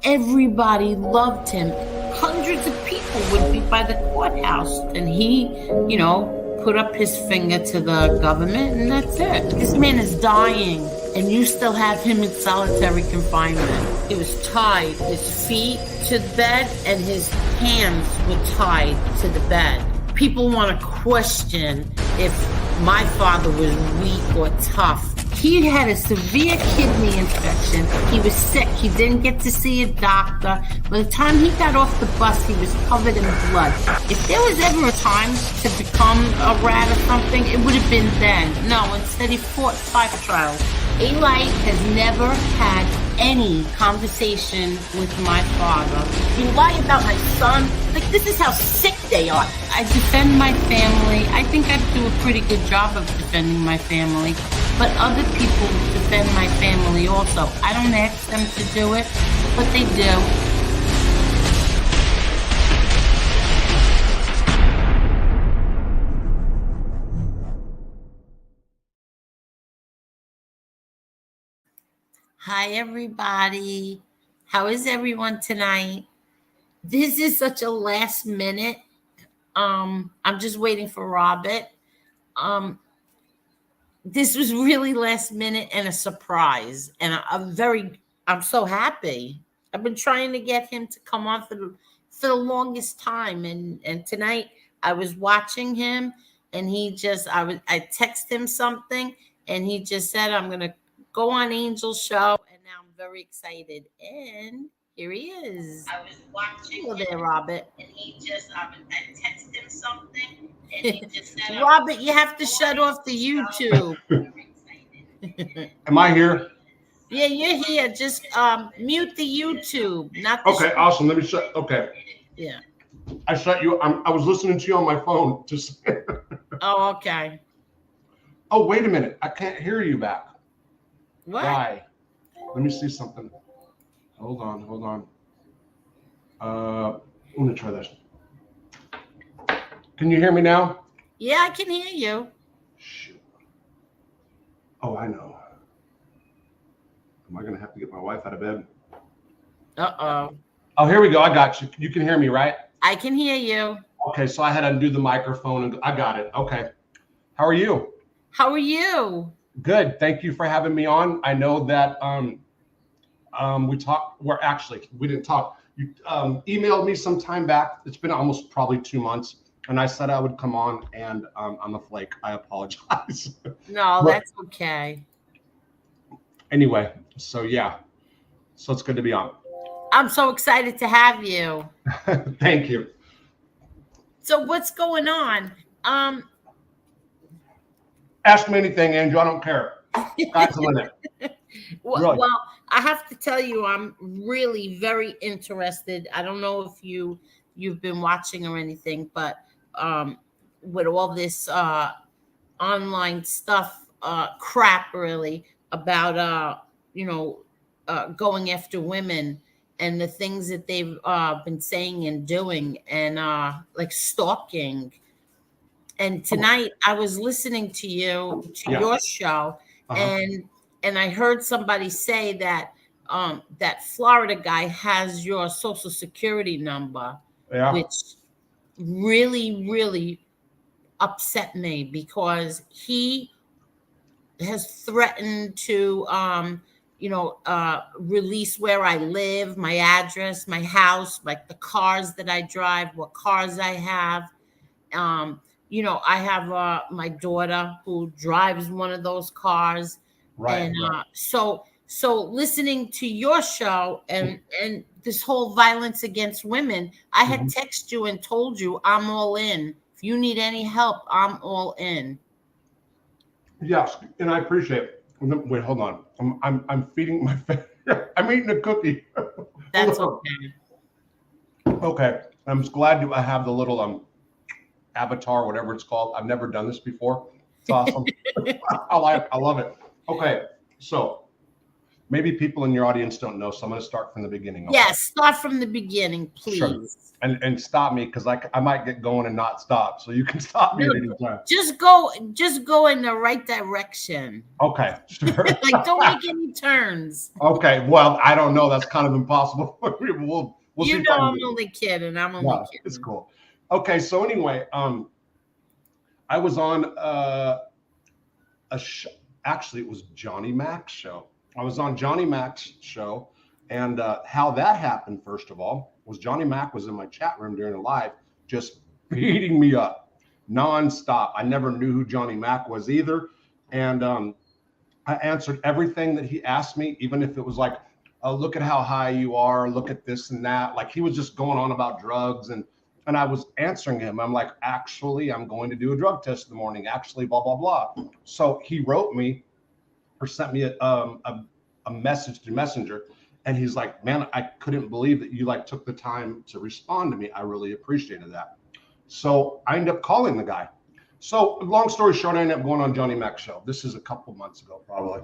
everybody loved him. Hundreds of people would be by the courthouse, and he, put up his finger to the government, and that's it. This man is dying, and you still have him in solitary confinement. He was tied, his feet to the bed, and his hands were tied to the bed. People want to question if my father was weak or tough. He had a severe kidney infection. He was sick. He didn't get to see a doctor. By the time he got off the bus, he was covered in blood. If there was ever a time to become a rat or something, it would have been then. No, instead he fought 5 trials. Eli has never had any conversation with my father. You lie about my son? Like, this is how sick they are. I defend my family. I think I do a pretty good job of defending my family. But other people defend my family also. I don't ask them to do it, but they do. Hi, everybody. How is everyone tonight? This is such a last minute. I'm just waiting for Robert. This was really last minute and a surprise. And I'm so happy. I've been trying to get him to come on for the longest time. And tonight I was watching him, and I texted him something, and he just said, I'm going to go on Angel's show. And now I'm very excited. And here he is. I was watching Hello there, Robert. And I texted him something. And he just said, Robert, you have to shut off the YouTube. Am I here? Yeah, you're here. Just mute the YouTube. Not the Okay, awesome. Let me shut. Okay. Yeah. I shut you. I was listening to you on my phone. Just. Oh, okay. Oh, wait a minute. I can't hear you back. What? Why? Let me see something. Hold on. I'm gonna try this. Can you hear me now? Yeah, I can hear you. Shoot. Oh, I know. Am I gonna have to get my wife out of bed? Uh-oh. Oh, here we go. I got you. You can hear me, right? I can hear you. Okay, so I had to undo the microphone, and I got it. Okay. How are you? How are you? Good. Thank you for having me on. I know that we talked. We didn't talk. You emailed me some time back. It's been almost probably 2 months, and I said I would come on, and I'm a flake. I apologize. No, that's okay. Anyway, so yeah, so it's good to be on. I'm so excited to have you. Thank you. So what's going on? Ask me anything, Andrew. I don't care. That's the limit. Well, I have to tell you, I'm really very interested. I don't know if you've been watching or anything, but with all this online stuff, crap, really about going after women and the things that they've been saying and doing, and like stalking. And tonight I was listening to your show, and I heard somebody say that that Florida guy has your social security number, which really, really upset me, because he has threatened to release where I live, my address, my house, like the cars that I drive, what cars I have. I have my daughter who drives one of those cars. Right. And so listening to your show and this whole violence against women, I had texted you and told you I'm all in. If you need any help, I'm all in. Yes, and I appreciate it. Wait, hold on. I'm feeding my family. I'm eating a cookie. That's okay. Okay. I'm just glad I have the little avatar, whatever it's called. I've never done this before. It's awesome. I love it. Okay. So maybe people in your audience don't know, so I'm going to start from the beginning. Okay? Yes, start from the beginning, please. Sure. And stop me, because I might get going and not stop. So you can stop me at any time. Just go in the right direction. Okay, sure. Like, don't make any turns. Okay, well, I don't know. That's kind of impossible. We'll see. You know, I'm only kidding. I'm only kidding. It's cool. Okay, so anyway, I was on a show. Actually, it was Johnny Mac's show. I was on Johnny Mac's show, and how that happened, first of all, was Johnny Mac was in my chat room during a live, just beating me up nonstop. I never knew who Johnny Mac was either, and I answered everything that he asked me, even if it was like, oh, look at how high you are, look at this and that. Like, he was just going on about drugs, and I was answering him. I'm like, actually, I'm going to do a drug test in the morning. Actually, blah, blah, blah. So he wrote me or sent me a message through Messenger. And he's like, man, I couldn't believe that you like took the time to respond to me. I really appreciated that. So I ended up calling the guy. So long story short, I ended up going on Johnny Mac's show. This is a couple months ago, probably.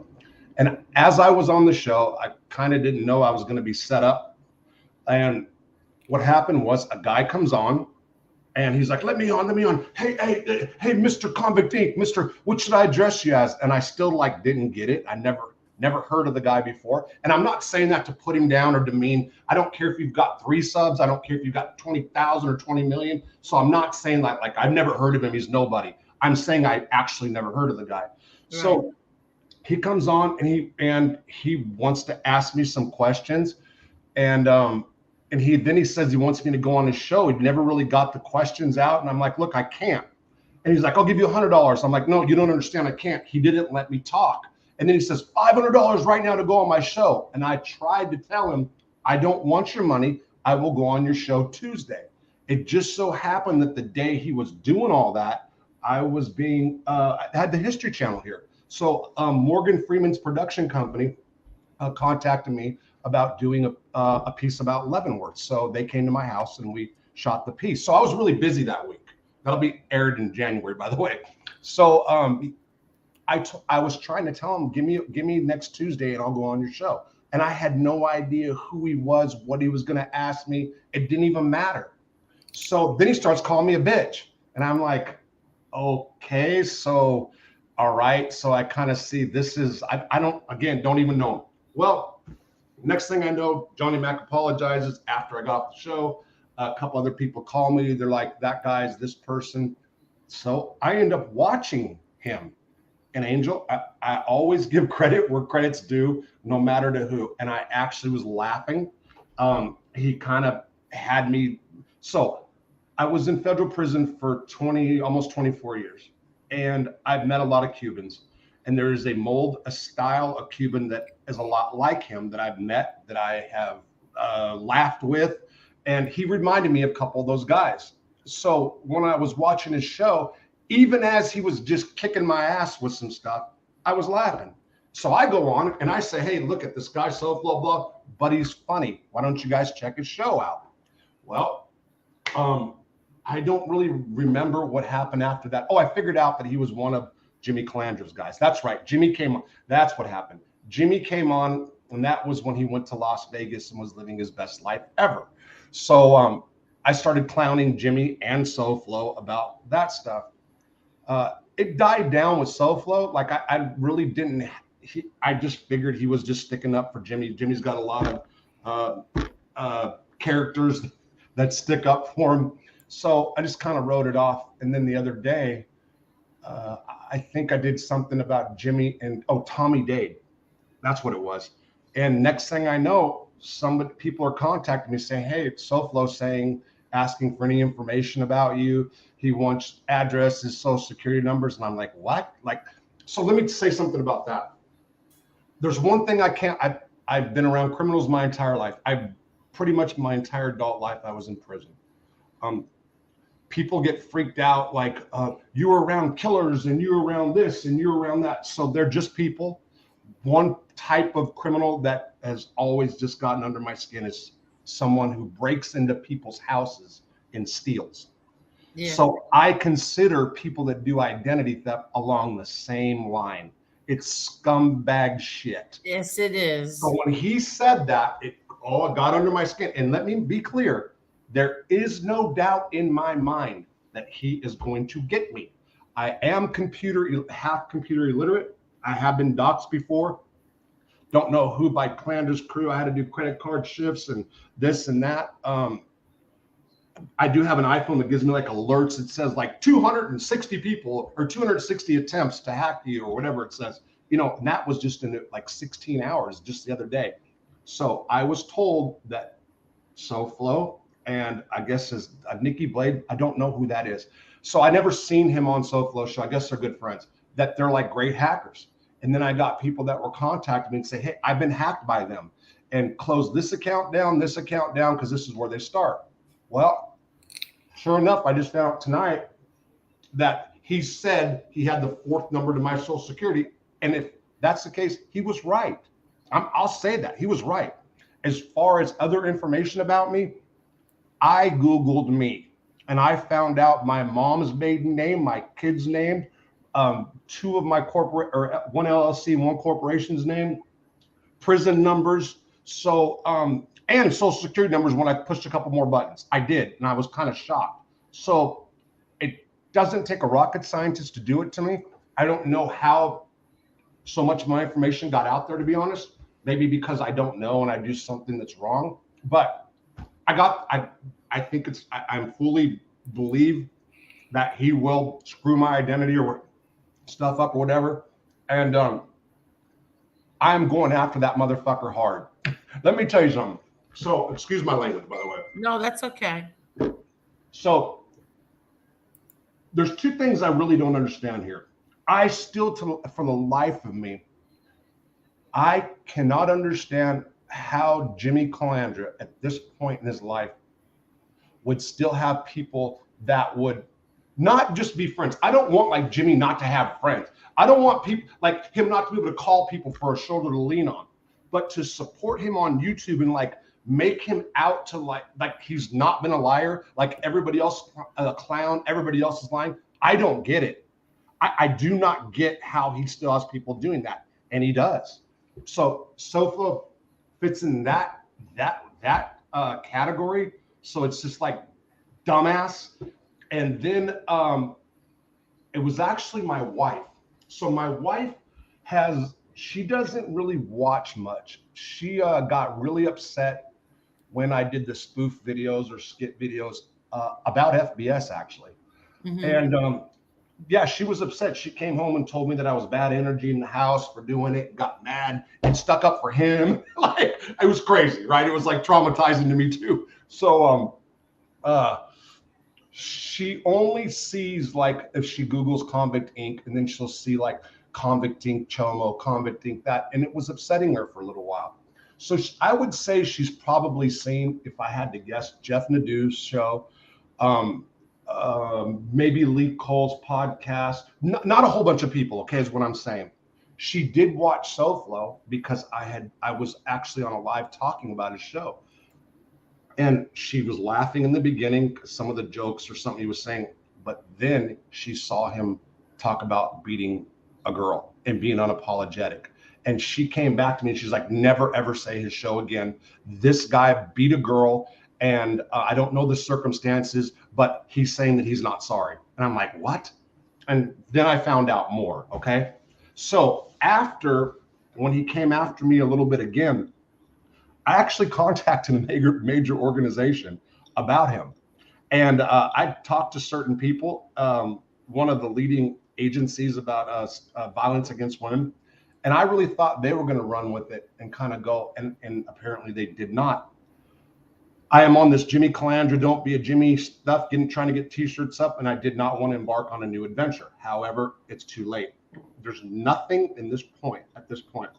And as I was on the show, I kind of didn't know I was going to be set up. And what happened was, a guy comes on and he's like, let me on. Hey, Mr. Convict Inc., Mr. What should I address you as? And I still like didn't get it. I never heard of the guy before. And I'm not saying that to put him down or demean. I don't care if you've got 3 subs. I don't care if you've got 20,000 or 20 million. So I'm not saying that like I've never heard of him. He's nobody. I'm saying I actually never heard of the guy. Right. So he comes on and he wants to ask me some questions. And he says he wants me to go on his show. He never really got the questions out. And I'm like, look, I can't. And he's like, I'll give you $100. I'm like, no, you don't understand. I can't. He didn't let me talk. And then he says, $500 right now to go on my show. And I tried to tell him, I don't want your money. I will go on your show Tuesday. It just so happened that the day he was doing all that, I was being, I had the History Channel here. So Morgan Freeman's production company contacted me about doing a piece about Leavenworth. So they came to my house and we shot the piece. So I was really busy that week. That'll be aired in January, by the way. So I was trying to tell him, give me next Tuesday and I'll go on your show. And I had no idea who he was, what he was going to ask me. It didn't even matter. So then he starts calling me a bitch. And I'm like, okay, so, all right. So I kind of see this is, I don't even know him. Well, next thing I know, Johnny Mac apologizes after I got off the show. A couple other people call me. They're like, that guy's this person. So I end up watching him. And Angel, I always give credit where credit's due, no matter to who. And I actually was laughing. He kind of had me. So I was in federal prison for almost 24 years. And I've met a lot of Cubans. And there is a style of Cuban that is a lot like him that I've met, that I have laughed with. And he reminded me of a couple of those guys. So when I was watching his show, even as he was just kicking my ass with some stuff, I was laughing. So I go on and I say, hey, look at this guy, so blah, blah, but he's funny. Why don't you guys check his show out? Well, I don't really remember what happened after that. Oh, I figured out that he was one of Jimmy Calandro's guys. That's right. Jimmy came on. That's what happened. Jimmy came on, and that was when he went to Las Vegas and was living his best life ever. So I started clowning Jimmy and SoFlo about that stuff. It died down with SoFlo. Like I really didn't. I just figured he was just sticking up for Jimmy. Jimmy's got a lot of characters that stick up for him. So I just kind of wrote it off. And then the other day, I think I did something about Jimmy and Tommy Dade. That's what it was. And next thing I know, people are contacting me saying, hey, it's SoFlo asking for any information about you. He wants addresses, social security numbers. And I'm like, what? So let me say something about that. There's one thing I've been around criminals my entire life. Pretty much my entire adult life, I was in prison. People get freaked out like, you were around killers and you were around this and you were around that. So they're just people. One type of criminal that has always just gotten under my skin is someone who breaks into people's houses and steals. Yeah. So I consider people that do identity theft along the same line. It's scumbag shit. Yes, it is. So when he said that, it got under my skin. And let me be clear, there is no doubt in my mind that he is going to get me. I am half computer illiterate. I have been doxxed before. Don't know who by Clanders crew. I had to do credit card shifts and this and that. I do have an iPhone that gives me like alerts. It says like 260 people or 260 attempts to hack you or whatever it says. You know, and that was just in like 16 hours just the other day. So I was told that SoFlo and I guess is Nikki Blade. I don't know who that is. So I never seen him on SoFlo show. I guess they're good friends. That they're like great hackers. And then I got people that were contacting me and say, hey, I've been hacked by them and close this account down, because this is where they start. Well, sure enough, I just found out tonight that he said he had the fourth number to my social security. And if that's the case, he was right. I'll say that he was right. As far as other information about me, I Googled me and I found out my mom's maiden name, my kid's name, two of my corporate or one LLC, one corporation's name, prison numbers. So, and social security numbers when I pushed a couple more buttons. I did, and I was kind of shocked. So it doesn't take a rocket scientist to do it to me. I don't know how so much of my information got out there, to be honest. Maybe because I don't know and I do something that's wrong. But I think I'm fully believe that he will screw my identity or stuff up or whatever. And I'm going after that motherfucker hard. Let me tell you something. So, excuse my language, by the way. No, that's okay. So, there's two things I really don't understand here. I still, for the life of me, I cannot understand how Jimmy Calandra, at this point in his life, would still have people that would not just be friends. I don't want like Jimmy not to have friends. I don't want people like him not to be able to call people for a shoulder to lean on, but to support him on YouTube and like make him out to like he's not been a liar, like everybody else, a clown, everybody else is lying. I don't get it. I do not get how he still has people doing that, and he does. So SoFlo fits in that category. So it's just like dumbass. And then it was actually my wife. So my wife she doesn't really watch much. She got really upset when I did the spoof videos or skit videos about FBS actually. Mm-hmm. And yeah, she was upset. She came home and told me that I was bad energy in the house for doing it, got mad and stuck up for him. Like it was crazy, right? It was like traumatizing to me too. So she only sees like if she Googles Convict Inc. and then she'll see like Convict Inc. Chomo, Convict Inc. that, and it was upsetting her for a little while. So I would say she's probably seen, if I had to guess, Jeff Nadeau's show, maybe Lee Cole's podcast. Not a whole bunch of people, okay, is what I'm saying. She did watch SoFlo because I was actually on a live talking about his show. And she was laughing in the beginning, some of the jokes or something he was saying, but then she saw him talk about beating a girl and being unapologetic. And she came back to me and she's like, never, ever say his show again. This guy beat a girl and I don't know the circumstances, but he's saying that he's not sorry. And I'm like, what? And then I found out more, okay? So when he came after me a little bit again, I actually contacted a major organization about him. And I talked to certain people, one of the leading agencies about violence against women. And I really thought they were going to run with it and kind of go, and apparently they did not. I am on this Jimmy Calandra, don't be a Jimmy stuff, trying to get t-shirts up, and I did not want to embark on a new adventure. However, it's too late. There's nothing at this point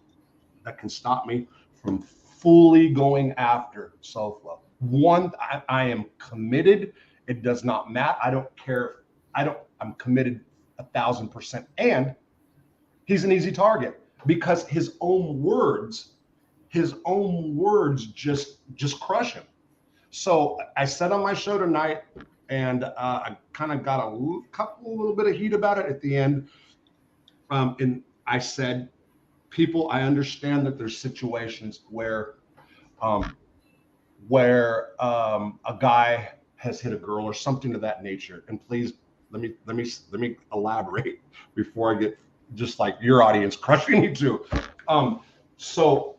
that can stop me from fully going after SoFlo. One, I am committed. It does not matter. I don't care. I'm committed 1,000%. And he's an easy target because his own words just crush him. So I said on my show tonight, and I kind of got a little bit of heat about it at the end. And I said, people, I understand that there's situations um, where a guy has hit a girl or something of that nature. And please let me elaborate before I get just like your audience crushing me too. So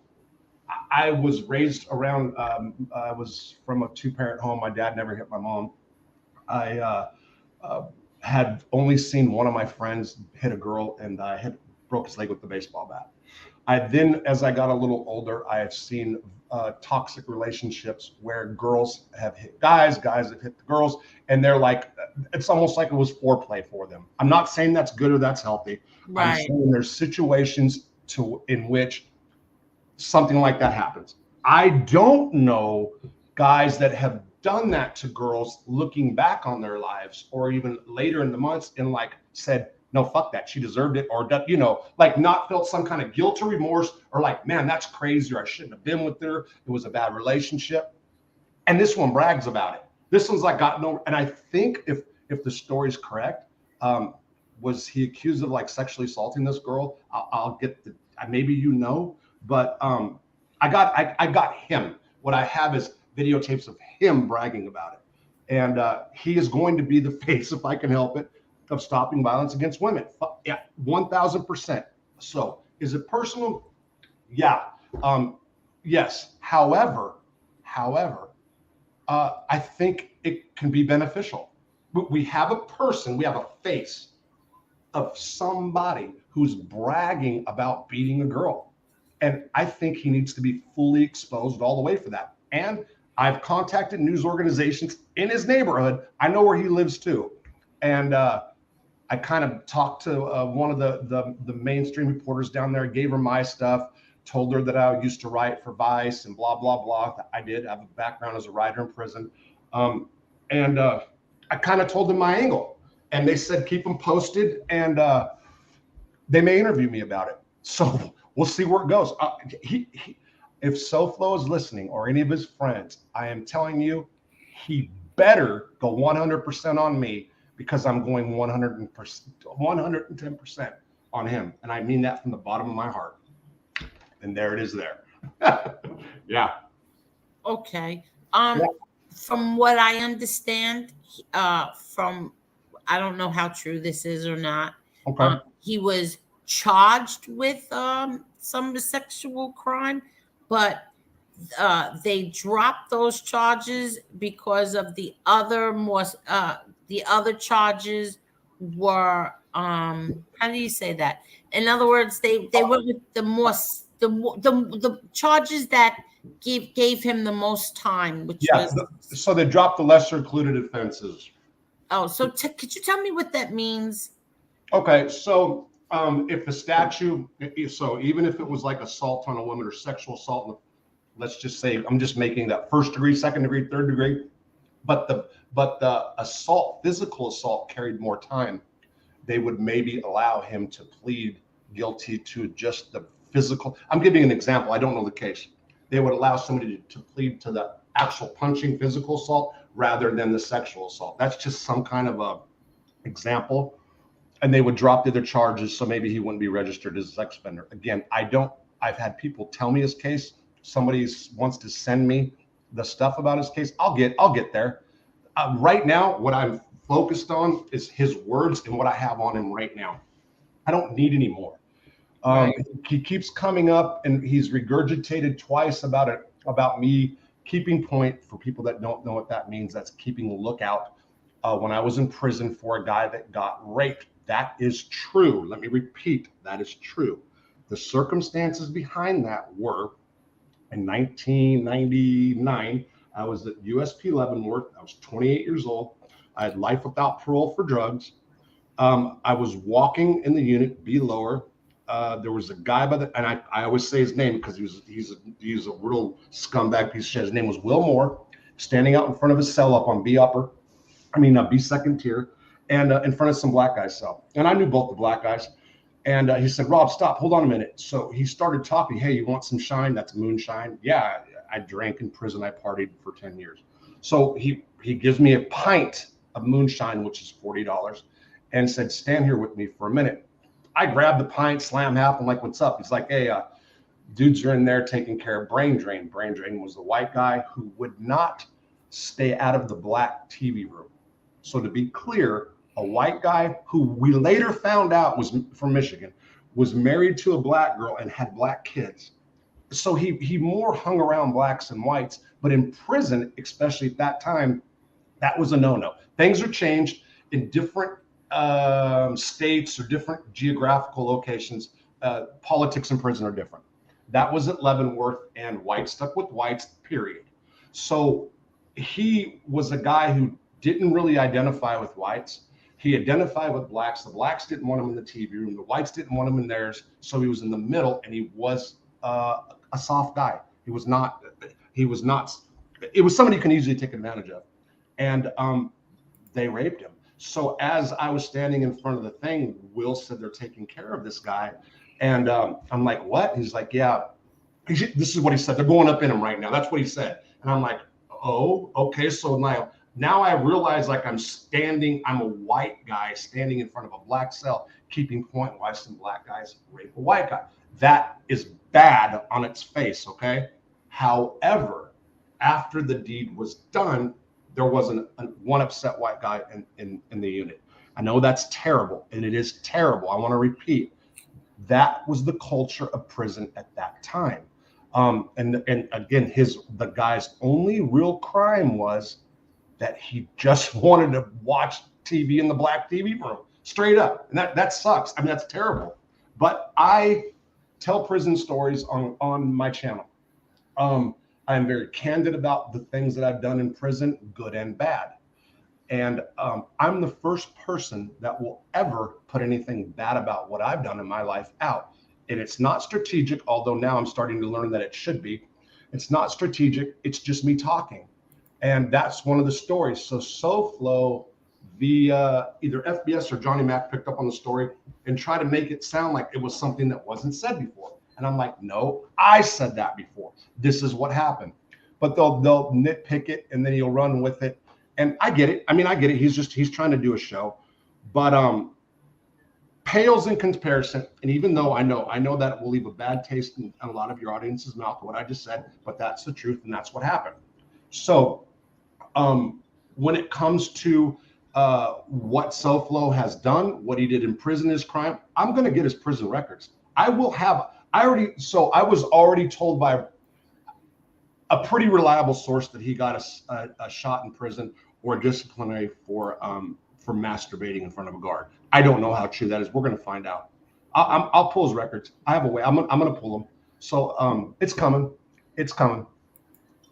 I was raised around. I was from a two-parent home. My dad never hit my mom. I uh, had only seen one of my friends hit a girl, and I had broke his leg with the baseball bat. I then, as I got a little older, I have seen toxic relationships where girls have hit guys, guys have hit the girls, and they're like, it's almost like it was foreplay for them. I'm not saying that's good or that's healthy. I'm Right. saying there's situations in which something like that happens. I don't know guys that have done that to girls looking back on their lives or even later in the months and like said, no, fuck that, she deserved it, or like not felt some kind of guilt or remorse, or like, man, that's crazy, or I shouldn't have been with her, it was a bad relationship. And this one brags about it. This one's like got no, and I think if the story's correct, was he accused of like sexually assaulting this girl? I'll get the, maybe but I got him. What I have is videotapes of him bragging about it, and he is going to be the face, if I can help it, of stopping violence against women. Yeah, 1,000%. So, is it personal? Yeah. Yes. However, I think it can be beneficial. We have a person, we have a face of somebody who's bragging about beating a girl. And I think he needs to be fully exposed all the way for that. And I've contacted news organizations in his neighborhood. I know where he lives too. And I kind of talked to one of the mainstream reporters down there, gave her my stuff, told her that I used to write for Vice and blah, blah, blah. I did have a background as a writer in prison. And I kind of told them my angle. And they said, keep them posted, and they may interview me about it. So we'll see where it goes. If SoFlo is listening, or any of his friends, I am telling you, he better go 100% on me, because I'm going 100%, 110% on him. And I mean that from the bottom of my heart. And there it is there. Yeah. Okay. Yeah. From what I understand, from, I don't know how true this is or not. Okay. He was charged with some sexual crime, but they dropped those charges because of the other charges were, how do you say that? In other words, they went with the charges that gave him the most time, which Yeah. was, So they dropped the lesser included offenses. oh, so could you tell me what that means? Okay. So if the statute, so even if it was like assault on a woman or sexual assault, let's just say, I'm just making that first degree, second degree, third degree, but the assault, physical assault, carried more time. They would maybe allow him to plead guilty to just the physical. I'm giving an example. I don't know the case. They would allow somebody to plead to the actual punching, physical assault, rather than the sexual assault. That's just some kind of a example. And they would drop the other charges, so maybe he wouldn't be registered as a sex offender. Again, I've had people tell me his case. Somebody wants to send me the stuff about his case. I'll get there. Right now, what I'm focused on is his words and what I have on him right now. I don't need any more. Right. He keeps coming up, and he's regurgitated twice about me keeping point. For people that don't know what that means, that's keeping a lookout. When I was in prison for a guy that got raped, that is true. Let me repeat, that is true. The circumstances behind that were, in 1999, I was at USP Leavenworth. I was 28 years old. I had life without parole for drugs. I was walking in the unit, B lower. There was a guy and I always say his name because he's a real scumbag piece of shit. His name was Will Moore, standing out in front of his cell up on B second tier, and in front of some black guy's cell. And I knew both the black guys. And he said, Rob, stop, hold on a minute. So he started talking. Hey, you want some shine? That's moonshine. Yeah, I drank in prison. I partied for 10 years. So he gives me a pint of moonshine, which is $40, and said, stand here with me for a minute. I grabbed the pint, slam half. I'm like, what's up? He's like, hey, dudes are in there taking care of Brain Drain. Brain Drain was the white guy who would not stay out of the black TV room. So to be clear, a white guy who we later found out was from Michigan, was married to a black girl and had black kids. So he more hung around blacks and whites, but in prison, especially at that time, that was a no-no. Things are changed in different states or different geographical locations. Politics in prison are different. That was at Leavenworth, and white stuck with whites, period. So he was a guy who didn't really identify with whites. He identified with blacks. The blacks didn't want him in the TV room. The whites didn't want him in theirs. So he was in the middle, and he was a soft guy. It was somebody you can easily take advantage of. And they raped him. So as I was standing in front of the thing, Will said they're taking care of this guy. And I'm like, what? He's like, yeah, this is what he said. They're going up in him right now. That's what he said. And I'm like, oh, okay. So now I realize, like, I'm a white guy standing in front of a black cell, keeping point while some black guys rape a white guy. That is bad on its face, okay? However, after the deed was done, there wasn't one upset white guy in the unit. I know that's terrible, and it is terrible. I want to repeat, that was the culture of prison at that time. And again, the guy's only real crime was that he just wanted to watch TV in the black TV room, straight up. And that sucks. I mean, that's terrible. But I tell prison stories on my channel. I am very candid about the things that I've done in prison, good and bad. And I'm the first person that will ever put anything bad about what I've done in my life out. And it's not strategic, although now I'm starting to learn that it should be. It's not strategic. It's just me talking. And that's one of the stories. So SoFlo, either FBS or Johnny Mac picked up on the story and tried to make it sound like it was something that wasn't said before. And I'm like, no, I said that before. This is what happened. But they'll nitpick it, and then he'll run with it. And I get it. I mean, I get it. He's trying to do a show, but pales in comparison. And even though I know that it will leave a bad taste in a lot of your audience's mouth, what I just said, but that's the truth, and that's what happened. So when it comes to what SoFlo has done, what he did in prison, his crime, I'm going to get his prison records. I was already told by a pretty reliable source that he got a shot in prison or disciplinary for masturbating in front of a guard. I don't know how true that is. We're going to find out. I'll pull his records. I have a way. I'm going to pull them. So it's coming. It's coming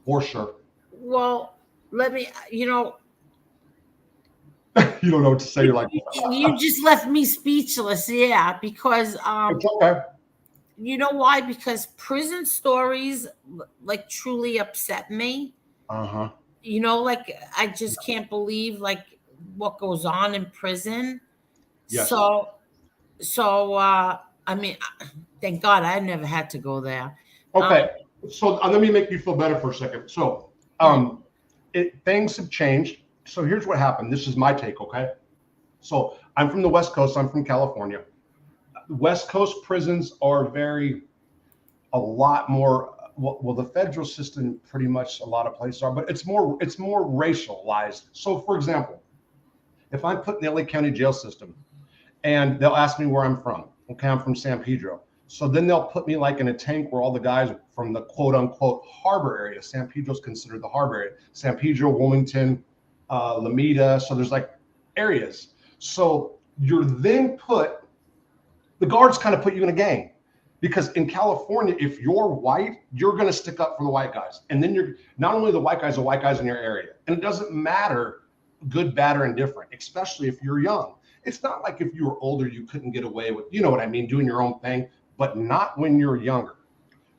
for sure. Well, let me, you don't know what to say. You're like, you just left me speechless. Yeah, because it's okay. You know why? Because prison stories like truly upset me. You know, like I just can't believe like what goes on in prison. Yes. So I mean, thank God I never had to go there. Okay. So let me make you feel better for a second. So things have changed. So here's what happened. This is my take, okay? So I'm from the West Coast. I'm from California. West Coast prisons are a lot more, well, the federal system pretty much a lot of places are, but it's more racialized. So for example, if I'm put in the LA County jail system and they'll ask me where I'm from, okay, I'm from San Pedro. So then they'll put me like in a tank where all the guys from the quote unquote harbor area, San Pedro's considered the harbor area, San Pedro, Wilmington, Lomita. So there's like areas. So you're then the guards kind of put you in a gang, because in California, if you're white, you're going to stick up for the white guys. And then you're not only the white guys are white guys in your area. And it doesn't matter good, bad, or indifferent, especially if you're young. It's not like if you were older, you couldn't get away with, you know what I mean, doing your own thing, but not when you're younger.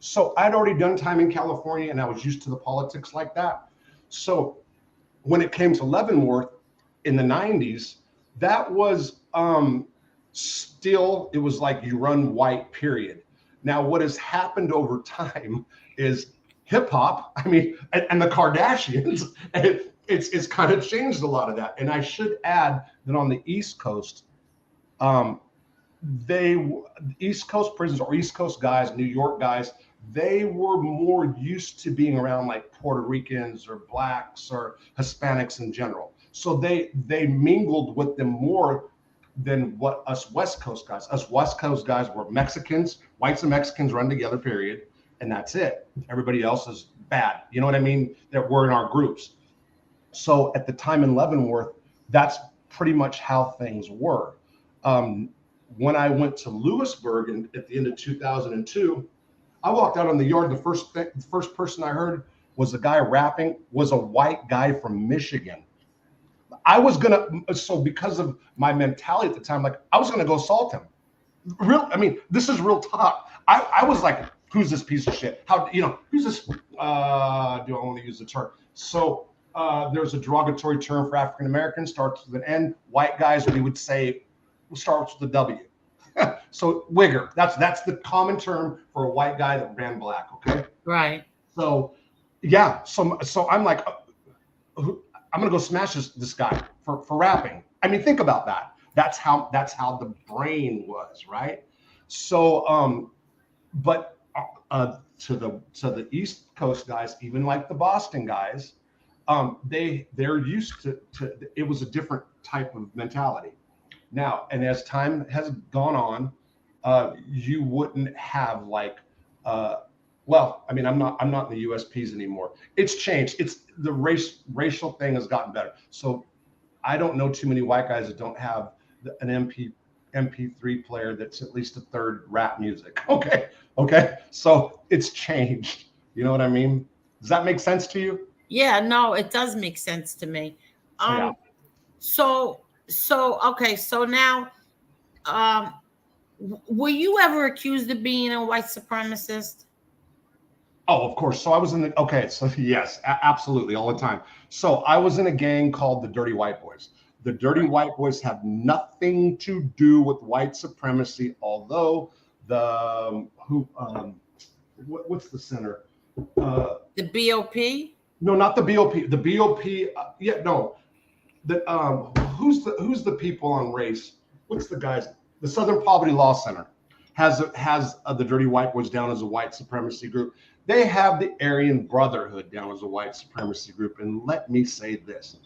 So I'd already done time in California and I was used to the politics like that. So when it came to Leavenworth in the 90s, that was still, it was like you run white, period. Now, what has happened over time is hip hop, I mean, and the Kardashians, it's kind of changed a lot of that. And I should add that on the East Coast, East Coast prisons or East Coast guys, New York guys, they were more used to being around like Puerto Ricans or blacks or Hispanics in general. So they mingled with them more than what us West Coast guys. Us West Coast guys were Mexicans, whites and Mexicans run together, period. And that's it. Everybody else is bad. You know what I mean? That we're in our groups. So at the time in Leavenworth, that's pretty much how things were. When I went to Lewisburg at the end of 2002, I walked out on the yard. The first person I heard was a guy rapping, was a white guy from Michigan. I was so because of my mentality at the time, like I was gonna go assault him. I mean, this is real talk. I was like, who's this piece of shit? Who's this? Do I want to use the term? So there's a derogatory term for African Americans, starts with an N. White guys, we would say, starts with a W. So wigger, that's the common term for a white guy that ran black. Okay. Right. So yeah. So I'm like, I'm gonna go smash this guy for rapping. I mean, think about that. That's how the brain was, right? So but to the East Coast guys, even like the Boston guys, they're used to it was a different type of mentality. Now, and as time has gone on, you wouldn't have like, well, I mean, I'm not in the USPs anymore. It's changed. It's the racial thing has gotten better. So I don't know too many white guys that don't have an MP3 player that's at least a third rap music. Okay. So it's changed. You know what I mean? Does that make sense to you? Yeah, no, it does make sense to me. Yeah. So okay, so now, were you ever accused of being a white supremacist? Oh, of course. So I was so yes, absolutely, all the time. So I was in a gang called the Dirty White Boys. The Dirty White Boys have nothing to do with white supremacy, although what's the center? The BOP? No, not the BOP. The BOP, no. Who's the people on race? What's the guys? The Southern Poverty Law Center has the Dirty White Boys down as a white supremacy group. They have the Aryan Brotherhood down as a white supremacy group. And let me say this.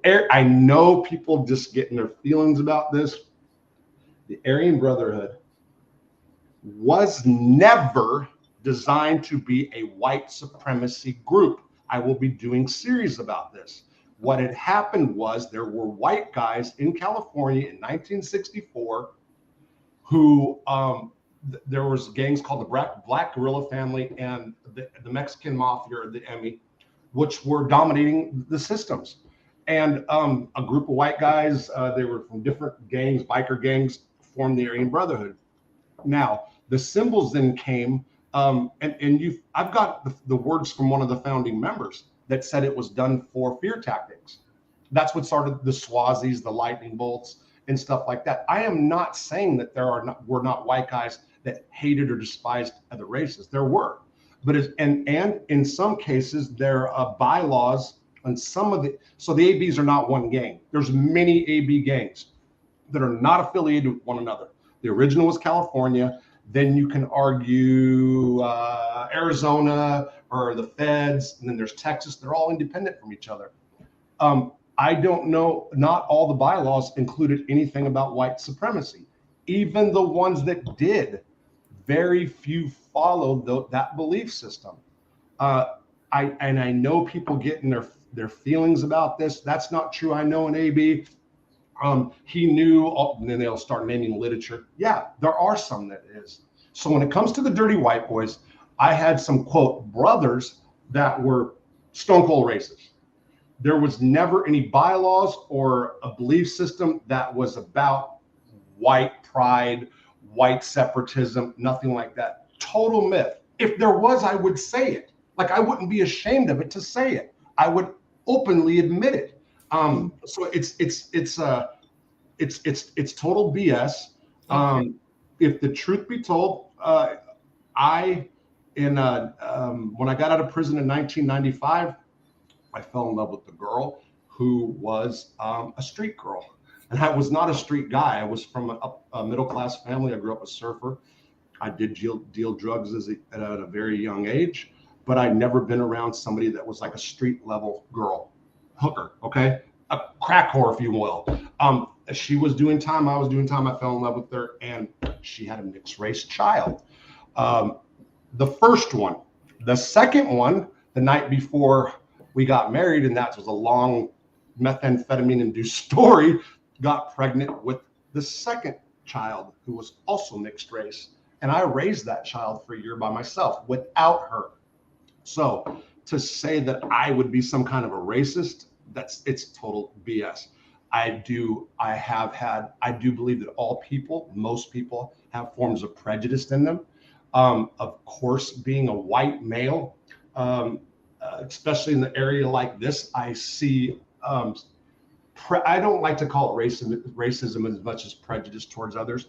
I know people just getting their feelings about this. The Aryan Brotherhood was never designed to be a white supremacy group. I will be doing series about this. What had happened was there were white guys in California in 1964 who there was gangs called the Black Guerrilla Family and the Mexican Mafia, or the Emmy, which were dominating the systems. And a group of white guys, they were from different gangs, biker gangs, formed the Aryan Brotherhood. Now, the symbols then came, I've got the words from one of the founding members that said it was done for fear tactics. That's what started the Swazis, the lightning bolts, and stuff like that. I am not saying that were not white guys that hated or despised other races. There were, but and in some cases there are bylaws on so the ABs are not one gang. There's many AB gangs that are not affiliated with one another. The original was California. Then you can argue Arizona or the feds, and then there's Texas. They're all independent from each other. I don't know, not all the bylaws included anything about white supremacy. Even the ones that did, very few followed that belief system. I know people getting their feelings about this. That's not true. I know an AB, he knew, and then they'll start naming literature. Yeah, there are some that is. So when it comes to the Dirty White Boys, I had some, quote, brothers that were stone cold racist. There was never any bylaws or a belief system that was about white pride, white separatism, nothing like that. Total myth. If there was, I would say it. Like, I wouldn't be ashamed of it to say it. I would openly admit it. So it's total BS. Okay. If the truth be told, when I got out of prison in 1995, I fell in love with the girl who was a street girl. And I was not a street guy. I was from a middle-class family. I grew up a surfer. I did deal drugs at a very young age, but I'd never been around somebody that was like a street level girl, hooker, okay? A crack whore, if you will. She was doing time, I was doing time. I fell in love with her, and she had a mixed race child. The first one. The second one, the night before we got married, and that was a long methamphetamine-induced story, got pregnant with the second child, who was also mixed race. And I raised that child for a year by myself without her. So to say that I would be some kind of a racist, it's total BS. I do believe that all people, most people, have forms of prejudice in them. Of course, being a white male, especially in the area like this, I see, I don't like to call it racism as much as prejudice towards others.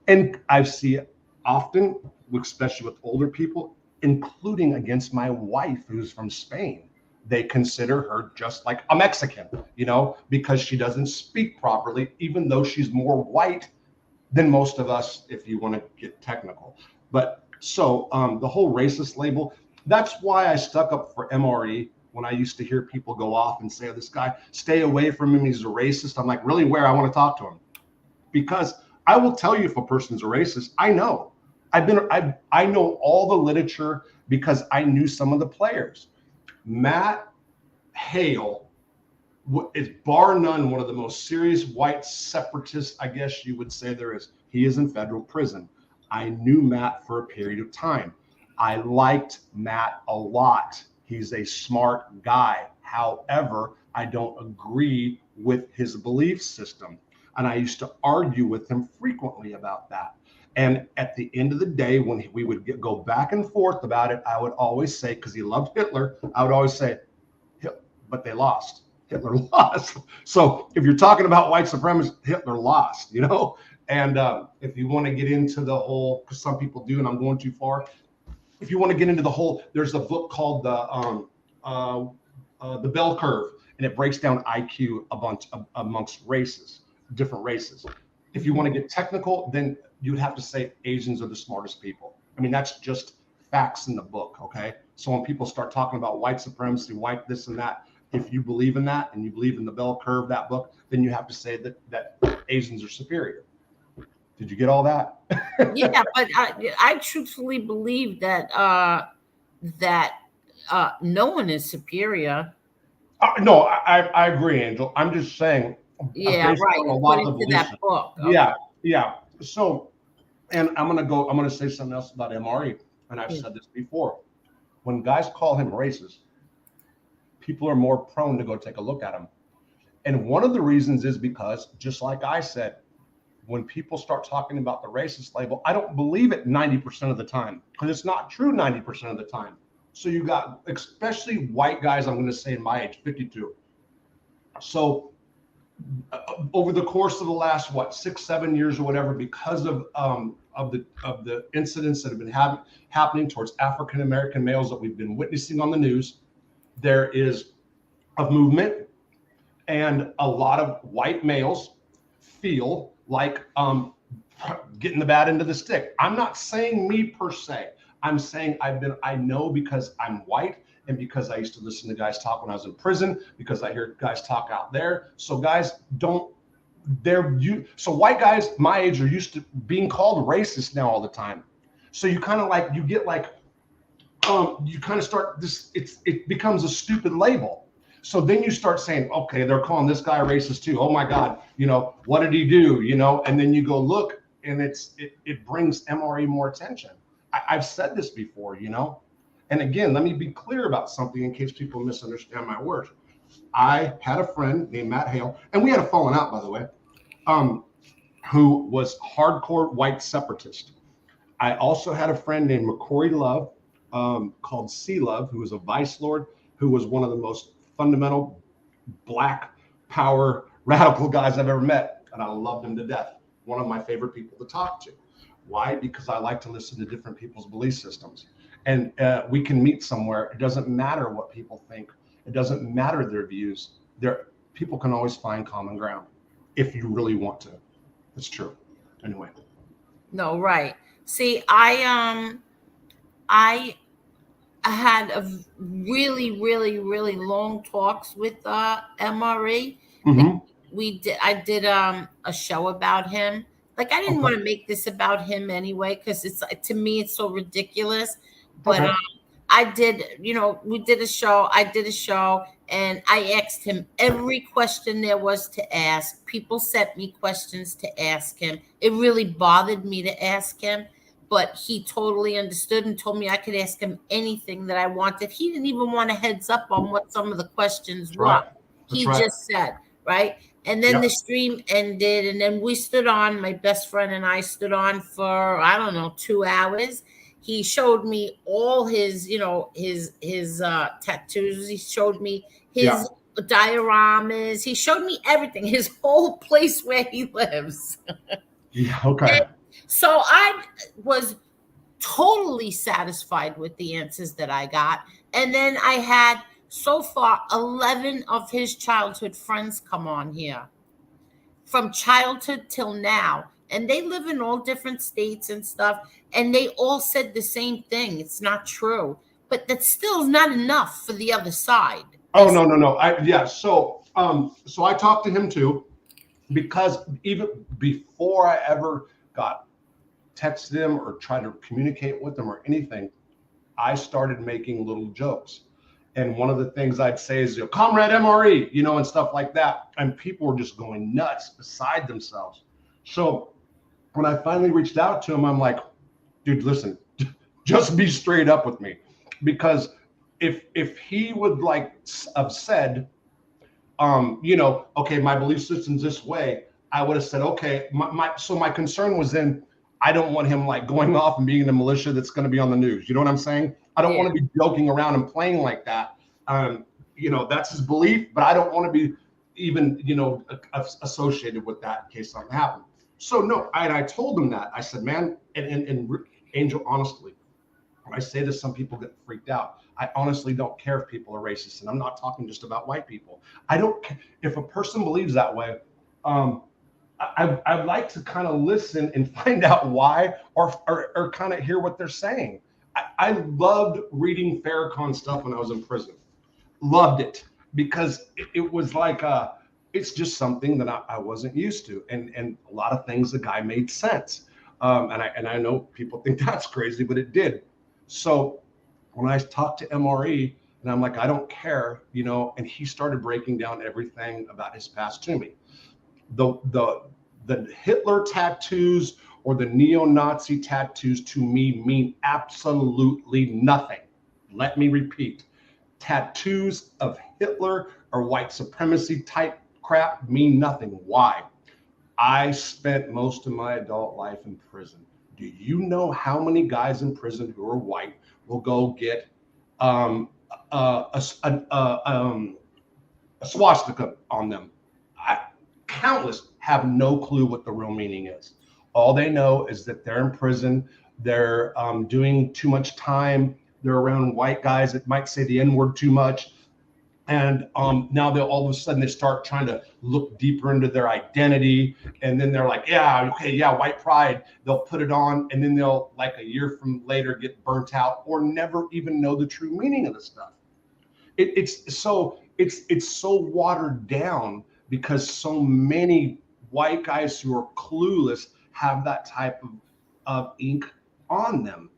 And I see it often, especially with older people, including against my wife, who's from Spain. They consider her just like a Mexican, because she doesn't speak properly, even though she's more white than most of us, if you want to get technical. But so the whole racist label, that's why I stuck up for MRE when I used to hear people go off and say, this guy, stay away from him, he's a racist. I'm like, really? Where? I want to talk to him. Because I will tell you if a person's a racist. I know. I know all the literature because I knew some of the players. Matt Hale is bar none one of the most serious white separatists, I guess you would say there is. He is in federal prison. I knew Matt for a period of time. I liked Matt a lot. He's a smart guy. However, I don't agree with his belief system. And I used to argue with him frequently about that. And at the end of the day, when we would go back and forth about it, I would always say, because he loved Hitler, I would always say, but they lost. Hitler lost. So if you're talking about white supremacy, Hitler lost, And if you want to get into the whole, because some people do, and I'm going too far. If you want to get into the whole, there's a book called the Bell Curve, and it breaks down IQ amongst races, different races. If you want to get technical, then you'd have to say Asians are the smartest people. I mean, that's just facts in the book, okay? So when people start talking about white supremacy, white this and that, if you believe in that and you believe in the Bell Curve, that book, then you have to say that Asians are superior. Did you get all that? Yeah, but I truthfully believe that no one is superior. No, I agree, Angel. I'm just saying. Yeah, right. According to that book. Okay. Yeah. So, and I'm gonna say something else about MRE, and I've said this before. When guys call him racist, people are more prone to go take a look at him. And one of the reasons is because, just like I said, when people start talking about the racist label, I don't believe it 90% of the time, because it's not true 90% of the time. So you got, especially white guys, I'm going to say in my age, 52. So over the course of the last 6-7 years or whatever, because of the incidents that have been happening towards African American males that we've been witnessing on the news, there is a movement, and a lot of white males feel like getting the bad end of the stick. I'm not saying me per se. I'm saying I know because I'm white, and because I used to listen to guys talk when I was in prison, because I hear guys talk out there. So guys so white guys my age are used to being called racist now all the time. So you kind of like, you get like, you kind of start this, it becomes a stupid label. So then you start saying, okay, they're calling this guy racist too. Oh my God, what did he do? And then you go look, and it brings MRE more attention. I've said this before, and again, let me be clear about something in case people misunderstand my words. I had a friend named Matt Hale, and we had a falling out, by the way, who was hardcore white separatist. I also had a friend named McCory Love, called C Love, who was a vice lord, who was one of the most fundamental black power radical guys I've ever met, and I loved him to death. One of my favorite people to talk to. Why? Because I like to listen to different people's belief systems, and we can meet somewhere. It doesn't matter what people think. It doesn't matter their views. People can always find common ground if you really want to. It's true. Anyway. No, right. See, I had a really, really, really long talks with MRE. And Mm-hmm. I did a show about him. Like I didn't Okay. want to make this about him anyway, because it's to me it's so ridiculous. But Okay. I did, we did a show. I did a show, and I asked him every question there was to ask. People sent me questions to ask him. It really bothered me to ask him, but he totally understood and told me I could ask him anything that I wanted. He didn't even want a heads up on what some of the questions That's were. right. That's He right. just said, right? And then the Yep. stream ended, and then we stood on, my best friend and I stood on for, I don't know, 2 hours. He showed me all his, his tattoos. He showed me Yeah. his dioramas. He showed me everything, his whole place where he lives. Yeah. Okay. And so I was totally satisfied with the answers that I got. And then I had so far 11 of his childhood friends come on here from childhood till now. And they live in all different states and stuff. And they all said the same thing. It's not true. But that still is not enough for the other side. Oh, no, no, no. Yeah. So I talked to him too, because even before I ever got texted him or tried to communicate with him or anything, I started making little jokes. And one of the things I'd say is, Comrade MRE, and stuff like that. And people were just going nuts, beside themselves. So when I finally reached out to him, I'm like, dude, listen, just be straight up with me. Because if he would have said, okay, my belief system's this way, I would have said, okay, my concern was then, I don't want him going off and being in a militia that's going to be on the news. You know what I'm saying? I don't want to be joking around and playing like that. That's his belief, but I don't want to be even, associated with that in case something happened. So no, I told him that. I said, man, and Angel, honestly, when I say this, some people get freaked out. I honestly don't care if people are racist, and I'm not talking just about white people. I don't care if a person believes that way. I'd like to kind of listen and find out why, or kind of hear what they're saying. I loved reading Farrakhan stuff when I was in prison. Loved it, because it was it's just something that I wasn't used to, and a lot of things the guy made sense. And I know people think that's crazy, but it did. So when I talked to MRE, and I'm like, I don't care, and he started breaking down everything about his past to me. The Hitler tattoos or the neo-Nazi tattoos to me mean absolutely nothing. Let me repeat. Tattoos of Hitler or white supremacy type crap mean nothing. Why? I spent most of my adult life in prison. Do you know how many guys in prison who are white will go get a swastika on them? Countless have no clue what the real meaning is. All they know is that they're in prison, they're doing too much time, they're around white guys that might say the N-word too much, and now they'll all of a sudden they start trying to look deeper into their identity, and then they're like, yeah, okay, yeah, white pride. They'll put it on, and then they'll a year from later get burnt out or never even know the true meaning of the stuff. It's so watered down, because so many white guys who are clueless have that type of ink on them.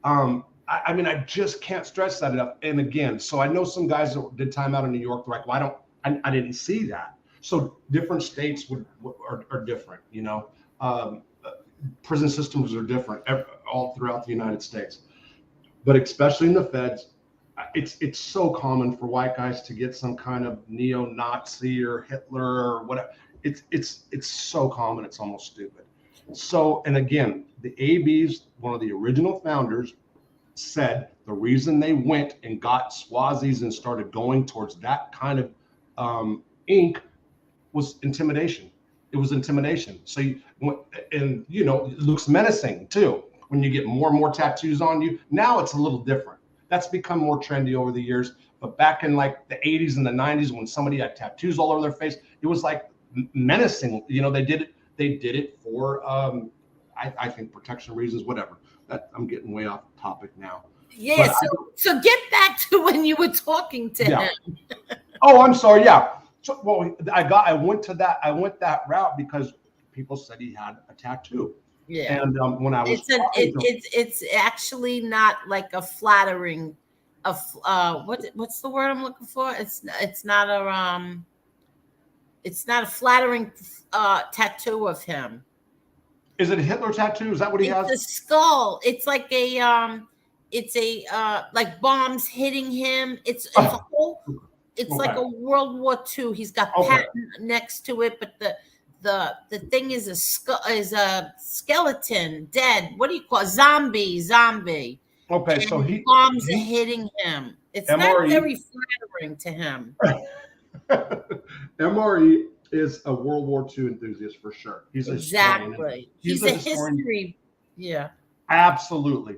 I mean, I just can't stress that enough. And again, so I know some guys that did time out in New York, they're like, well, I didn't see that. So different states are different, prison systems are different all throughout the United States, but especially in the feds. It's so common for white guys to get some kind of neo-Nazi or Hitler or whatever. It's so common, it's almost stupid. So, and again, the ABs, one of the original founders, said the reason they went and got Swazis and started going towards that kind of ink was intimidation. It was intimidation. So, it looks menacing too when you get more and more tattoos on you. Now it's a little different. That's become more trendy over the years. But back in the 80s and the 90s, when somebody had tattoos all over their face, it was like menacing. You know, they did it for I think protection reasons, whatever. That I'm getting way off topic now. Yeah, so get back to when you were talking to him. Oh, I'm sorry. Yeah. So, well, I went that route because people said he had a tattoo. Yeah. And when I was it's actually not like a flattering what's the word I'm looking for? It's not a flattering tattoo of him. Is it a Hitler tattoo? Is that what he has? It's a skull. It's like like bombs hitting him. It's a whole. It's like a World War II. He's got Patton next to it, but the thing is a skeleton, dead. What do you call it? Zombie? Okay, and so bombs are hitting him. It's MRE, not very flattering to him. MRE is a World War II enthusiast for sure. He's a historian. He's a history. Yeah, absolutely.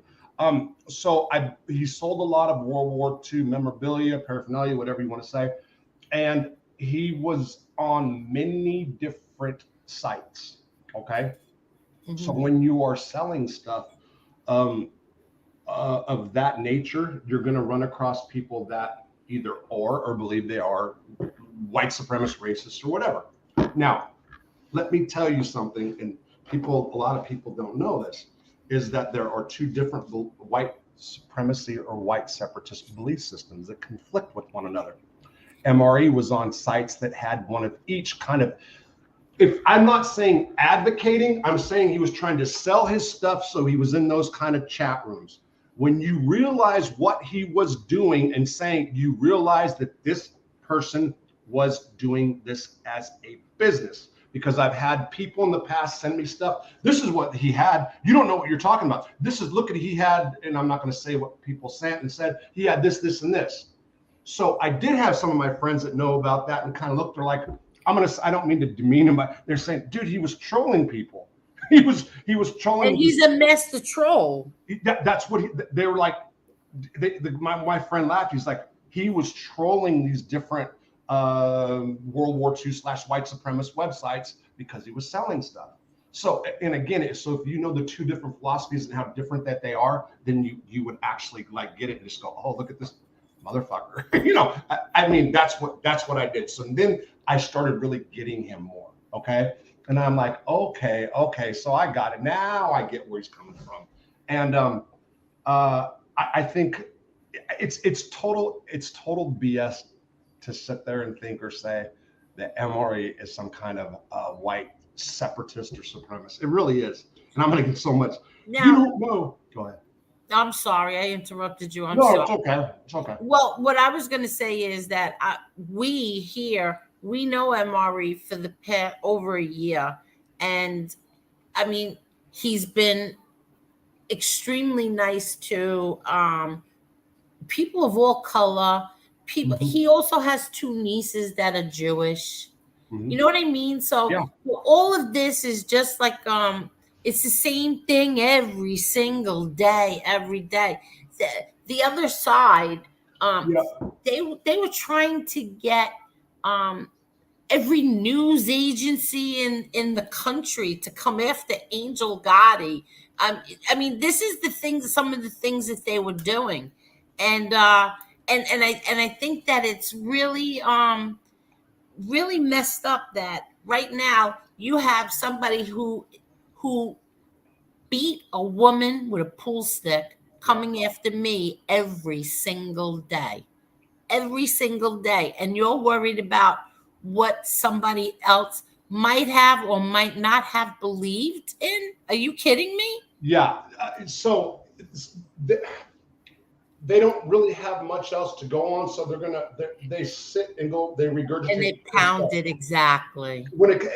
So he sold a lot of World War II memorabilia, paraphernalia, whatever you want to say, and he was on many different sites. Okay, so when you are selling stuff of that nature, you're going to run across people that either are or believe they are white supremacist, racists, or whatever. Now, let me tell you something, and a lot of people don't know this, is that there are two different white supremacy or white separatist belief systems that conflict with one another. MRE was on sites that had one of each kind of, if I'm not saying advocating, I'm saying he was trying to sell his stuff, so he was in those kind of chat rooms. When you realize what he was doing and saying, you realize that this person was doing this as a business. Because I've had people in the past send me stuff. This is what he had. You don't know what you're talking about. He had, and I'm not going to say what people sent and said, he had this, this, and this. So I did have some of my friends that know about that and kind of looked, they're like, I don't mean to demean him, but they're saying, dude, he was trolling people. He was trolling. And he's a master troll. That's what they were like. My friend laughed. He's like, he was trolling these different World War II / white supremacist websites because he was selling stuff. So, and again, so if you know the two different philosophies and how different that they are, then you would actually like get it and just go, oh, look at this motherfucker. I mean, that's what I did. So then I started really getting him more. Okay. And I'm like, okay, so I got it. Now I get where he's coming from. And I think it's total BS to sit there and think or say that MRE is some kind of white separatist or supremacist. It really is. And I'm going to get so much. Now, you don't know. Go ahead. I'm sorry. I interrupted you. No, it's okay. It's okay. Well, what I was going to say is that we know MRE for the past over a year. And I mean, he's been extremely nice to people of all color. People. Mm-hmm. He also has two nieces that are Jewish. Mm-hmm. You know what I mean? So all of this is just like it's the same thing every single day, every day. The other side, they were trying to get every news agency in the country to come after Angel Gotti. I mean, this is some of the things that they were doing, and I think that it's really really messed up that right now you have somebody who beat a woman with a pool stick coming after me every single day, and you're worried about what somebody else might have or might not have believed in. Are you kidding me? Yeah. So they don't really have much else to go on, so they sit and go, they regurgitate and they pound it exactly.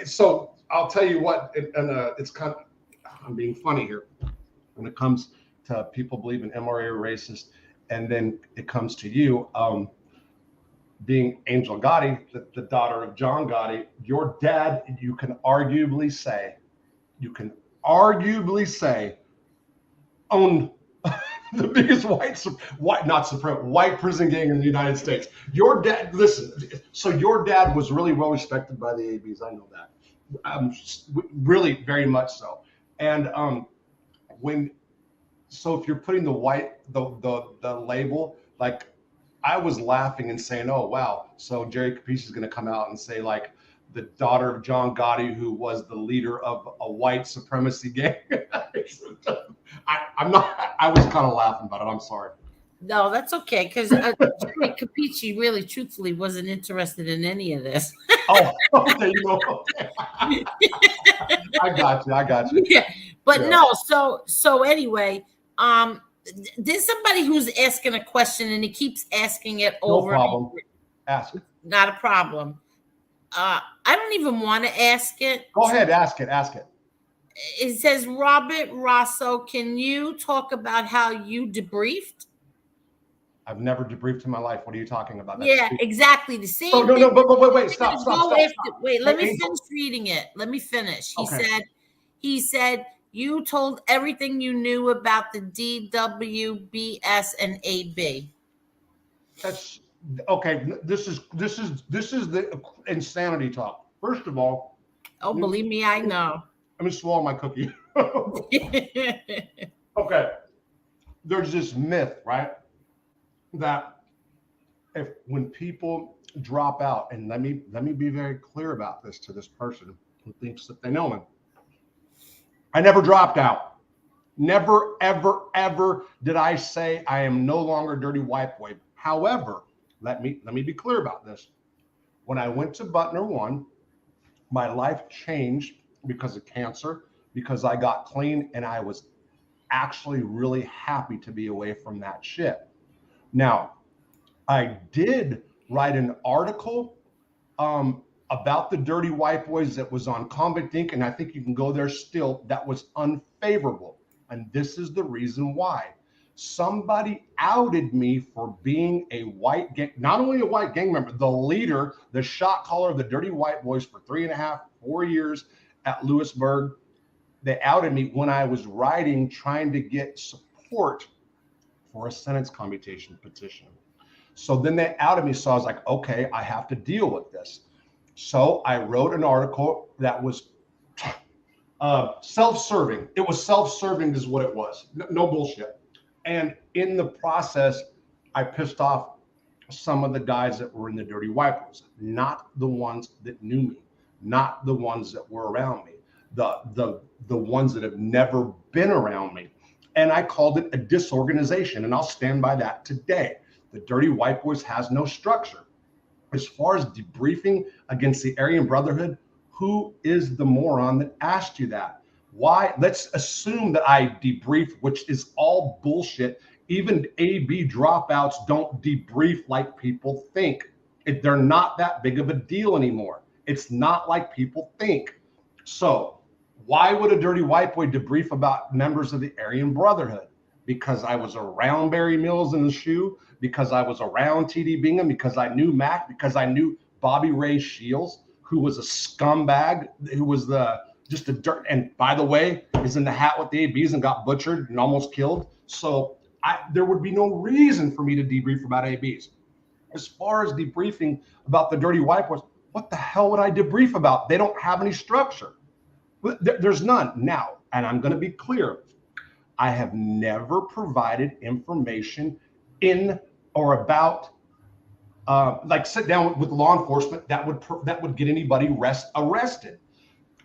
So I'll tell you what, and it's kind of, I'm being funny here when it comes to people believing MRA are racist, and then it comes to you being Angel Gotti, the daughter of John Gotti. Your dad, you can arguably say, owned The biggest white prison gang in the United States. Your dad, listen. So your dad was really well respected by the ABs. I know that. Really, very much so. And so if you're putting the label, like I was laughing and saying, oh wow, so Jerry Capice is going to come out and say like the daughter of John Gotti, who was the leader of a white supremacy gang. I was kind of laughing about it. I'm sorry. No, that's okay, because Jerry Capice really, truthfully, wasn't interested in any of this. Oh, okay, I got you. Yeah, but yeah. No. So anyway, there's somebody who's asking a question, and he keeps asking it over. No problem. Ask it. Not a problem. I don't even want to ask it. Go ahead, ask it. It says, Robert Rosso, can you talk about how you debriefed? I've never debriefed in my life. What are you talking about? Yeah, exactly. The same. Oh, no, but wait, stop. Wait, let me finish reading it. Let me finish. He said, you told everything you knew about the DWBS and AB. That's okay. This is the insanity talk. First of all. Oh, believe me, I know. Let me swallow my cookie. Okay. There's this myth, right? That when people drop out, and let me be very clear about this to this person who thinks that they know me. I never dropped out. Never, ever, ever did I say I am no longer dirty white boy. However, let me be clear about this. When I went to Butner 1, my life changed because of cancer, because I got clean, and I was actually really happy to be away from that shit. Now, I did write an article about the dirty white boys that was on Convict Inc., and I think you can go there still. That was unfavorable, and this is the reason why. Somebody outed me for being a white gang, not only a white gang member, the leader, the shot caller of the dirty white boys for 3.5, 4 years at Lewisburg. They outed me when I was writing, trying to get support for a sentence commutation petition. So then they outed me. So I was like, okay, I have to deal with this. So I wrote an article that was self-serving. It was self-serving is what it was. No bullshit. And in the process, I pissed off some of the guys that were in the dirty white boys, not the ones that knew me, not the ones that were around me, the ones that have never been around me. And I called it a disorganization, and I'll stand by that today. The dirty white boys has no structure. As far as debriefing against the Aryan Brotherhood, who is the moron that asked you that? Why? Let's assume that I debrief, which is all bullshit. Even AB dropouts don't debrief like people think. They're not that big of a deal anymore. It's not like people think. So why would a dirty white boy debrief about members of the Aryan Brotherhood? Because I was around Barry Mills in the shoe, because I was around TD Bingham, because I knew Mac, because I knew Bobby Ray Shields, who was a scumbag, who was just a dirt, and by the way, is in the hat with the ABs and got butchered and almost killed. So there would be no reason for me to debrief about ABs. As far as debriefing about the dirty white boys, what the hell would I debrief about? They don't have any structure. There's none. Now, and I'm going to be clear, I have never provided information in or about like sit down with law enforcement that would get anybody arrested.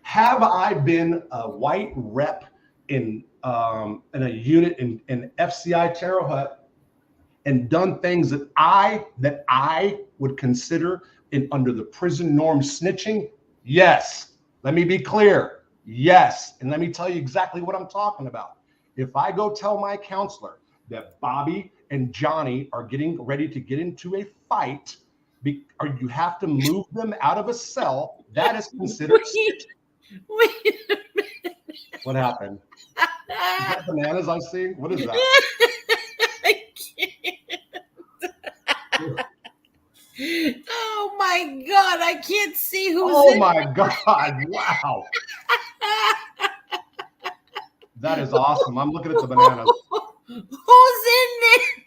Have I been a white rep in a unit in FCI Terre Haute and done things that I would consider under the prison norm snitching? Yes. Let me be clear. Yes. And let me tell you exactly what I'm talking about. If I go tell my counselor that Bobby and Johnny are getting ready to get into a fight, or you have to move them out of a cell, that is considered. Wait a minute. What happened? Is that bananas I see? What is that? I can't. Oh my God, I can't see who's Oh my God, wow. That is awesome. I'm looking at the bananas. Who's in there?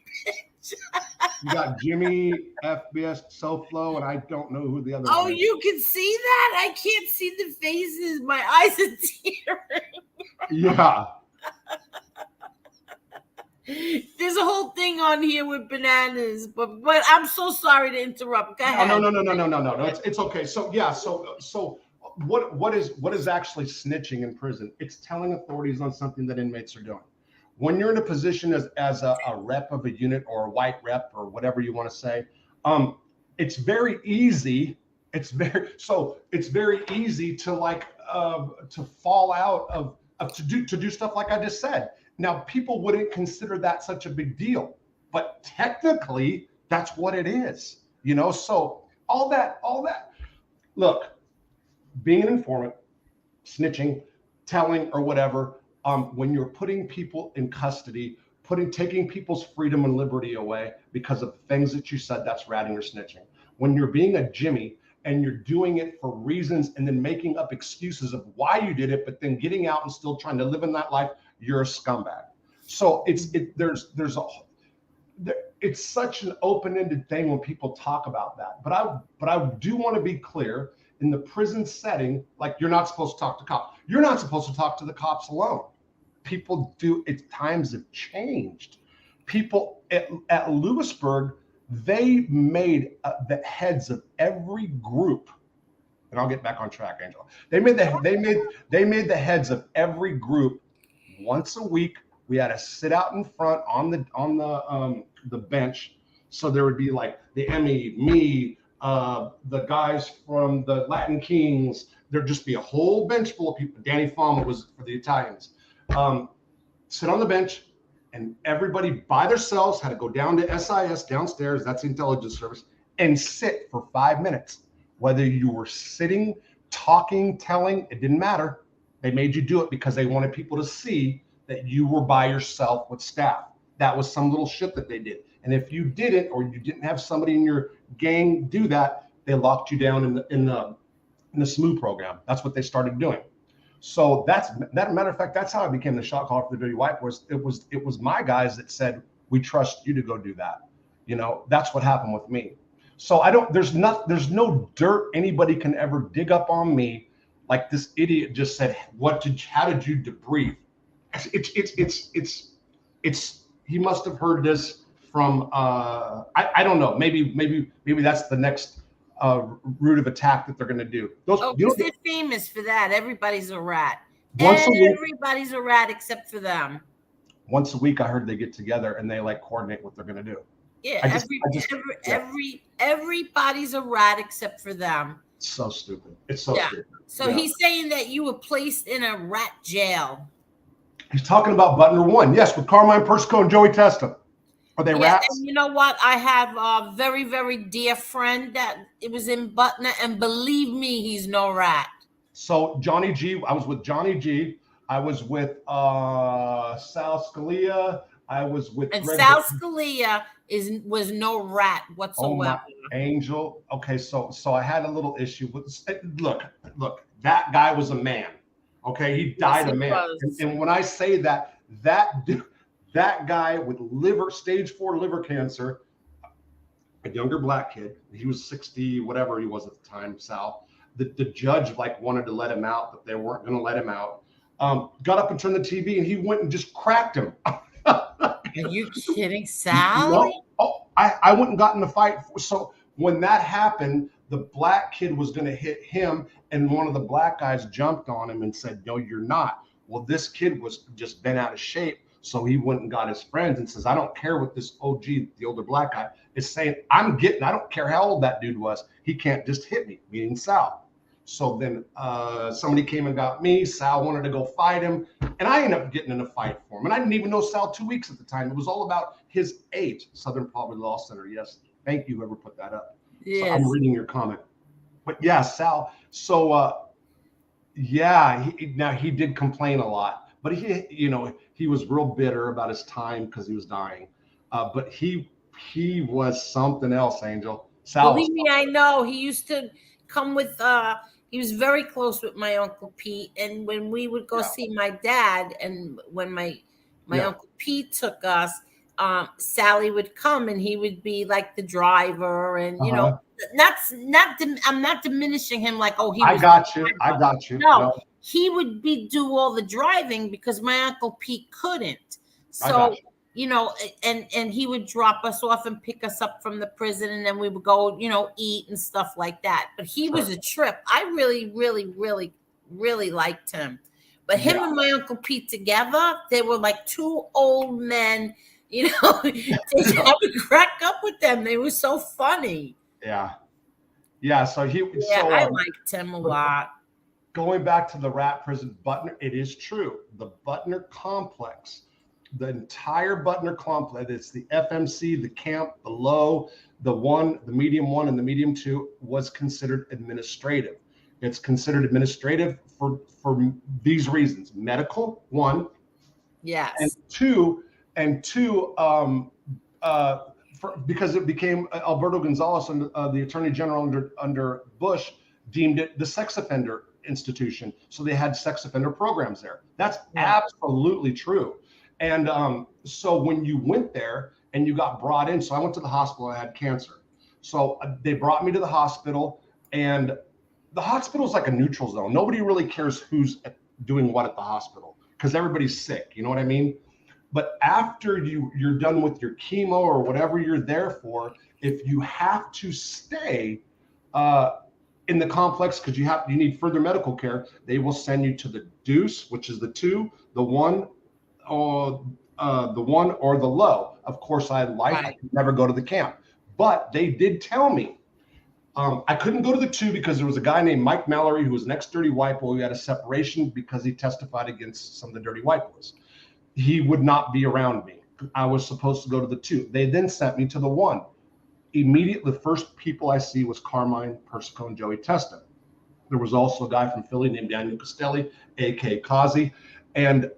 You got Jimmy, FBS, SoFlo, and I don't know who the other Oh, one is. you can see that? I can't see the faces. My eyes are tearing. Yeah. There's a whole thing on here with bananas, but I'm so sorry to interrupt. Go ahead. No. It's okay. So yeah. So what is actually snitching in prison? It's telling authorities on something that inmates are doing. When you're in a position as a rep of a unit or a white rep or whatever you want to say, it's very easy. It's very easy to to fall out of to do stuff like I just said. Now people wouldn't consider that such a big deal, but technically that's what it is. So all that. Look, being an informant, snitching, telling, or whatever. When you're putting people in custody, taking people's freedom and liberty away because of things that you said, that's ratting or snitching. When you're being a Jimmy and you're doing it for reasons and then making up excuses of why you did it, but then getting out and still trying to live in that life, you're a scumbag. So it's such an open-ended thing when people talk about that. But I do want to be clear, in the prison setting, like, you're not supposed to talk to cops. You're not supposed to talk to the cops alone. People do. Times have changed. People at Lewisburg, they made the heads of every group, and I'll get back on track, Angela. They made the heads of every group once a week. We had to sit out in front on the bench, so there would be like the Emmy, me, the guys from the Latin Kings. There'd just be a whole bench full of people. Danny Fama was for the Italians. Sit on the bench, and everybody by themselves had to go down to SIS downstairs, that's the intelligence service, and sit for 5 minutes. Whether you were sitting, talking, telling, it didn't matter. They made you do it because they wanted people to see that you were by yourself with staff. That was some little shit that they did. And if you didn't, or you didn't have somebody in your gang do that, they locked you down in the SMU program. That's what they started doing. So matter of fact, that's how I became the shot caller for the Dirty White Boys. It was my guys that said, we trust you to go do that. That's what happened with me. So there's no dirt anybody can ever dig up on me. Like this idiot just said, how did you debrief? He must have heard this from I don't know. Maybe that's the next route of attack that they're going to do. Because they're famous for that. Everybody's a rat. Everybody's a rat except for them. Once a week, I heard they get together and they coordinate what they're going to do. Yeah, everybody's a rat except for them. It's so stupid. It's so stupid. So he's saying that you were placed in a rat jail. He's talking about Butner 1. Yes, with Carmine Persico and Joey Testa. Are they rats? And you know what? I have a very, very dear friend that it was in Butner, and believe me, he's no rat. So Johnny G, I was with Johnny G. I was with Sal Scalia. I was with Sal Scalia was no rat whatsoever. Oh my angel. Okay, so I had a little issue with. Look, that guy was a man. Okay, he died a man. And when I say that guy with stage 4 liver cancer, a younger black kid, he was 60, whatever he was at the time, Sal. The judge wanted to let him out, but they weren't going to let him out. Got up and turned the TV, and he went and just cracked him. Are you kidding, Sal? No. Oh, I went and got in the fight. So when that happened, the black kid was going to hit him, and one of the black guys jumped on him and said, "No, you're not." Well, this kid was just bent out of shape, so he went and got his friends and says, "I don't care what this OG, the older black guy, is saying. I don't care how old that dude was. He can't just hit me," meaning Sal. So then somebody came and got me. Sal wanted to go fight him, and I ended up getting in a fight for him. And I didn't even know Sal 2 weeks at the time. It was all about his age. Southern Poverty Law Center. Yes, thank you, whoever put that up. Yes. So I'm reading your comment. But yeah, Sal. So he did complain a lot, but he was real bitter about his time because he was dying. But he was something else, Angel. Sal. Believe me, I know. He used to come with. He was very close with my Uncle Pete, and when we would go see my dad, and when my My Uncle Pete took us. Sally would come and he would be like the driver, and I'm not diminishing him like, oh, he was. I got you. No, he would do all the driving because my Uncle Pete couldn't. So and he would drop us off and pick us up from the prison, and then we would go, eat and stuff like that. But he was a trip. I really, really, really, really liked him. But him and my Uncle Pete together, they were like two old men. I would crack up with them. They were so funny. Yeah. So I liked him a lot. Going back to the rat prison, Butner, it is true. The Butner complex, the entire Butner complex, it's the FMC, the camp, the low, the one, the medium one, and the medium two, was considered administrative. It's considered administrative for these reasons: medical, one, yes, and two, because it became Alberto Gonzales, the Attorney General under Bush, deemed it the sex offender institution. So they had sex offender programs there. That's absolutely true. And so when you went there and you got brought in, so I went to the hospital, I had cancer. So they brought me to the hospital, and the hospital is like a neutral zone. Nobody really cares who's doing what at the hospital because everybody's sick. You know what I mean? But after you're done with your chemo or whatever you're there for, if you have to stay in the complex because you need further medical care, they will send you to the deuce, which is the 2, the 1, or the low. Of course, I could never go to the camp, but they did tell me I couldn't go to the 2 because there was a guy named Mike Mallory who was an ex-dirty white boy who had a separation because he testified against some of the dirty white boys. He would not be around me. I was supposed to go to the 2. They then sent me to the 1. Immediately, the first people I see was Carmine, Persico, and Joey Testa. There was also a guy from Philly named Daniel Castelli, a.k.a. Kazi. And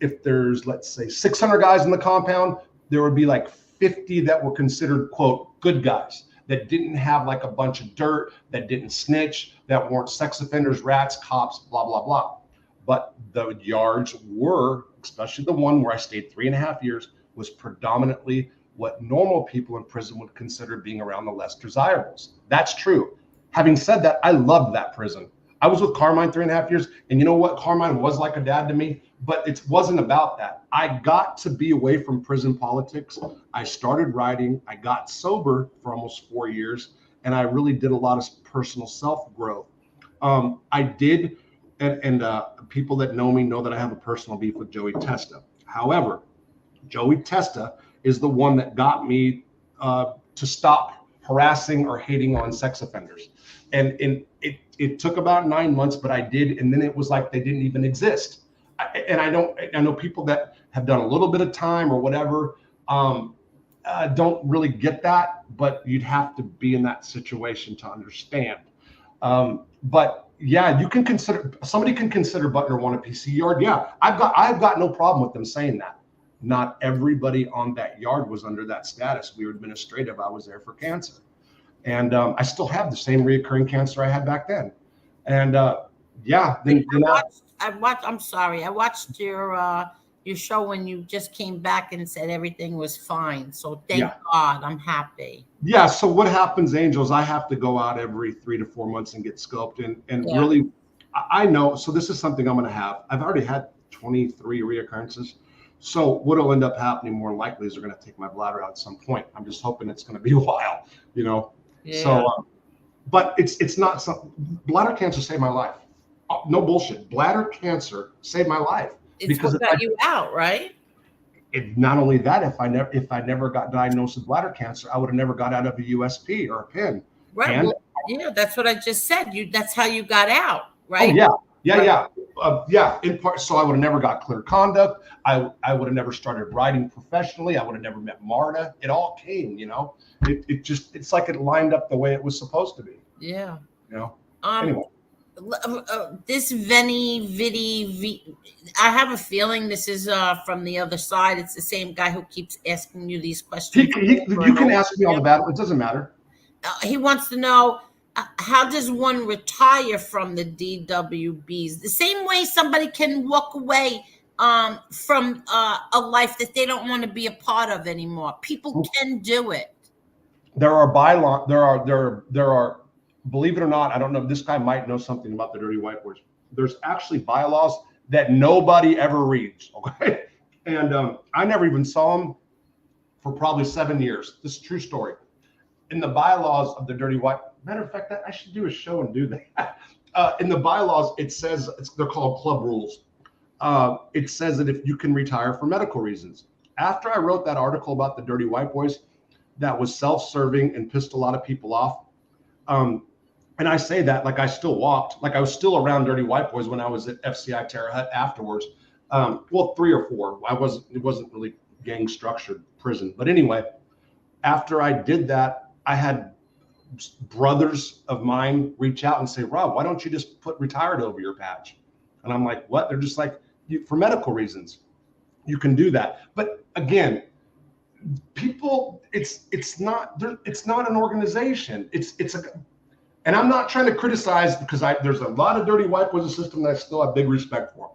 if there's, let's say, 600 guys in the compound, there would be like 50 that were considered, quote, good guys, that didn't have like a bunch of dirt, that didn't snitch, that weren't sex offenders, rats, cops, blah, blah, blah. But the yards were, especially the one where I stayed 3.5 years, was predominantly what normal people in prison would consider being around the less desirables. That's true. Having said that, I loved that prison. I was with Carmine 3.5 years, and you know what? Carmine was like a dad to me, but it wasn't about that. I got to be away from prison politics. I started writing. I got sober for almost 4 years, and I really did a lot of personal self-growth. I did, and people that know me know that I have a personal beef with Joey Testa. However, Joey Testa is the one that got me to stop harassing or hating on sex offenders. And it took about 9 months, but I did. And then it was like they didn't even exist. I know people that have done a little bit of time or whatever don't really get that, but you'd have to be in that situation to understand. But yeah, somebody can consider Butner 1 a PC yard. Yeah, I've got no problem with them saying that. Not everybody on that yard was under that status. We were administrative. I was there for cancer. And I still have the same reoccurring cancer I had back then. And I'm sorry. I watched your show when you just came back and said everything was fine. So thank God, I'm happy. Yeah. So what happens, Angels? I have to go out every 3 to 4 months and get scoped. And really, I know. So this is something I'm going to have. I've already had 23 reoccurrences. So what will end up happening more likely is they're going to take my bladder out at some point. I'm just hoping it's going to be a while, Yeah. So, but it's not something. Bladder cancer saved my life. No bullshit. Bladder cancer saved my life. It's what got you out, right? Not only that, if I never got diagnosed with bladder cancer, I would have never got out of a USP or a PIN. Right. And, that's what I just said. That's how you got out, right? Oh, yeah. In part, so I would have never got clear conduct. I would have never started writing professionally. I would have never met Marta. It all came, it's like it lined up the way it was supposed to be. Yeah. Anyway. This I have a feeling this is from the other side. It's the same guy who keeps asking you these questions. You can ask me all the bad. It doesn't matter. He wants to know, how does one retire from the DWBs? The same way somebody can walk away from a life that they don't want to be a part of anymore. People can do it. There are bylaws. There are. Believe it or not, I don't know. This guy might know something about the dirty white boys. There's actually bylaws that nobody ever reads. Okay, and I never even saw them for probably 7 years. This is a true story. In the bylaws of the dirty white. Matter of fact, I should do a show and do that. In the bylaws, it says they're called club rules. It says that if you can retire for medical reasons. After I wrote that article about the dirty white boys, that was self-serving and pissed a lot of people off. And I say that like I still walked, like I was still around dirty white boys when I was at FCI Terre Haute afterwards. Well, 3 or 4. It wasn't really gang structured prison, but anyway, after I did that, I had brothers of mine reach out and say, Rob, why don't you just put retired over your patch? And I'm like, what? They're just like, for medical reasons, you can do that. But again, people, it's not an organization. And I'm not trying to criticize, because there's a lot of dirty white boys system that I still have big respect for.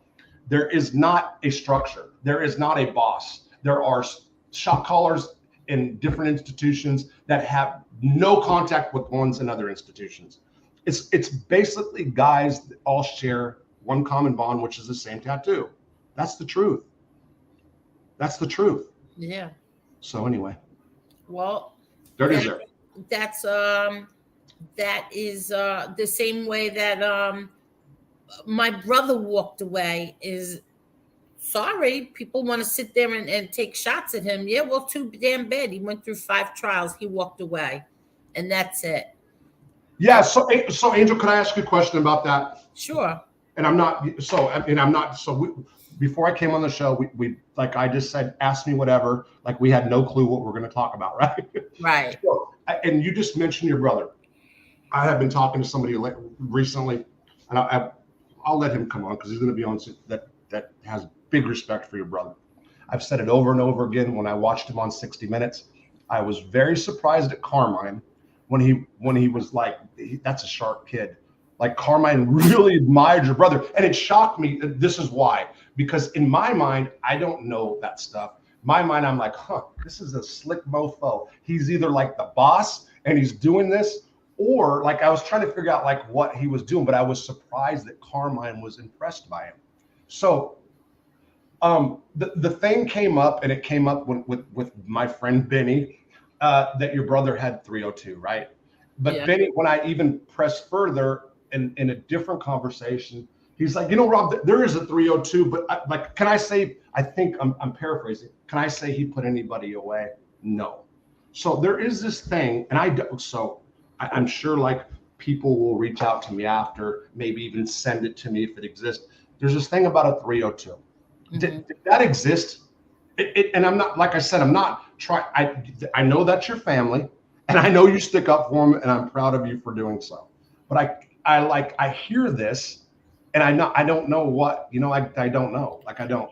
There is not a structure. There is not a boss. There are shot callers in different institutions that have no contact with ones in other institutions. It's basically guys that all share one common bond, which is the same tattoo. That's the truth. That's the truth. Yeah. So anyway. Well, that is the same way that my brother walked away. Is sorry, people want to sit there and take shots at him. Yeah, well, too damn bad. He went through 5 trials. He walked away, and that's it. Yeah. So Angel, can I ask you a question about that? Sure. And before I came on the show, we like I just said, ask me whatever. Like we had no clue what we're going to talk about, right? Right. So, and you just mentioned your brother. I have been talking to somebody recently, and I'll let him come on because he's going to be on that has big respect for your brother. I've said it over and over again. When I watched him on 60 Minutes, I was very surprised at Carmine when he was like, that's a sharp kid. Like Carmine really admired your brother. And it shocked me. This is why. Because in my mind, I don't know that stuff. My mind, I'm like, this is a slick mofo. He's either like the boss and he's doing this, or like I was trying to figure out like what he was doing, but I was surprised that Carmine was impressed by him. So the thing came up, and it came up with my friend Benny, that your brother had 302, right? But yeah. Benny, when I even pressed further in a different conversation, he's like, Rob, there is a 302, but can I say, I think I'm paraphrasing. Can I say he put anybody away? No. So there is this thing, and I'm sure like people will reach out to me after, maybe even send it to me if it exists. There's this thing about a 302. Mm-hmm. Did that exist? And I'm not, like I said, I'm not trying. I know that's your family, and I know you stick up for them, and I'm proud of you for doing so. But I hear this, and I don't know what, I don't know. Like I don't.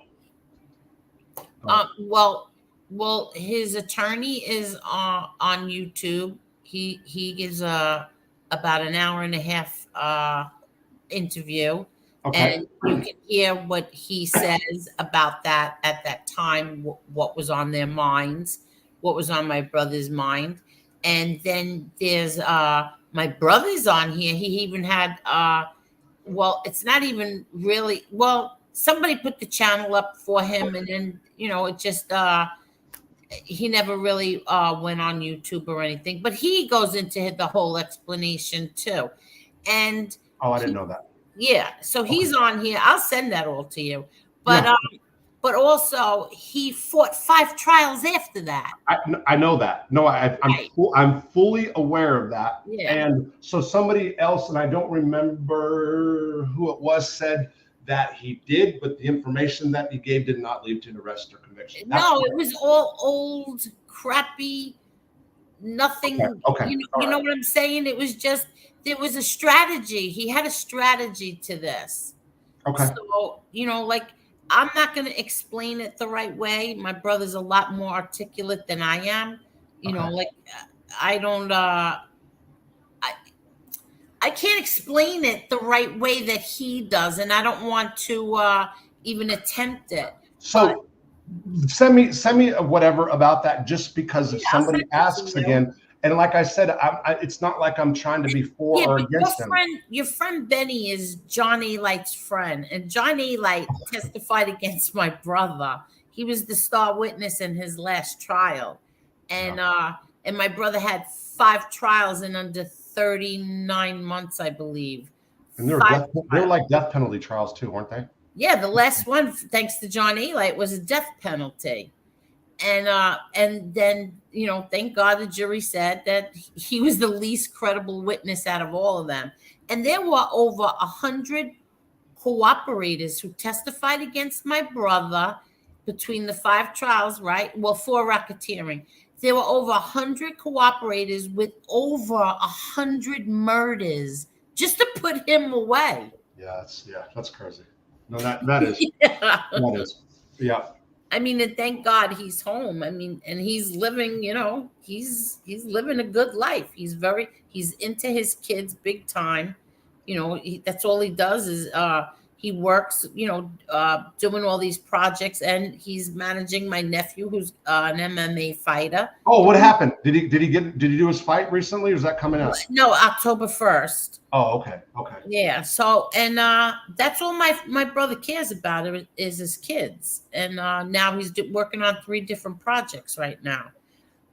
Well, his attorney is on YouTube. He gives about an hour and a half interview. Okay. And you can hear what he says about that at that time, what was on their minds, what was on my brother's mind. And then there's my brother's on here. He even had, it's not even really, somebody put the channel up for him. And then, it just, he never really went on YouTube or anything. But he goes into the whole explanation too. And I didn't know that. Yeah, so he's on here. I'll send that all to you. But yeah. But also he fought 5 trials after that. I know that. No, I'm fully aware of that. Yeah. And so somebody else, and I don't remember who it was, said that he did, but the information that he gave did not lead to an arrest or conviction. It was all old, crappy, nothing. Okay. You know what I'm saying? It was just. There was a strategy. He had a strategy to this. Okay. So, I'm not going to explain it the right way. My brother's a lot more articulate than I am. I don't, I can't explain it the right way that he does. And I don't want to even attempt it. So send me whatever about that, just because if I'll somebody send it to asks you. again, and like I said, it's not like I'm trying to be for or but against him. your friend Benny is John A. Light's friend, and John A. Light testified against my brother. He was the star witness in his last trial, and my brother had 5 trials in under 39 months, I believe. And they're like death penalty trials too, weren't they? Yeah, the last one, thanks to John A. Light, was a death penalty. And then, thank God the jury said that he was the least credible witness out of all of them. And there were over 100 cooperators who testified against my brother between the 5 trials, right? Well, for racketeering. There were over 100 cooperators with over 100 murders just to put him away. Yeah, that's crazy. No, that is. Yeah. That is. Yeah. I mean, and thank God he's home. I mean, and he's living, he's living a good life. He's into his kids big time. That's all he does is he works, doing all these projects, and he's managing my nephew, who's an MMA fighter. Oh, what happened? Did he do his fight recently, or is that coming out? No, October 1st. Oh, okay. Yeah. So, and that's all my brother cares about is his kids, and now he's working on 3 different projects right now.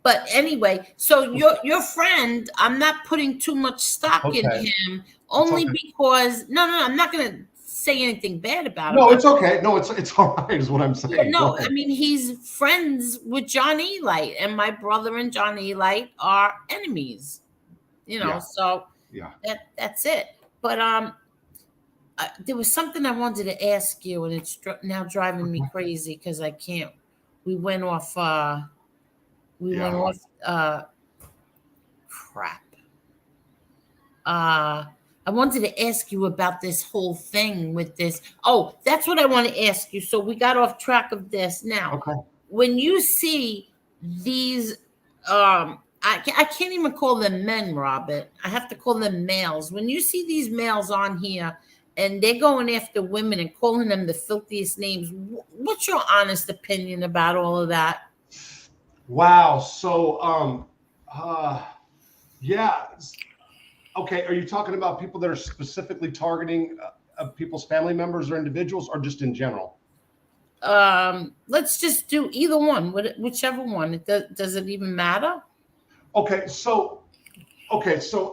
But anyway, so your friend, I'm not putting too much stock in him, only because I'm not going to say anything bad about him. No, it's okay. No, it's all right, is what I'm saying. Yeah, no, I mean, he's friends with John E. Light, and my brother and John E. Light are enemies. So that's it. But there was something I wanted to ask you, and it's now driving me crazy because I can't. We went off. Crap. I wanted to ask you about this whole thing with this. Oh, that's what I want to ask you. So we got off track of this. Now, when you see these, I can't even call them men, Robert. I have to call them males. When you see these males on here and they're going after women and calling them the filthiest names, what's your honest opinion about all of that? Wow. So, yeah. Okay. Are you talking about people that are specifically targeting people's family members or individuals, or just in general? Let's just do either one, whichever one. Does it even matter? Okay. So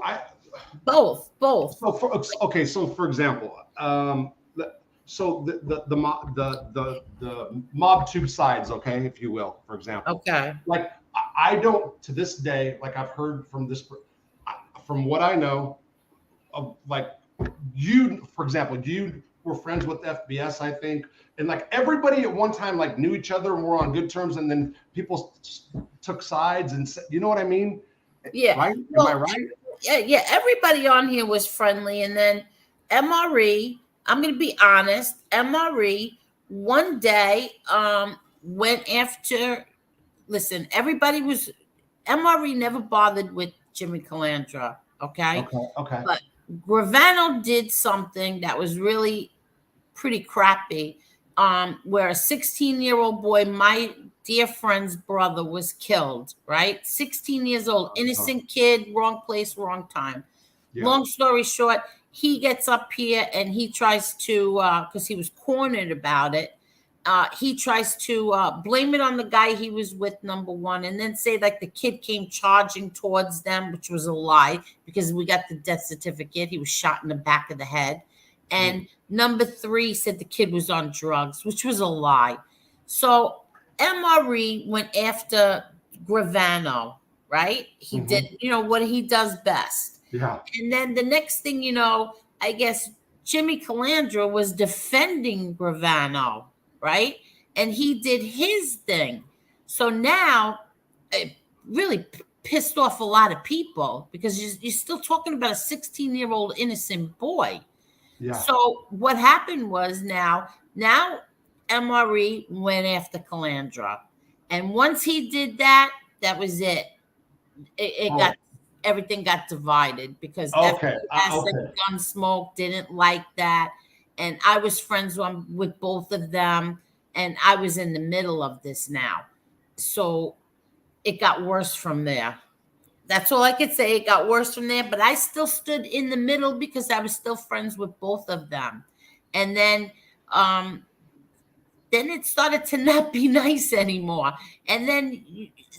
I. Both. So for example, so the mob tube sides, okay, if you will, for example. Okay. Like I don't, to this day, like I've heard from what I know of, like you, for example, you were friends with FBS, I think, and like everybody at one time like knew each other and were on good terms, and then people took sides and said, you know what I mean? Yeah. Right? Am I right? Yeah. Everybody on here was friendly, and then MRE. I'm going to be honest. MRE one day went after. Listen, everybody was. MRE never bothered with Jimmy Calandra. Okay. But Gravano did something that was really pretty crappy. Where a 16-year-old boy, my dear friend's brother, was killed. Right, 16 years old, innocent kid, wrong place, wrong time. Yeah. Long story short, he gets up here and he tries to, because he was cornered about it, he tries to blame it on the guy he was with, number one, and then say like the kid came charging towards them, which was a lie because we got the death certificate. He was shot in the back of the head. And number 3 said the kid was on drugs, which was a lie. So MRE went after Gravano, right? He did, what he does best. Yeah. And then the next thing I guess Jimmy Calandra was defending Gravano, right? And he did his thing. So now it really pissed off a lot of people because you're still talking about a 16-year-old innocent boy. Yeah. So what happened was now MRE went after Calandra. And once he did that, that was it. Everything got divided because Gunsmoke didn't like that. and I was friends with both of them, and I was in the middle of this now. So it got worse from there. That's all I could say. It got worse from there, but I still stood in the middle because I was still friends with both of them. And then it started to not be nice anymore. And then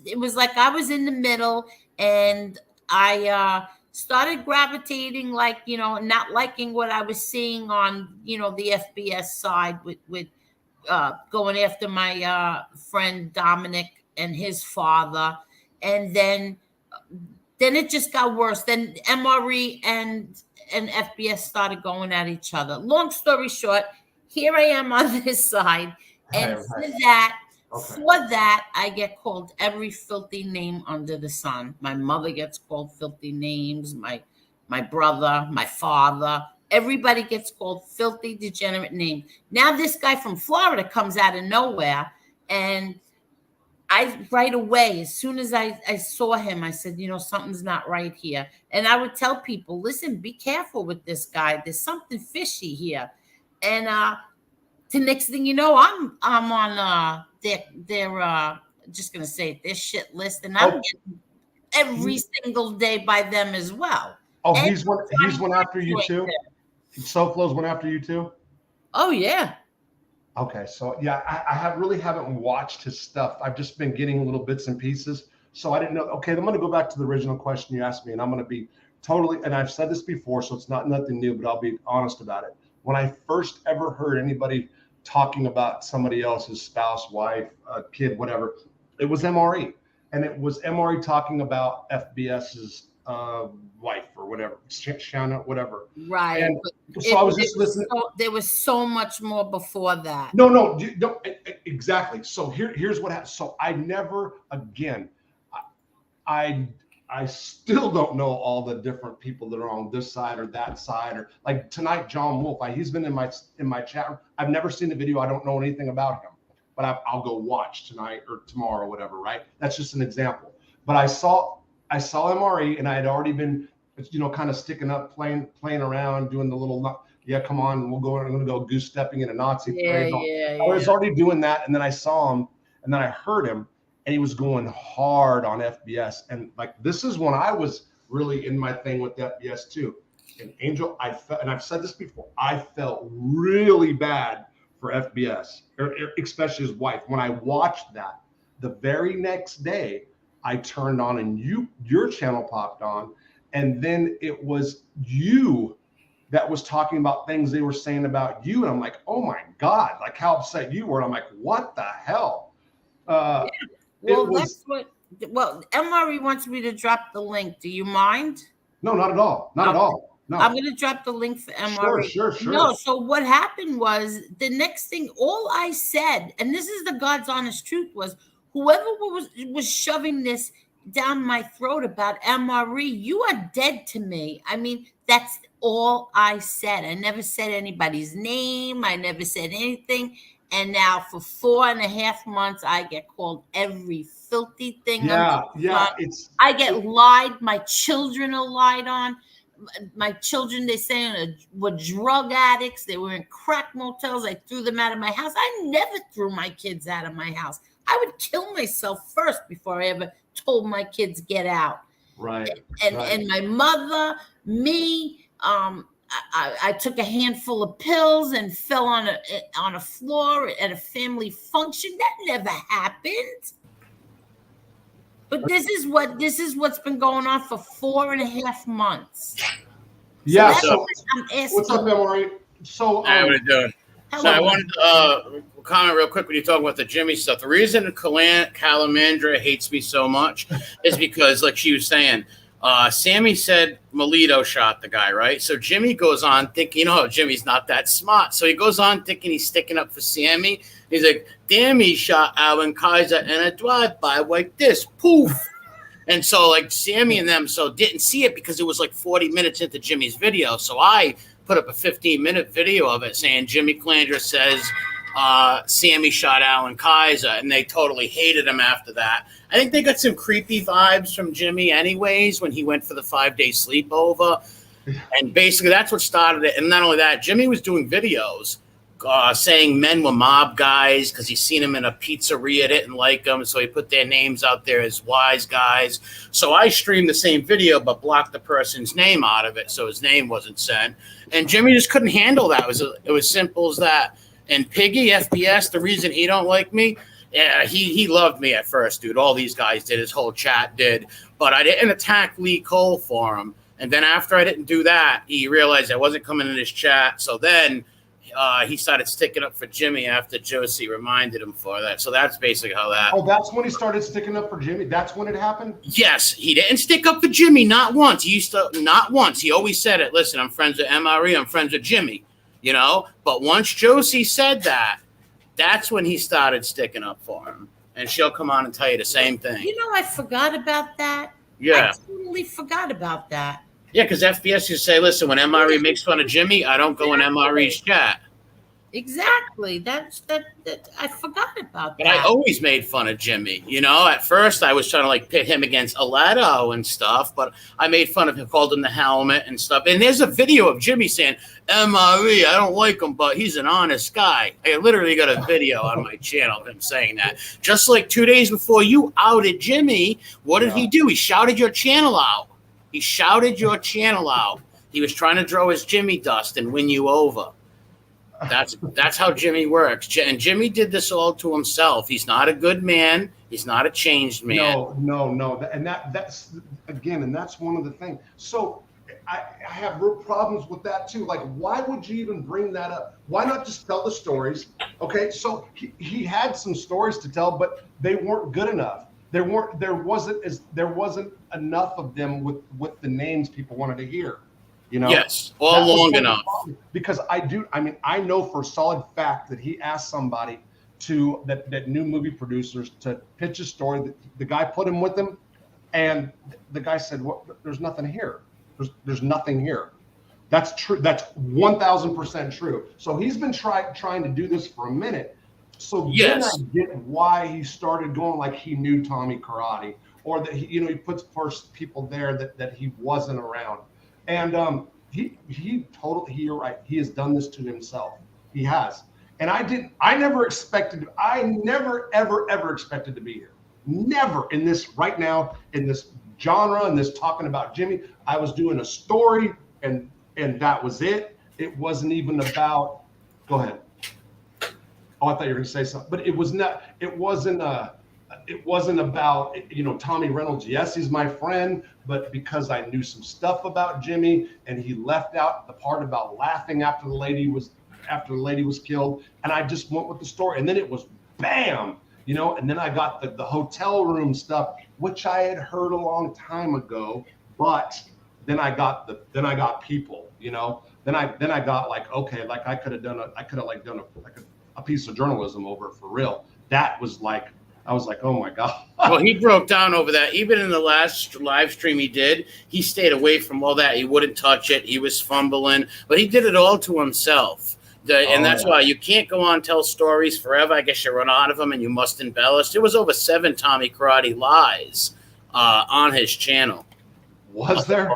it was like I was in the middle, and I started gravitating, like, not liking what I was seeing on, the FBS side with going after my friend Dominic and his father. And then it just got worse. Then MRE and FBS started going at each other. Long story short, here I am on this side. And for that, I get called every filthy name under the sun. My mother gets called filthy names. My brother, my father, everybody gets called filthy, degenerate names. Now this guy from Florida comes out of nowhere, and I right away, as soon as I saw him, I said, something's not right here. And I would tell people, listen, be careful with this guy. There's something fishy here. And the next thing you know, I'm on their just gonna say it, their shit list, and I'm getting every single day by them as well. Oh, he's one after you too? SoFlo's one after you too? Oh yeah. Okay, so yeah, I haven't watched his stuff. I've just been getting little bits and pieces. So I didn't know. Okay, I'm going to go back to the original question you asked me, and I'm going to be totally, and I've said this before, so it's nothing new, but I'll be honest about it. When I first ever heard anybody talking about somebody else's spouse, wife, kid, whatever, it was MRE. And it was MRE talking about FBS's wife or whatever, Shanna, whatever. Right. And so I was just listening. There was so much more before that. No, exactly. So here's what happened. So I never, again, I still don't know all the different people that are on this side or that side, or like tonight, John Wolf. He's been in my chat room. I've never seen the video. I don't know anything about him, but I'll go watch tonight or tomorrow, or whatever. Right? That's just an example. But I saw MRE, and I had already been, kind of sticking up, playing around, doing the little, yeah, come on, I'm going to go goose stepping in a Nazi parade. I was already doing that, and then I saw him, and then I heard him, and he was going hard on FBS, and like this is when I was really in my thing with FBS too. And Angel, and I've said this before, I felt really bad for FBS, especially his wife. When I watched that, the very next day, I turned on and your channel popped on, and then it was you that was talking about things they were saying about you, and I'm like, oh my God, like how upset you were. And I'm like, what the hell? Well, MRE wants me to drop the link. Do you mind? No, not at all. Not at all. No. I'm going to drop the link for MRE. Sure. No, so what happened was the next thing, all I said, and this is the God's honest truth, was whoever was shoving this down my throat about MRE, you are dead to me. I mean, that's all I said. I never said anybody's name. I never said anything. And now for 4.5 months, I get called every filthy thing. Yeah. I get lied. My children are lied on. My children, they say, were drug addicts. They were in crack motels. I threw them out of my house. I never threw my kids out of my house. I would kill myself first before I ever told my kids get out. Right. And my mother, me, I took a handful of pills and fell on a floor at a family function. That never happened. But this is what's been going on for 4.5 months. Yeah. So I'm asking. What's up, MRE? So how are you doing? So I wanted to comment real quick when you talk about the Jimmy stuff. The reason Calamandra hates me so much is because, like she was saying, Sammy said Melito shot the guy, right? So Jimmy goes on thinking, Jimmy's not that smart. So he goes on thinking he's sticking up for Sammy. He's like, damn, he shot Alan Kaiser in a drive-by like this. Poof. And so, like, Sammy and them didn't see it because it was like 40 minutes into Jimmy's video. So I put up a 15-minute video of it saying Jimmy Calandra says Sammy shot Alan Kaiser, and they totally hated him after that. I think they got some creepy vibes from Jimmy anyways when he went for the 5-day sleepover. And basically that's what started it. And not only that, Jimmy was doing videos saying men were mob guys because he seen them in a pizzeria, didn't like them, so he put their names out there as wise guys. So I streamed the same video but blocked the person's name out of it so his name wasn't sent. And Jimmy just couldn't handle that. It was simple as that. And Piggy, FPS, the reason he don't like me, yeah, he loved me at first, dude. All these guys did. His whole chat did. But I didn't attack Lee Cole for him. And then after I didn't do that, he realized I wasn't coming in his chat. So then he started sticking up for Jimmy after Josie reminded him for that. So that's basically how that. Oh, that's when he started sticking up for Jimmy? That's when it happened? Yes. He didn't stick up for Jimmy, not once. He used to, not once. He always said it. Listen, I'm friends with MRE. I'm friends with Jimmy, you know. But once Josie said that, that's when he started sticking up for him. And she'll come on and tell you the same thing. You know, I forgot about that. Yeah. I totally forgot about that. Yeah, because FPS used to say, listen, when MRE makes fun of Jimmy, I don't go in MRE's chat. Exactly. That I forgot about But that. I always made fun of Jimmy. You know, at first I was trying to like pit him against Aledo and stuff, but I made fun of him, called him the helmet and stuff. And there's a video of Jimmy saying, MRE, I don't like him, but he's an honest guy. I literally got a video on my channel of him saying that. Just like 2 days before you outed Jimmy, what did he do? He shouted your channel out. He shouted your channel out. He was trying to throw his Jimmy dust and win you over. That's how Jimmy works. And Jimmy did this all to himself. He's not a good man. He's not a changed man. No. And that's again, and that's one of the things. So I have real problems with that too. Like, why would you even bring that up? Why not just tell the stories? Okay, so he had some stories to tell, but they weren't good enough. There wasn't enough of them with the names people wanted to hear. You know? Yes, all long enough. Because I know for a solid fact that he asked somebody that new movie producers to pitch a story. The guy put him with him, and the guy said, "Well, there's nothing here. There's nothing here." That's true. That's 1,000% true. So he's been trying to do this for a minute. So then I get why he started going like he knew Tommy Karate, or that he puts first people there that he wasn't around. And you're right. He has done this to himself. He has. And I never ever expected to be here. Never in this right now, in this genre, and this talking about Jimmy. I was doing a story and that was it. It wasn't even about, go ahead. Oh, I thought you were going to say something, but it wasn't about, Tommy Reynolds. Yes, he's my friend, but because I knew some stuff about Jimmy and he left out the part about laughing after the lady was killed, and I just went with the story. And then it was bam, and then I got the hotel room stuff, which I had heard a long time ago, but then I got people, then I got like, okay, like I could have done a piece of journalism over it for real. That was like, I was like, oh my God. Well, he broke down over that. Even in the last live stream he did, he stayed away from all that. He wouldn't touch it. He was fumbling, but he did it all to himself. And that's why you can't go on and tell stories forever. I guess you run out of them and you must embellish. There was over 7 Tommy Karate lies on his channel. Was there?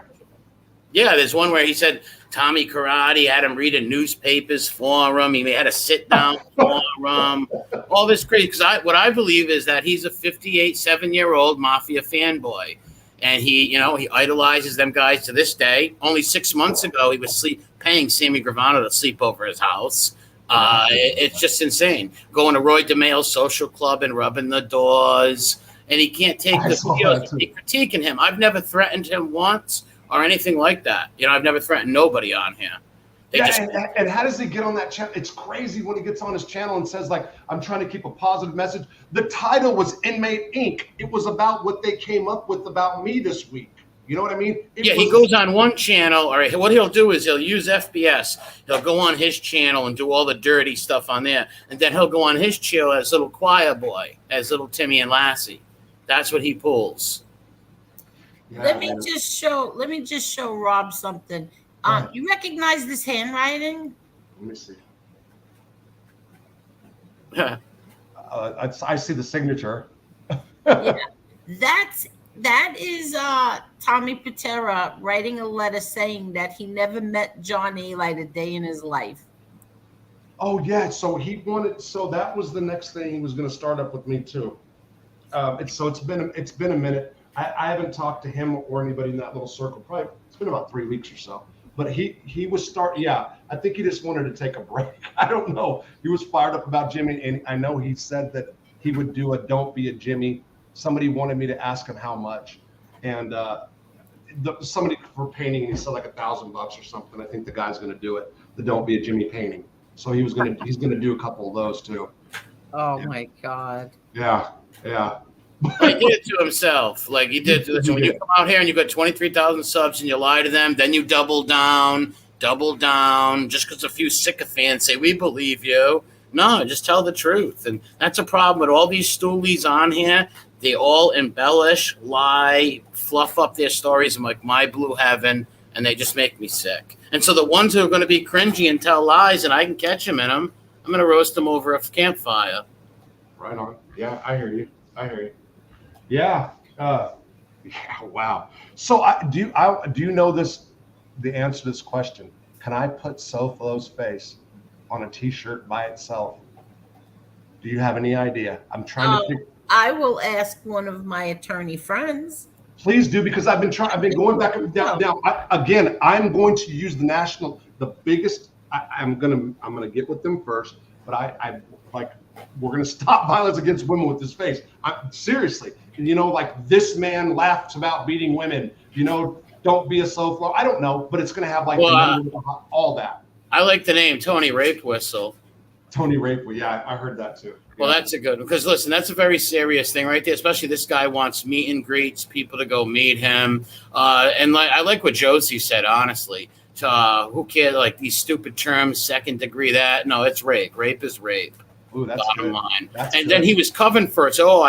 Yeah, there's one where he said Tommy Karate had him reading newspapers for him. He had a sit down for him. All this crazy. Because what I believe is that he's a 7-year-old mafia fanboy. And he idolizes them guys to this day. Only 6 months ago, he was paying Sammy Gravano to sleep over his house. It's just insane. Going to Roy DeMayo's social club and rubbing the doors. And he can't take the videos and critiquing him. I've never threatened him once or anything like that. I've never threatened nobody on here. And how does he get on that channel? It's crazy when he gets on his channel and says, like, I'm trying to keep a positive message. The title was Inmate Inc. It was about what they came up with about me this week. You know what I mean? He goes on one channel, or what he'll do is he'll use FPS. He'll go on his channel and do all the dirty stuff on there. And then he'll go on his channel as little choir boy, as little Timmy and Lassie. That's what he pulls. Yeah, let me just show Rob something. You recognize this handwriting? Let me see. I see the signature. Yeah, that's That is Tommy Patera writing a letter saying that he never met John Eli a day in his life. Oh yeah, so he wanted. So that was the next thing he was going to start up with me too. It's been a minute. I haven't talked to him or anybody in that little circle. Probably it's been about 3 weeks or so. But he was Yeah, I think he just wanted to take a break. I don't know. He was fired up about Jimmy, and I know he said that he would do a "Don't Be a Jimmy." Somebody wanted me to ask him how much, and somebody for painting. He said like $1,000 or something. I think the guy's going to do it. The "Don't Be a Jimmy" painting. So he's going to do a couple of those too. Oh my God. Yeah. He did it to himself. Like he did. Listen, when you come out here and you got 23,000 subs and you lie to them, then you double down, just because a few sycophants say we believe you. No, just tell the truth. And that's a problem with all these stoolies on here. They all embellish, lie, fluff up their stories. I'm like, my blue heaven, and they just make me sick. And so the ones who are going to be cringy and tell lies, and I can catch them in them, I'm going to roast them over a campfire. Right on. Yeah, I hear you. Yeah. Wow. So do you know the answer to this question? Can I put SoFlo's face on a T-shirt by itself? Do you have any idea? I'm trying to think. I will ask one of my attorney friends. Please do, because I've been going back and down. Now, I'm going to use the biggest. I'm gonna get with them first, but I we're gonna stop violence against women with this face. Seriously, like this man laughs about beating women. Don't be a SoFlo. I don't know, but it's gonna have all that. I like the name Tony Rape Whistle. Tony Rape, yeah, I heard that too. Well, that's a good one, because listen, that's a very serious thing right there. Especially this guy wants meet and greets, people to go meet him, and I like what Josie said. Honestly, who cares? Like these stupid terms, second degree. That no, it's rape. Rape is rape. Ooh, that's bottom good. line. That's and good. then he was covering for it. So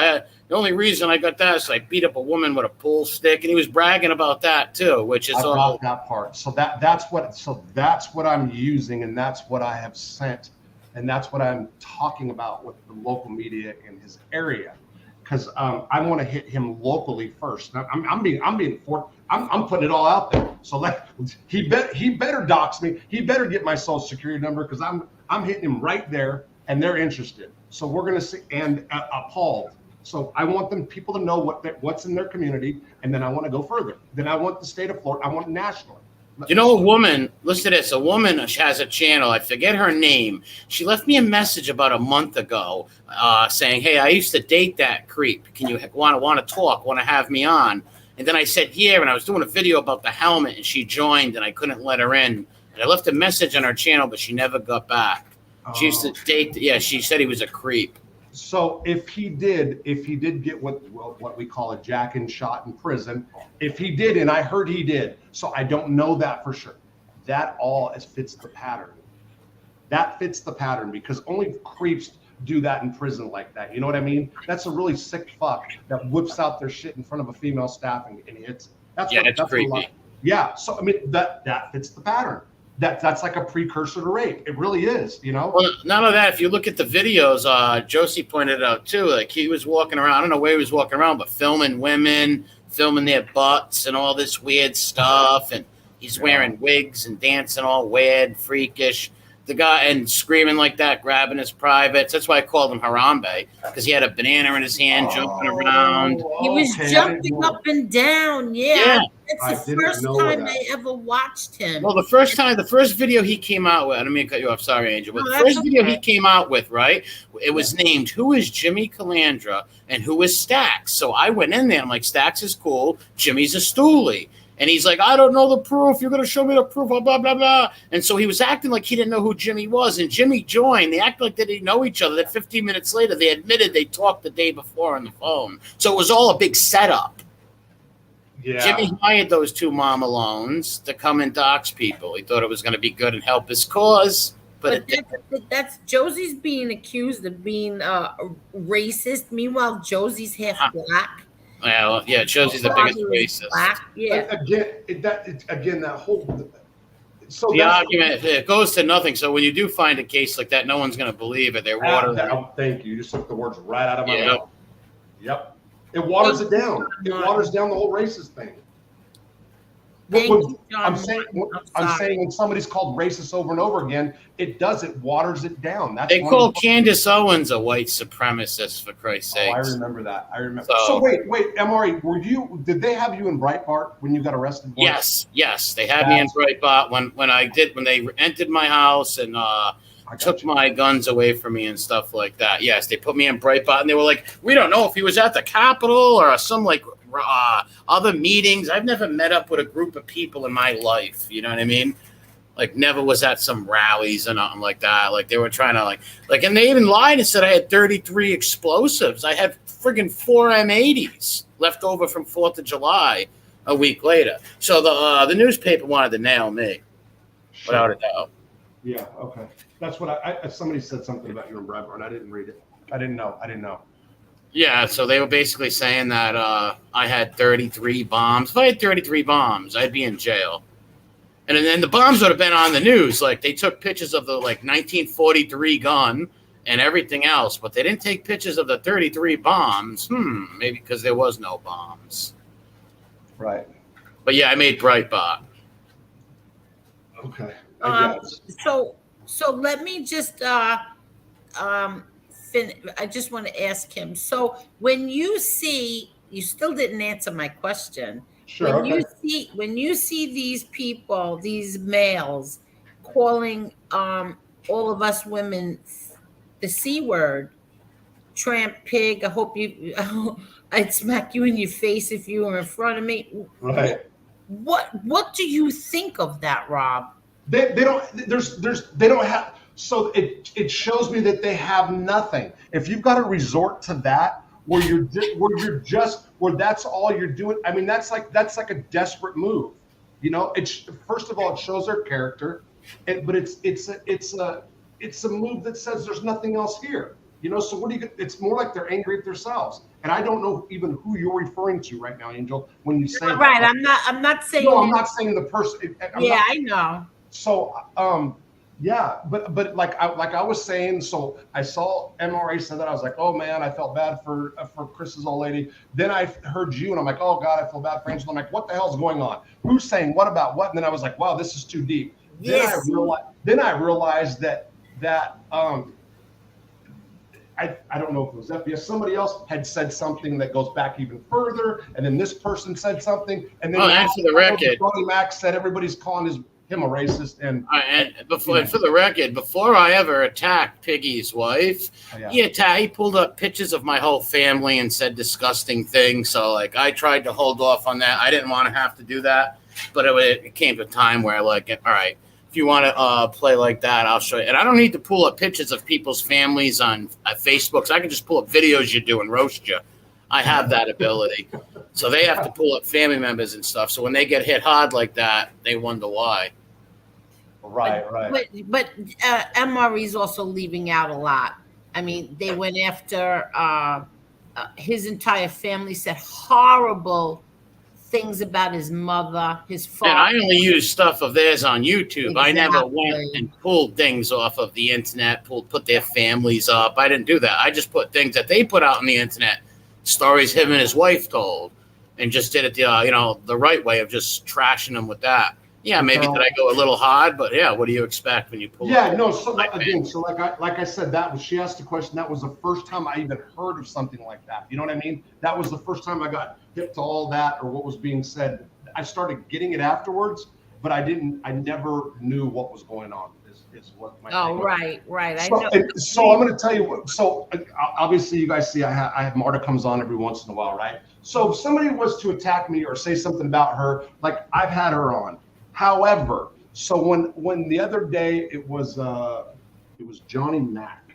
the only reason I got that is I beat up a woman with a pool stick, and he was bragging about that too, which is I got that part. So that's what I'm using, and that's what I have sent. And that's what I'm talking about with the local media in his area, because I want to hit him locally first. I'm putting it all out there. So he better dox me. He better get my social security number, because I'm hitting him right there, and they're interested. So we're gonna see and appalled. So I want people to know what's in their community, and then I want to go further. Then I want the state of Florida. I want nationally. You know, a woman, listen to this, a woman has a channel, I forget her name. She left me a message about a month ago saying, hey, I used to date that creep. Can you want to talk, want to have me on? And then I said, yeah, and I was doing a video about the helmet, and she joined, and I couldn't let her in. And I left a message on her channel, but she never got back. She used to date, she said he was a creep. So if he did get what we call a jack-in shot in prison, if he did, and I heard he did, so I don't know that for sure. That all fits the pattern. That fits the pattern, because only creeps do that in prison like that. You know what I mean? That's a really sick fuck that whips out their shit in front of a female staff and hits. That's creepy. Yeah. So I mean that fits the pattern. That's like a precursor to rape. It really is, Well, none of that. If you look at the videos, Josie pointed out too, like he was walking around, I don't know where he was walking around, but filming women, filming their butts and all this weird stuff. And he's wearing wigs and dancing all weird, freakish. The guy and screaming like that, grabbing his privates. That's why I called him Harambe, because he had a banana in his hand, jumping around. He was jumping up and down. Yeah. It's the first time I ever watched him. Well, the first video he came out with, I don't mean to cut you off, sorry, Angel, but the first video he came out with, right, it was named Who is Jimmy Calandra and Who is Stax? So I went in there, I'm like, Stax is cool, Jimmy's a stoolie. And he's like, I don't know the proof. You're going to show me the proof, blah, blah, blah, blah. And so he was acting like he didn't know who Jimmy was. And Jimmy joined. They acted like they didn't know each other. Then 15 minutes later, they admitted they talked the day before on the phone. So it was all a big setup. Yeah. Jimmy hired those two Mom Alones to come and dox people. He thought it was going to be good and help his cause. But that's Josie's being accused of being racist. Meanwhile, Josie's half black. Well, yeah, it shows he's the biggest racist. Yeah. That whole. So the argument, it goes to nothing. So when you do find a case like that, no one's going to believe it. They're water. Thank you. You just took the words right out of my mouth. Yep. It waters it down. It waters down the whole racist thing. I'm saying when somebody's called racist over and over again, it waters it down. They call Candace Owens a white supremacist, for Christ's sake. I remember that. I remember. So wait, MRE, did they have you in Breitbart when you got arrested? Yes, they had me in Breitbart when they entered my house and took my guns away from me and stuff like that. Yes, they put me in Breitbart and they were like, we don't know if he was at the Capitol or some other meetings. I've never met up with a group of people in my life. You know what I mean? Like never was at some rallies or nothing like that. Like they were trying to and they even lied and said I had 33 explosives. I had friggin' 4 M80s left over from 4th of July a week later. So the newspaper wanted to nail me, without a doubt. Yeah. Okay. That's what somebody said something about you in Breitbart. I didn't read it. I didn't know. Yeah, so they were basically saying that I had 33 bombs. If I had 33 bombs, I'd be in jail. And then the bombs would have been on the news. Like they took pictures of the 1943 gun and everything else, but they didn't take pictures of the 33 bombs. Maybe because there was no bombs. Right. But yeah, I made Breitbart. Okay. So let me just I just want to ask him. So when you see, you still didn't answer my question. Sure. When you see these people, these males calling all of us women the C word, tramp, pig, I'd smack you in your face if you were in front of me. Right. What do you think of that, Rob? They don't have. So it shows me that they have nothing. If you've got to resort to that, where that's all you're doing. I mean, that's like a desperate move. You know, first of all, it shows their character, but it's a move that says there's nothing else here. You know, so it's more like they're angry at themselves. And I don't know even who you're referring to right now, Angel, when you say right. that. I'm not saying. No, I'm not saying the person. I know. So, yeah, but like I was saying, so I saw MRA said that. I was like, oh man, I felt bad for Chris's old lady. Then I heard you, and I'm like, oh God, I feel bad for Angela. I'm like, what the hell's going on? Who's saying what about what? And then I was like, wow, this is too deep. Yes. Then I realized that I don't know if it was FPS. Somebody else had said something that goes back even further, and then this person said something, and then for the record, Tony Mack said everybody's calling him a racist, and for the record, before I ever attacked Piggy's wife, he pulled up pictures of my whole family and said disgusting things. So I tried to hold off on that. I didn't want to have to do that, but it came to a time where all right, if you want to play like that, I'll show you. And I don't need to pull up pictures of people's families on Facebook. So I can just pull up videos you do and roast you. I have that ability. So they have to pull up family members and stuff. So when they get hit hard like that, they wonder why. Right. But MRE is also leaving out a lot. I mean, they went after his entire family, said horrible things about his mother, his father. And I only use stuff of theirs on YouTube. Exactly. I never went and pulled things off of the internet, put their families up. I didn't do that. I just put things that they put out on the internet, stories him and his wife told, and just did it the right way of just trashing them with that. Yeah, maybe did I go a little hard, but yeah, what do you expect when you pull? Yeah, no. So again, like I said, she asked the question. That was the first time I even heard of something like that. You know what I mean? That was the first time I got hip to all that or what was being said. I started getting it afterwards, but I never knew what was going on. Is what my right. I know. So I'm going to tell you what. So obviously, you guys see, I have Marta comes on every once in a while, right? So if somebody was to attack me or say something about her, like I've had her on. However, so when the other day it was Johnny Mack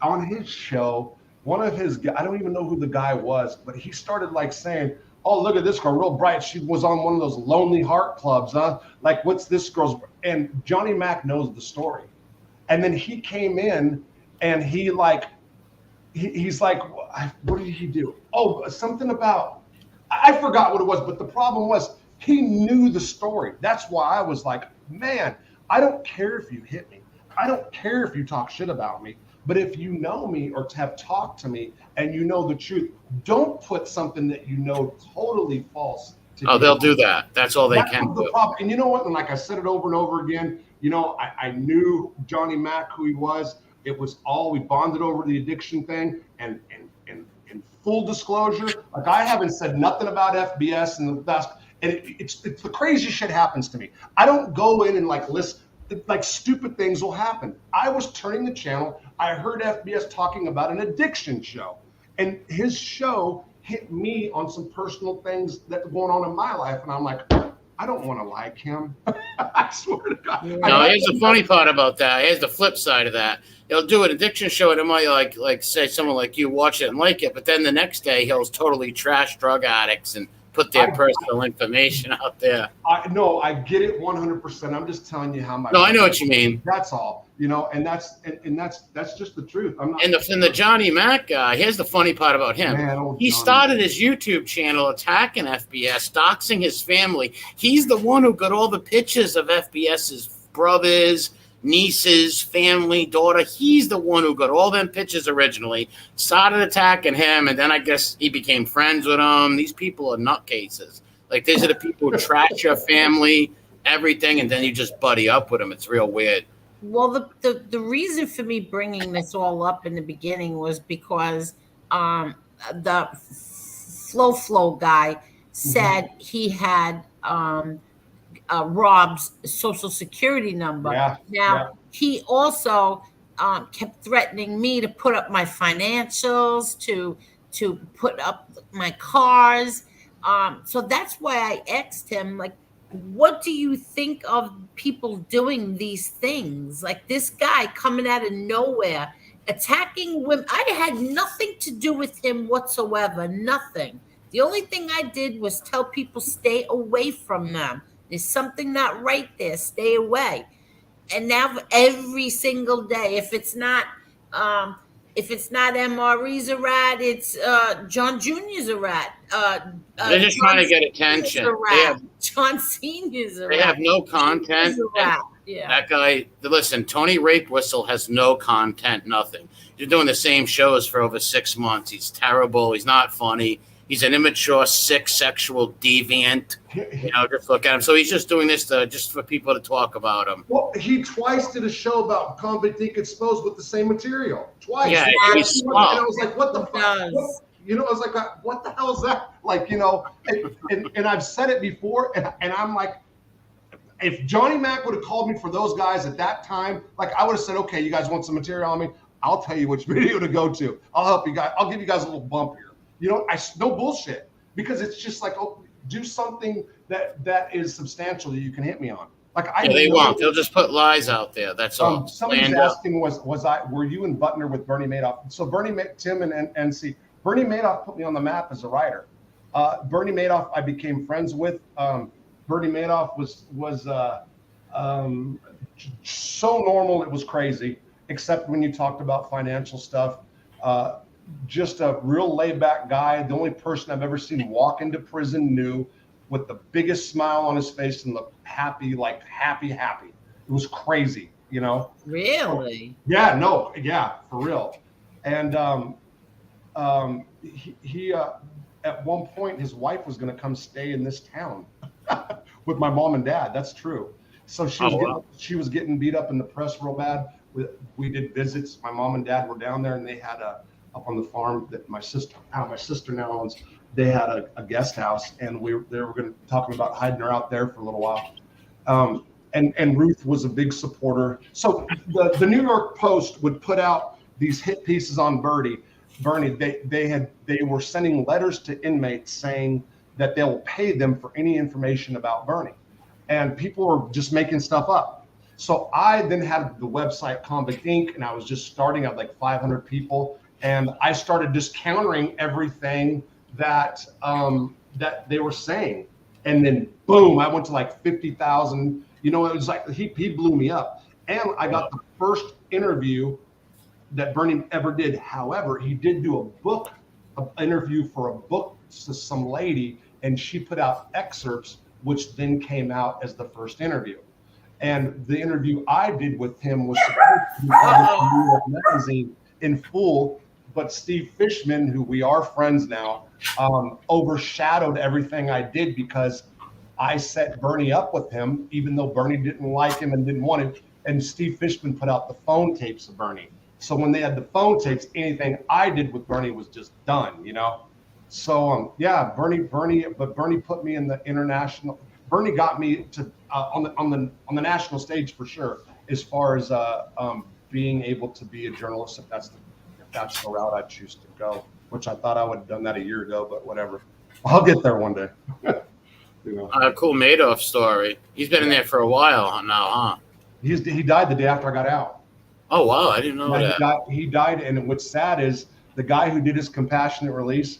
on his show, one of his, I don't even know who the guy was, but he started saying, oh, look at this girl, real bright. She was on one of those Lonely Heart Clubs, huh? Like, what's this girl's? And Johnny Mack knows the story. And then he came in and he's like, what did he do? Oh, something about, I forgot what it was, but the problem was, he knew the story. That's why I was like, man, I don't care if you hit me. I don't care if you talk shit about me. But if you know me or have talked to me and you know the truth, don't put something that you know totally false. Oh, they'll do that. That's all they can The do. problem. And you know what? And like I said it over and over again, you know, I knew Johnny Mac, who he was. It was all, we bonded over the addiction thing. And full disclosure, like I haven't said nothing about FBS and the best. And it's the craziest shit happens to me. I don't go in and like list, like stupid things will happen. I was turning the channel. I heard FBS talking about an addiction show, and his show hit me on some personal things that were going on in my life. And I'm like, I don't want to like him. I swear to God. No, here's the funny part about that. Here's the flip side of that. He'll do an addiction show and it might like say someone like you watch it and like it, but then the next day he'll totally trash drug addicts and put their personal information out there. I get it 100%. I'm just telling you how much. No, I know what you mean. That's all, you know, and that's just the truth. I'm not. And the Johnny Mac guy, here's the funny part about him. Man, he started his YouTube channel attacking FBS, doxing his family. He's the one who got all the pictures of FBS's brothers, nieces, family, daughter. He's the one who got all them pictures originally, started attacking him, and then I guess he became friends with him. These people are nutcases. Like, these are the people who trash your family, everything, and then you just buddy up with them. It's real weird. Well, the reason for me bringing this all up in the beginning was because the Flow guy said he had Rob's social security number. He also kept threatening me to put up my financials, to put up my cars. So that's why I asked him, like, what do you think of people doing these things? Like this guy coming out of nowhere, attacking women. I had nothing to do with him whatsoever. Nothing. The only thing I did was tell people stay away from them. There's something not right there. Stay away. And now every single day, if it's not MRE's a rat, it's John Jr.'s a rat. They're just trying to get attention. John Sr.'s a rat. They have no content. Yeah. That guy, listen, Tony Rape Whistle has no content, nothing. He's doing the same shows for over 6 months. He's terrible. He's not funny. He's an immature, sick, sexual deviant. You know, just look at him. So he's just doing this just for people to talk about him. Well, he twice did a show about Convict Exposed with the same material. Twice. Yeah, and I was like, what the fuck? You know, I was like, what the hell is that? Like, you know, and I've said it before, and I'm like, if Johnny Mac would have called me for those guys at that time, like I would have said, okay, you guys want some material on me? I'll tell you which video to go to. I'll help you guys. I'll give you guys a little bump here. You know, no bullshit, because it's just like, oh, do something that is substantial that you can hit me on. Like they won't. They'll just put lies out there. That's all. Somebody's asking, were you in Butner with Bernie Madoff? So Tim and NC. Bernie Madoff put me on the map as a writer. Bernie Madoff, I became friends with. Bernie Madoff was so normal, it was crazy, except when you talked about financial stuff. Just a real laid-back guy. The only person I've ever seen walk into prison new, with the biggest smile on his face and look happy, like happy. It was crazy, you know? Really? Yeah, for real. And he at one point, his wife was going to come stay in this town with my mom and dad. That's true. So she was getting beat up in the press real bad. We did visits. My mom and dad were down there, and they had up on the farm that my sister now owns. They had a guest house, and they were going to talking about hiding her out there for a little while. And Ruth was a big supporter. So the New York Post would put out these hit pieces on Bernie. They were sending letters to inmates saying that they'll pay them for any information about Bernie, and people were just making stuff up. So I then had the website Convict Inc., and I was just starting at like 500 people. And I started just countering everything that they were saying, and then boom, I went to like 50,000. You know, it was like he blew me up, and I got the first interview that Bernie ever did. However, he did do an interview for a book to some lady, and she put out excerpts, which then came out as the first interview. And the interview I did with him was supposed to be published in New York Magazine in full, but Steve Fishman, who we are friends now, overshadowed everything I did because I set Bernie up with him, even though Bernie didn't like him and didn't want him. And Steve Fishman put out the phone tapes of Bernie. So when they had the phone tapes, anything I did with Bernie was just done, you know? So yeah, Bernie put me in the international. Bernie got me to on the national stage for sure, as far as being able to be a journalist, if that's the route I choose to go. Which I thought I would have done that a year ago, but whatever. I'll get there one day. You know. Cool Madoff story. He's been in there for a while now, huh? He died the day after I got out. Oh wow, I didn't know that. He died, and what's sad is the guy who did his compassionate release,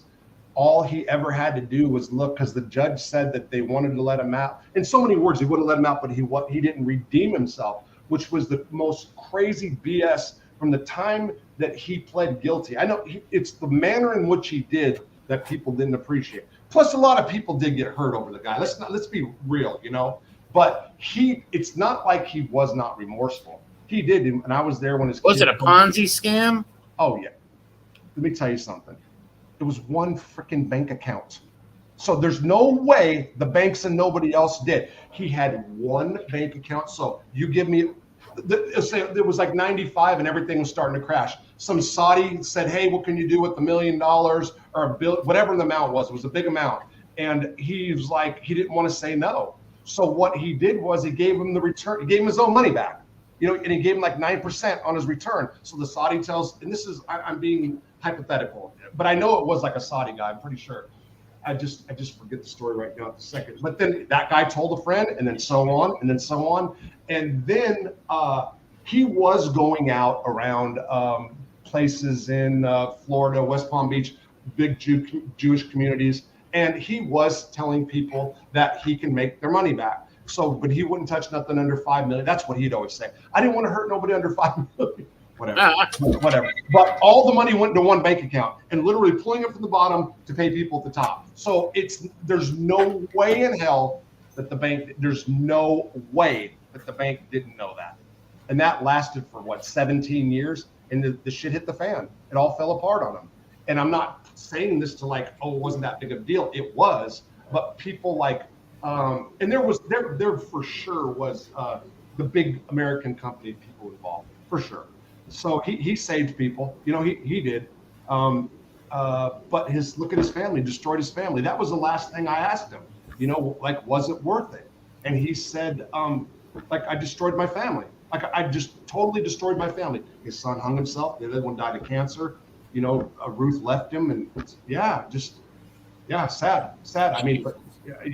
all he ever had to do was look, because the judge said that they wanted to let him out. In so many words, he would have let him out, but he didn't redeem himself, which was the most crazy BS from the time that he pled guilty. I know it's the manner in which he did that people didn't appreciate. Plus, a lot of people did get hurt over the guy. Let's be real, you know. But it's not like he was not remorseful. He did, and I was there when his. Was it a Ponzi scam? Oh yeah. Let me tell you something. It was one freaking bank account. So there's no way the banks and nobody else did. He had one bank account. So you give me, it was like 95 and everything was starting to crash. Some Saudi said, hey, what can you do with $1 million or a bill, whatever the amount was. It was a big amount. And he was like, he didn't want to say no. So what he did was he gave him the return. He gave him his own money back, you know, and he gave him like 9% on his return. So the Saudi tells, and this is, I'm being hypothetical, but I know it was like a Saudi guy, I'm pretty sure. I just forget the story right now at the second. But then that guy told a friend, and then so on, and then so on. And then he was going out around places in Florida, West Palm Beach, big Jewish communities. And he was telling people that he can make their money back. So, but he wouldn't touch nothing under 5 million. That's what he'd always say. I didn't want to hurt nobody under 5 million. Whatever. But all the money went into one bank account and literally pulling it from the bottom to pay people at the top. So there's no way in hell that there's no way that the bank didn't know that. And that lasted for 17 years, and the shit hit the fan. It all fell apart on them. And I'm not saying this to like, oh, it wasn't that big of a deal. It was, but people like, and there for sure was the big American company people involved, for sure. So he saved people, you know, he did. But look at his family, destroyed his family. That was the last thing I asked him, you know, like, was it worth it? And he said, like, I destroyed my family. Like, I just totally destroyed my family. His son hung himself. The other one died of cancer. You know, Ruth left him, and sad. I mean, but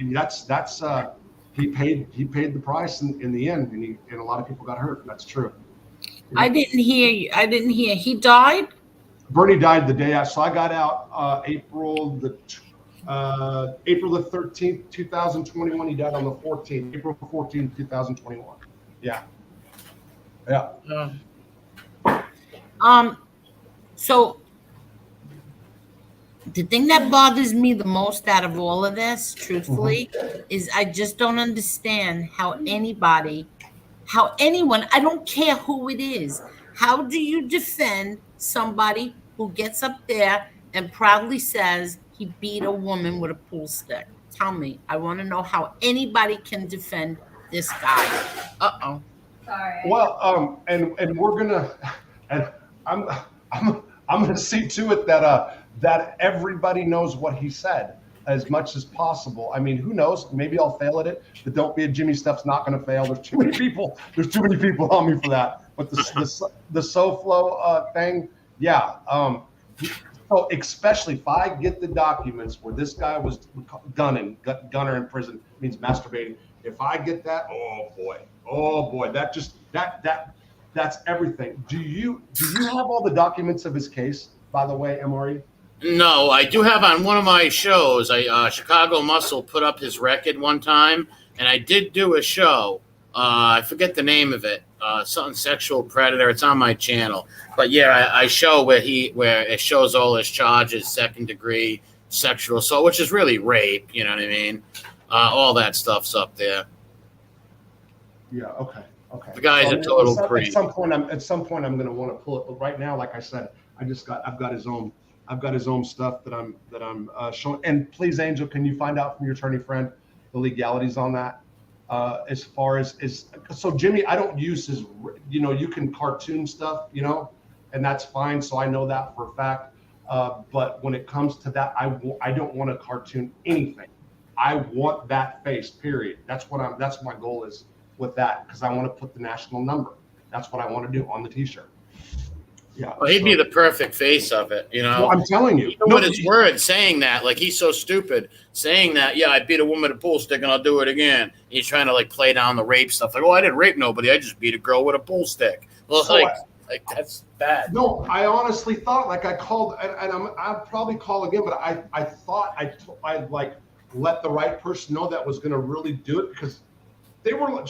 that's he paid the price in the end, and a lot of people got hurt. That's true. I didn't hear. He died? Bernie died the day after. So I got out April the 13th, 2021. He died on the 14th, April 14th, 2021. Yeah. So the thing that bothers me the most out of all of this, truthfully, is I just don't understand how anyone, I don't care who it is, how do you defend somebody who gets up there and proudly says he beat a woman with a pool stick? Tell me. I want to know how anybody can defend this guy. Sorry. Well, and we're gonna, and I'm gonna see to it that everybody knows what he said as much as possible. I mean, who knows? Maybe I'll fail at it, but don't be a Jimmy stuff's not going to fail. There's too many people on me for that. But the SoFlo thing, yeah. So especially if I get the documents where this guy was gunner in prison, means masturbating. If I get that, oh boy, that's everything. Do you have all the documents of his case, by the way, MRE? No, I do have on one of my shows. Chicago Muscle put up his record one time, and I did do a show. I forget the name of it. Something sexual predator. It's on my channel. But yeah, I show where it shows all his charges, 2nd degree sexual assault, which is really rape. You know what I mean? All that stuff's up there. Yeah. Okay. Okay. The guy's So, a total at creep. some point, I'm going to want to pull it. But right now, like I said, I've got his own stuff that I'm showing. And please, Angel, can you find out from your attorney friend the legalities on that? As far as so Jimmy, I don't use his. You can cartoon stuff, and that's fine. So I know that for a fact. But when it comes to that, I don't want to cartoon anything. I want that face. Period. That's my goal is with that, because I want to put the national number. That's what I want to do on the T-shirt. Yeah. Well, he'd be the perfect face of it, Well, I'm telling you. Even with his words saying that, like he's so stupid saying that. Yeah, I beat a woman with a pool stick and I'll do it again. He's trying to like play down the rape stuff. Like, oh, I didn't rape nobody. I just beat a girl with a pool stick. Well, like that's bad. No, I honestly thought I called, and I'll probably call again, but I thought I like let the right person know that was going to really do it, because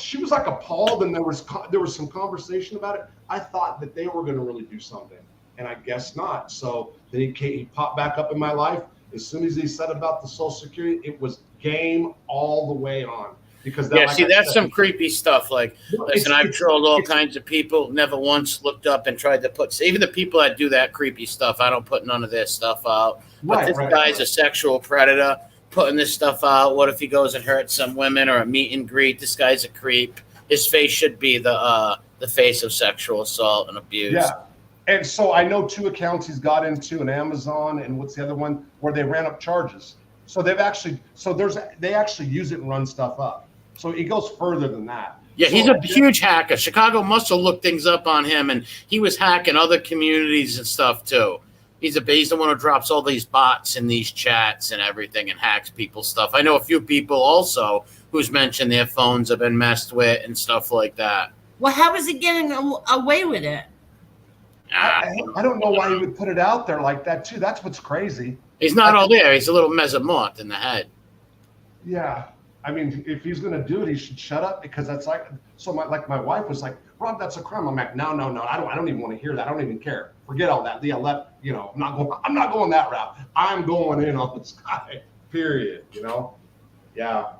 she was like appalled, and there was some conversation about it. I thought that they were going to really do something, and I guess not. So then he popped back up in my life. As soon as he said about the Social Security, it was game all the way on. Because that's some creepy stuff. Like, listen, I've trolled all kinds of people. Never once looked up and tried to put. Even the people that do that creepy stuff, I don't put none of their stuff out. But this guy's a sexual predator, putting this stuff out. What if he goes and hurts some women or a meet and greet? This guy's a creep. His face should be the face of sexual assault and abuse. Yeah, and so I know 2 accounts he's got into, an Amazon, and what's the other one where they ran up charges. So they actually use it and run stuff up. So it goes further than that. Yeah, he's a huge hacker. Chicago must have looked things up on him, and he was hacking other communities and stuff too. He's the one who drops all these bots in these chats and everything and hacks people's stuff. I know a few people also who's mentioned their phones have been messed with and stuff like that. Well, how is he getting away with it? I don't know why he would put it out there like that too. That's what's crazy. He's not all there. He's a little mesomorph in the head. Yeah. I mean, if he's going to do it, he should shut up, because that's like, so my wife was like, Rob, that's a crime. I'm like, no, I don't even want to hear that. I don't even care. Forget all that. Yeah, I'm not going that route. I'm going in on this guy, period. Yeah.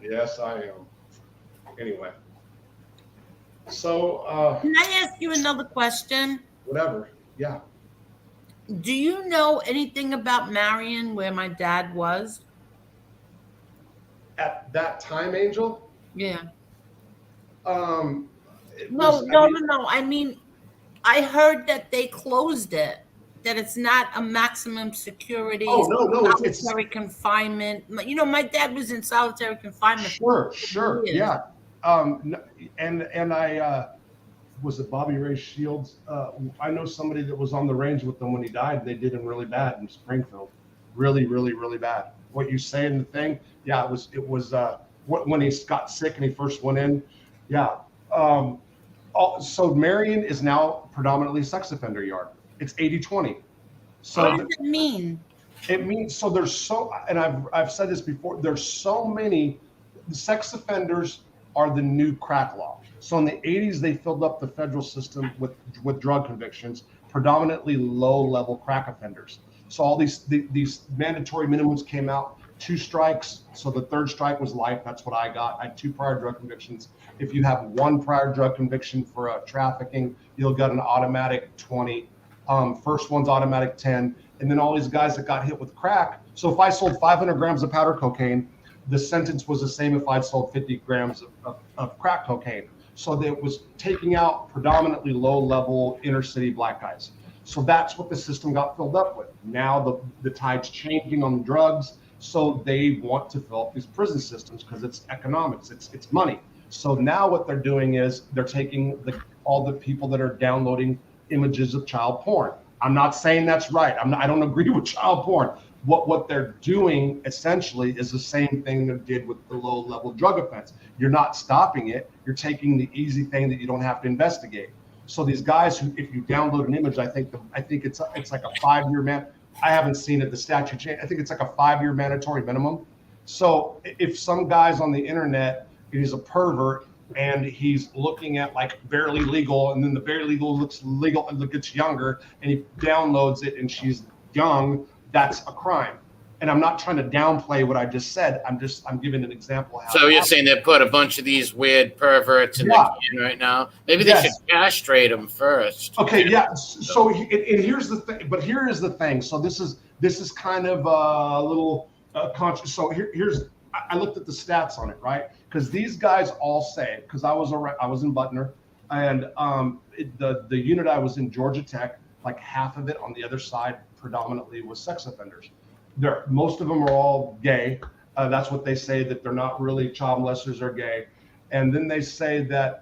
Yes, I am. Anyway. So, can I ask you another question? Whatever. Yeah. Do you know anything about Marion, where my dad was? At that time, Angel? Yeah. No. I mean, I heard that they closed it, that it's not a maximum security. Oh, no. Solitary confinement. My dad was in solitary confinement. Sure. Yeah. And I, was it Bobby Ray Shields? I know somebody that was on the range with them when he died. They did him really bad in Springfield. Really, really, really bad. What you say in the thing, yeah, it was when he got sick and he first went in, yeah. So Marion is now predominantly sex offender yard. It's 80-20. So what does it mean? It means, so there's and I've said this before. There's so many sex offenders are the new crack law. So in the 80s, they filled up the federal system with drug convictions, predominantly low-level crack offenders. So all these mandatory minimums came out, 2 strikes. So the 3rd strike was life. That's what I got. I had 2 prior drug convictions. If you have 1 prior drug conviction for trafficking, you'll get an automatic 20. First one's automatic 10. And then all these guys that got hit with crack. So if I sold 500 grams of powder cocaine, the sentence was the same if I'd sold 50 grams of crack cocaine. So that was taking out predominantly low-level inner-city black guys. So that's what the system got filled up with. Now the tide's changing on the drugs, so they want to fill up these prison systems because it's economics, it's money. So now what they're doing is they're taking all the people that are downloading images of child porn. I'm not saying that's right. I don't agree with child porn. What they're doing essentially is the same thing they did with the low-level drug offense. You're not stopping it. You're taking the easy thing that you don't have to investigate. So these guys who, if you download an image, I think it's like a 5-year man. I haven't seen it. The statute change. I think it's like a 5-year mandatory minimum. So if some guy's on the internet, he's a pervert and he's looking at like barely legal, and then the barely legal looks legal and gets younger, and he downloads it and she's young, that's a crime. And I'm not trying to downplay what I just said. I'm giving an example of how. So you're saying they put a bunch of these weird perverts in the can right now? Maybe they should castrate them first. Okay, yeah. So and here's the thing. But here is the thing. So this is kind of a little conscious. So here's I looked at the stats on it, right? Because these guys all say, because I was in Butner, and the unit I was in, Georgia Tech, like half of it on the other side predominantly was sex offenders. Most of them are all gay. That's what they say, that they're not really child molesters or gay. And then they say that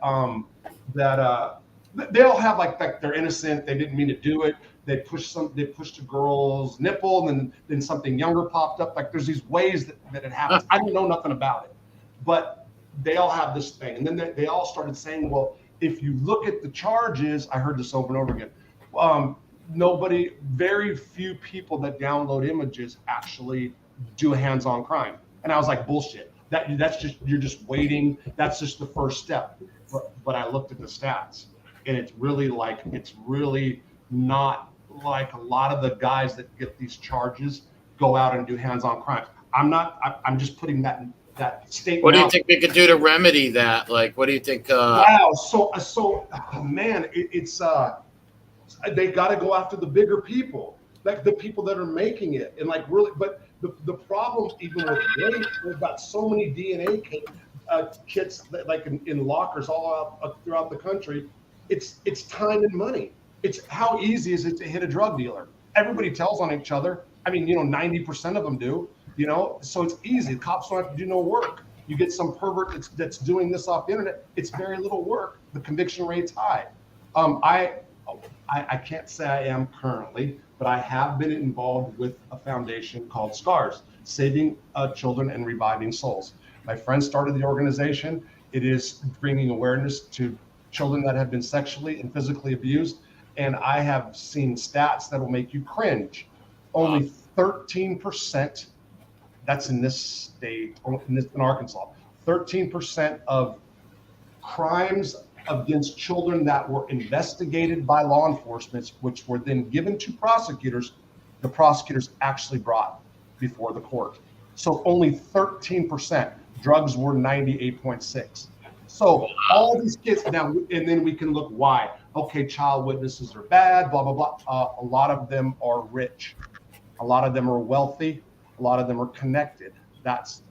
they all have like they're innocent. They didn't mean to do it. They pushed a girl's nipple, and then something younger popped up. Like there's these ways that it happens. I don't know nothing about it, but they all have this thing. And then they all started saying, well, if you look at the charges, I heard this over and over again. Very few people that download images actually do a hands-on crime. And I was like, bullshit. You're just waiting. That's just the first step. But I looked at the stats, and it's really not like a lot of the guys that get these charges go out and do hands-on crimes. I'm just putting that statement. What do you think we could do to remedy that? Like, what do you think? Wow. So man, it's they got to go after the bigger people, like the people that are making it, and like really. But the problem, even with rape, we've got so many DNA kits that, like in lockers all out throughout the country. It's time and money. It's how easy is it to hit a drug dealer? Everybody tells on each other. I mean, 90% of them do. So it's easy. The cops don't have to do no work. You get some pervert that's doing this off the internet. It's very little work. The conviction rate's high. I can't say I am currently, but I have been involved with a foundation called SCARS, Saving Children and Reviving Souls. My friend started the organization. It is bringing awareness to children that have been sexually and physically abused. And I have seen stats that will make you cringe. Only 13%, that's in this state, in Arkansas, 13% of crimes against children that were investigated by law enforcement, which were then given to prosecutors, the prosecutors actually brought before the court. So only 13%. Drugs were 98.6. So all these kids now, and then we can look why. Okay, child witnesses are bad, blah, blah, blah. A lot of them are rich. A lot of them are wealthy. A lot of them are connected. That's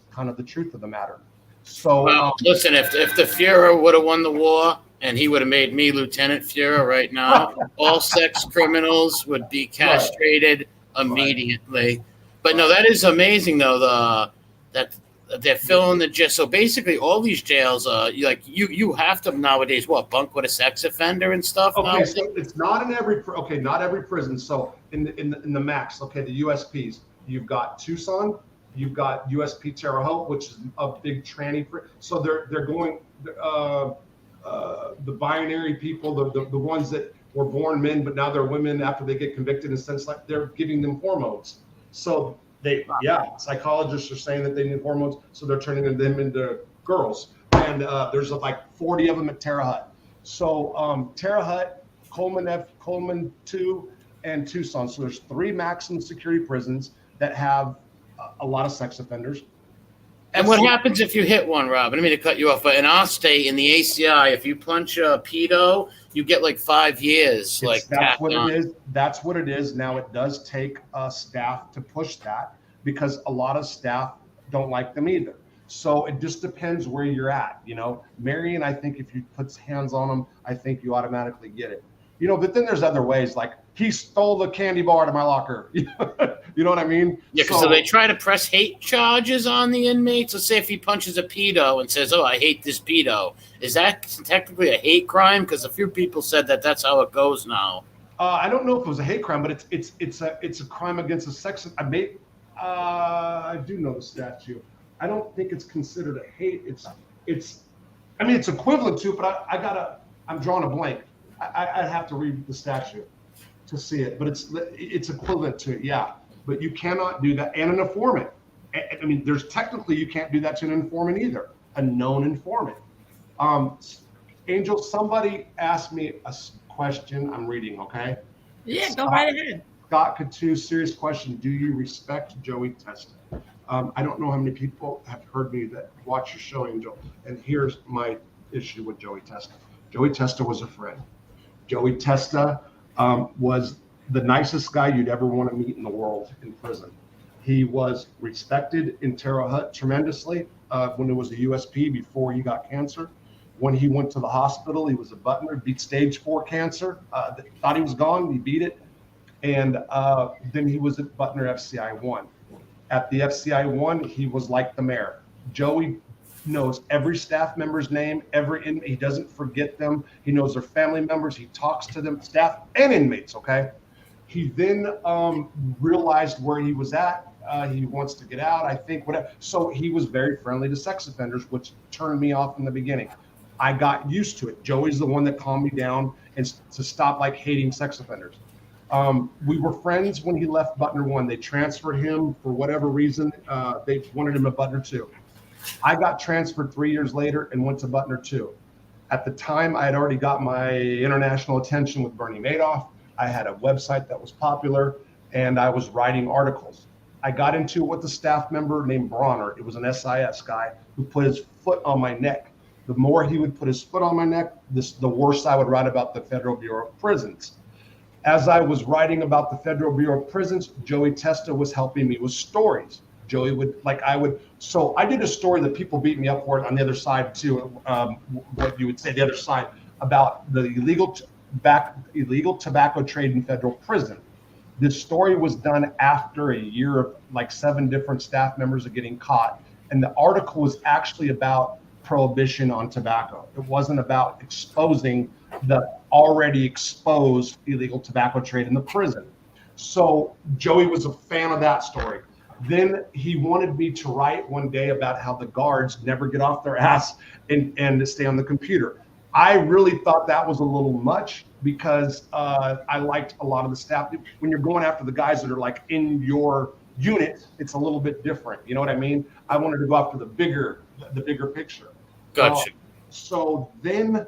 kind of the truth of the matter. So listen, if the Fuhrer would have won the war and he would have made me Lieutenant Fuhrer right now, all sex criminals would be castrated immediately. Right. But no, that is amazing though. That they're filling the jail. So basically, all these jails, you have to nowadays bunk with a sex offender and stuff. Okay, now? So it's not in every not every prison. So in the max, the USPs, you've got Tucson. You've got USP Terre Haute, which is a big tranny. So they're going the binary people, the ones that were born men but now they're women after they get convicted, in a sense like they're giving them hormones. So psychologists are saying that they need hormones, so they're turning them into girls. And there's like 40 of them at Terre Haute. So Terre Haute, Coleman 2, and Tucson. So there's 3 maximum security prisons that have a lot of sex offenders. And what happens if you hit one, Rob? I didn't mean to cut you off, but in our state, in the ACI, if you punch a pedo, you get like 5 years. That's what it is. That's what it is. Now it does take staff to push that, because a lot of staff don't like them either. So it just depends where you're at. Marion, I think if you put hands on them, I think you automatically get it. But then there's other ways, like he stole the candy bar to my locker. You know what I mean? Yeah, so they try to press hate charges on the inmates. Let's say if he punches a pedo and says, "Oh, I hate this pedo," is that technically a hate crime? Because a few people said that that's how it goes now. I don't know if it was a hate crime, but it's a crime against a sex. I do know the statute. I don't think it's considered a hate. It's equivalent to, but I'm drawing a blank. I'd have to read the statute to see it, but it's equivalent to it, yeah. But you cannot do that. And an informant. There's technically you can't do that to an informant either, a known informant. Angel, somebody asked me a question. I'm reading, okay? Yeah, go right ahead. Scott Coutu, serious question. Do you respect Joey Testa? I don't know how many people have heard me that watch your show, Angel. And here's my issue with Joey Testa. Joey Testa was a friend. Joey Testa was the nicest guy you'd ever want to meet in the world in prison. He was respected in Terre Haute tremendously when it was a USP before he got cancer. When he went to the hospital, he was a butler, beat stage 4 cancer. Thought he was gone, he beat it. And then he was at Butner FCI 1. At the FCI 1, he was like the mayor. Joey knows every staff member's name, he doesn't forget them. He knows their family members. He talks to them, staff and inmates, okay? He then realized where he was at. He wants to get out, I think, whatever. So he was very friendly to sex offenders, which turned me off in the beginning. I got used to it. Joey's the one that calmed me down and to stop like hating sex offenders. We were friends when he left Butner 1. They transferred him for whatever reason. They wanted him at Butner 2. I got transferred 3 years later and went to Butner 2. At the time, I had already got my international attention with Bernie Madoff. I had a website that was popular, and I was writing articles. I got into it with a staff member named Bronner. It was an SIS guy who put his foot on my neck. The more he would put his foot on my neck, the worse I would write about the Federal Bureau of Prisons. As I was writing about the Federal Bureau of Prisons, Joey Testa was helping me with stories. Joey would, so I did a story that people beat me up for it on the other side too, what you would say, the other side, about the illegal tobacco trade in federal prison. This story was done after a year of like 7 different staff members of getting caught. And the article was actually about prohibition on tobacco. It wasn't about exposing the already exposed illegal tobacco trade in the prison. So Joey was a fan of that story. Then he wanted me to write one day about how the guards never get off their ass and to stay on the computer. I really thought that was a little much because I liked a lot of the staff. When you're going after the guys that are like in your unit, it's a little bit different. You know what I mean? I wanted to go after the bigger picture. Gotcha. So then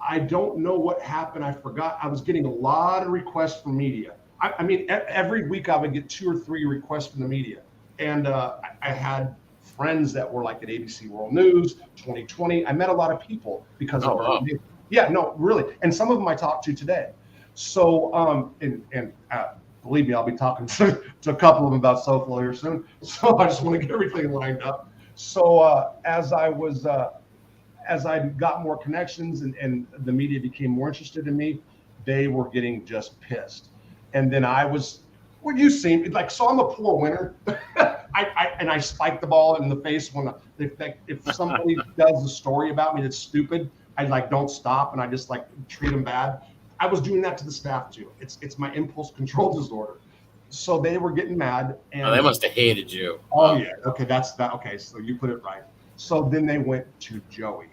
I don't know what happened. I forgot. I was getting a lot of requests from media. I mean, every week I would get 2 or 3 requests from the media. And I had friends that were like at ABC World News, 2020. I met a lot of people because of wow. Yeah, no, really. And some of them I talked to today. So, believe me, I'll be talking to a couple of them about SOFL here soon. So I just want to get everything lined up. So as I got more connections and the media became more interested in me, they were getting just pissed. And then I was, well, you seen like, so I'm a poor winner. I spike the ball in the face when if somebody does a story about me that's stupid, I like don't stop and I just like treat them bad. I was doing that to the staff too. It's my impulse control disorder. So they were getting mad. And they must have hated you. Oh yeah. Okay, that's that. Okay, so you put it right. So then they went to Joey.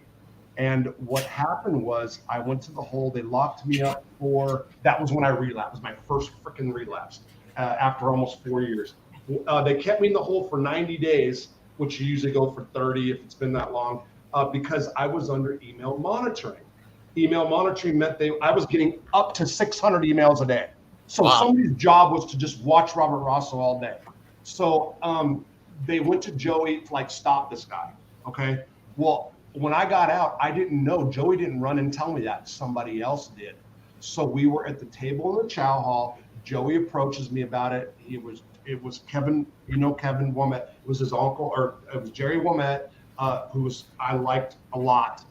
And what happened was I went to the hole. They locked me up that was when I relapsed. It was my first freaking relapse after almost 4 years. They kept me in the hole for 90 days, which you usually go for 30 if it's been that long, because I was under email monitoring. Email monitoring meant I was getting up to 600 emails a day. So somebody's job was to just watch Robert Rosso all day. So they went to Joey to like stop this guy. Okay. Well, when I got out, I didn't know. Joey didn't run and tell me that. Somebody else did. So we were at the table in the chow hall. Joey approaches me about it. It was Kevin, Kevin Womet. It was his uncle, or it was Jerry Womet, who I liked a lot.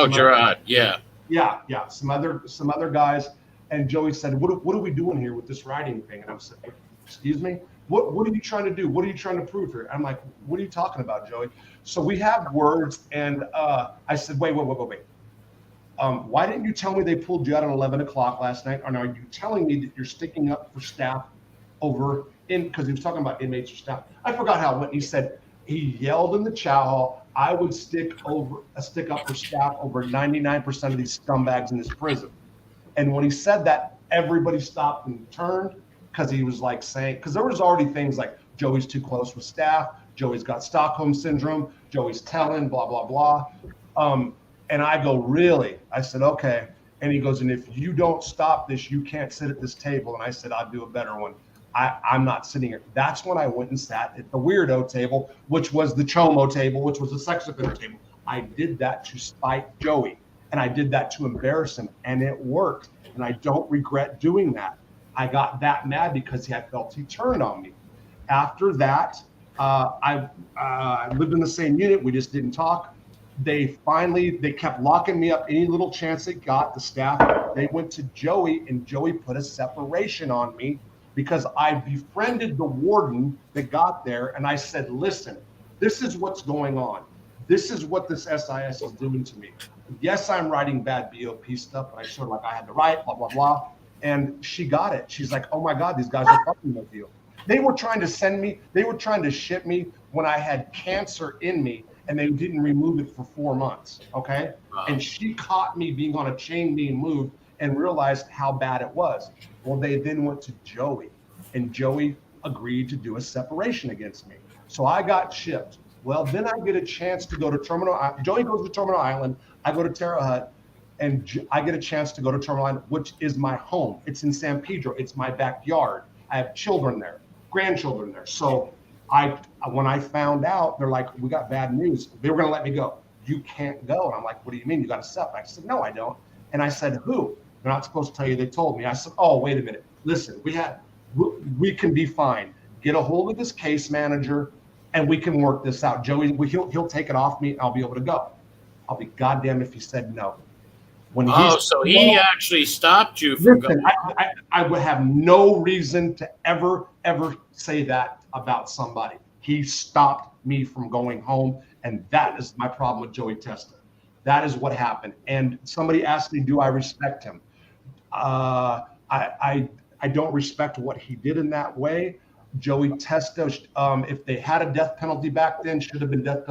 Gerard, yeah. Yeah. Some other guys. And Joey said, what are we doing here with this writing thing? And I said, excuse me? What are you trying to do? What are you trying to prove here? I'm like, what are you talking about, Joey? So we have words, and I said, wait. Why didn't you tell me they pulled you out at 11 o'clock last night? Or are you telling me that you're sticking up for staff because he was talking about inmates or staff. I forgot how it went. He said, he yelled in the chow hall, I would stick up for staff over 99% of these scumbags in this prison. And when he said that, everybody stopped and turned because he was like saying, because there was already things like Joey's too close with staff, Joey's got Stockholm syndrome, Joey's telling, blah, blah, blah. And I go, really? I said, okay. And he goes, and if you don't stop this, you can't sit at this table. And I said, I'll do a better one. I'm not sitting here. That's when I went and sat at the weirdo table, which was the chomo table, which was the sex offender table. I did that to spite Joey, and I did that to embarrass him, and it worked. And I don't regret doing that. I got that mad because I felt he turned on me. After that, I lived in the same unit. We just didn't talk. They kept locking me up any little chance they got, the staff. They went to Joey, and Joey put a separation on me because I befriended the warden that got there. And I said, listen, this is what's going on. This is what this SIS is doing to me. Yes, I'm writing bad BOP stuff, but I showed like I had to write, blah, blah, blah. And she got it. She's like, oh my God, these guys are fucking with you. They were trying to ship me when I had cancer in me, and they didn't remove it for 4 months, okay? And she caught me being on a chain being moved and realized how bad it was. Well, they then went to Joey, and Joey agreed to do a separation against me. So I got shipped. Well, then I get a chance to go to Terminal Island. Joey goes to Terminal Island. I go to Terre Haute, and I get a chance to go to Terminal Island, which is my home. It's in San Pedro. It's my backyard. I have children there, grandchildren there. So when I found out, they're like, we got bad news. They were going to let me go. You can't go. And I'm like, what do you mean? You got to step? I said, no, I don't. And I said, who? They're not supposed to tell you. They told me. I said, oh, wait a minute. Listen, we can be fine. Get a hold of this case manager, and we can work this out. Joey, he'll take it off me. I'll be able to go. I'll be goddamn if he said no. So he actually stopped you from going. I would have no reason to ever say that about somebody. He stopped me from going home, and that is my problem with Joey Testa. That is what happened. And somebody asked me, do I respect him? I don't respect what he did in that way. Joey Testa, if they had a death penalty back then, should have been death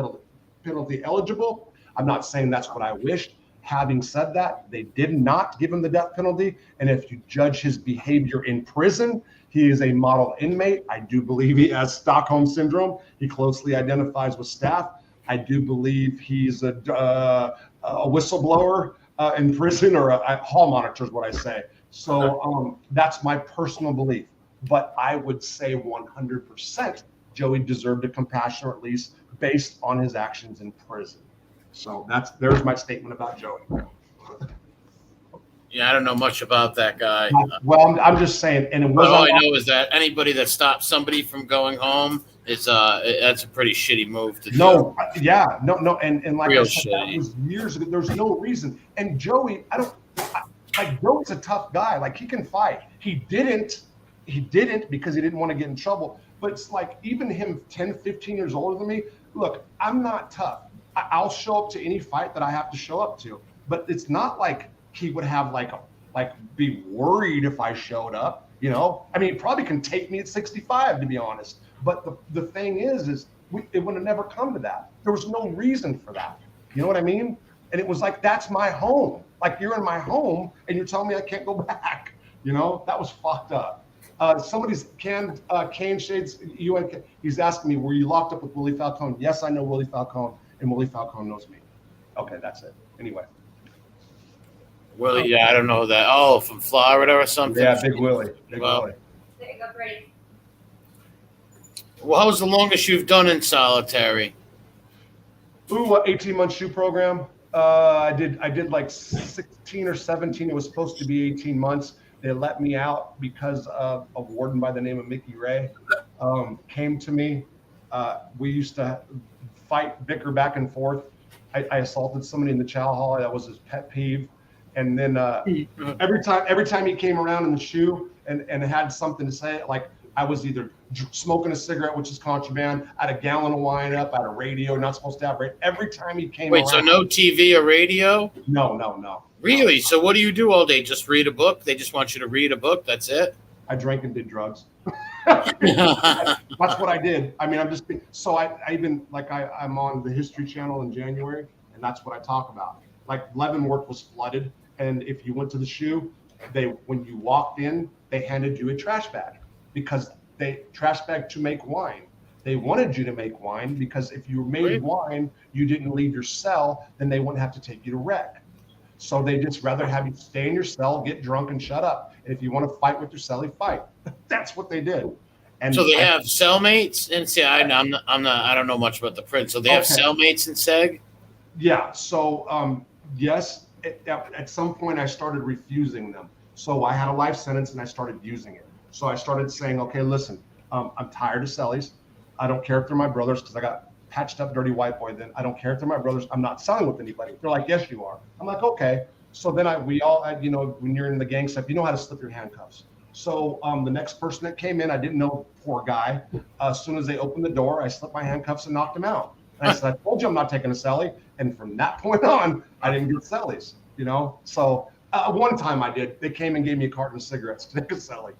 penalty eligible. I'm not saying that's what I wished. Having said that, they did not give him the death penalty. And if you judge his behavior in prison, he is a model inmate. I do believe he has Stockholm syndrome. He closely identifies with staff. I do believe he's a whistleblower in prison, or a hall monitor is what I say. So that's my personal belief. But I would say 100% Joey deserved a compassionate release based on his actions in prison. So there's my statement about Joey. Yeah, I don't know much about that guy. Well, I'm just saying, and it was all I know is that anybody that stops somebody from going home is that's a pretty shitty move to do. No, and like real I said, shitty. that was years ago. There's no reason. And Joey, Joey's a tough guy. Like, he can fight. He didn't because he didn't want to get in trouble. But it's like, even him 10, 15 years older than me, look, I'm not tough. I'll show up to any fight that I have to show up to. But it's not like he would have be worried if I showed up, you know? I mean, he probably can take me at 65, to be honest. But the thing is it would have never come to that. There was no reason for that. You know what I mean? And it was like, that's my home. Like, you're in my home and you're telling me I can't go back. You know, that was fucked up. Somebody's Kane Shades, he's asking me, were you locked up with Willie Falcone? Yes, I know Willie Falcone, and Willie Falcone knows me. Okay, that's it. Anyway. Willie, yeah, I don't know that. Oh, from Florida or something? Yeah, Big Willie. Willie. There you go, Brady. Well, how was the longest you've done in solitary? 18-month shoe program. I did like 16 or 17. It was supposed to be 18 months. They let me out because of a warden by the name of Mickey Ray came to me. We used to bicker back and forth. I assaulted somebody in the chow hall. That was his pet peeve. And then every time he came around in the shoe and had something to say, like, I was either smoking a cigarette, which is contraband, I had a gallon of wine up, I had a radio, not supposed to have radio. Every time he came around. So no TV or radio? No. Really? So what do you do all day? Just read a book? They just want you to read a book? That's it? I drank and did drugs. That's what I did. I mean, I'm on the History Channel in January, and that's what I talk about. Like, Leavenworth was flooded, and if you went to the shoe, when you walked in, they handed you a trash bag because trash bag to make wine. They wanted you to make wine because if you made wine, you didn't leave your cell, then they wouldn't have to take you to rec. So they just rather have you stay in your cell, get drunk, and shut up. And if you want to fight with your cellie, fight. That's what they did. And so they have cellmates, and see, I don't know much about the prison. So they have cellmates in SEG. Yeah. So yes, at some point I started refusing them. So I had a life sentence and I started using it. So I started saying, okay, listen, I'm tired of cellies. I don't care if they're my brothers because I got patched up dirty white boy then. I don't care if they're my brothers. I'm not selling with anybody. They're like, yes, you are. I'm like, okay. So then we all, when you're in the gang stuff, you know how to slip your handcuffs. So the next person that came in, I didn't know, poor guy. As soon as they opened the door, I slipped my handcuffs and knocked him out. And I said, I told you I'm not taking a cellie. And from that point on, I didn't get cellies, So one time I did. They came and gave me a carton of cigarettes to take a cellie,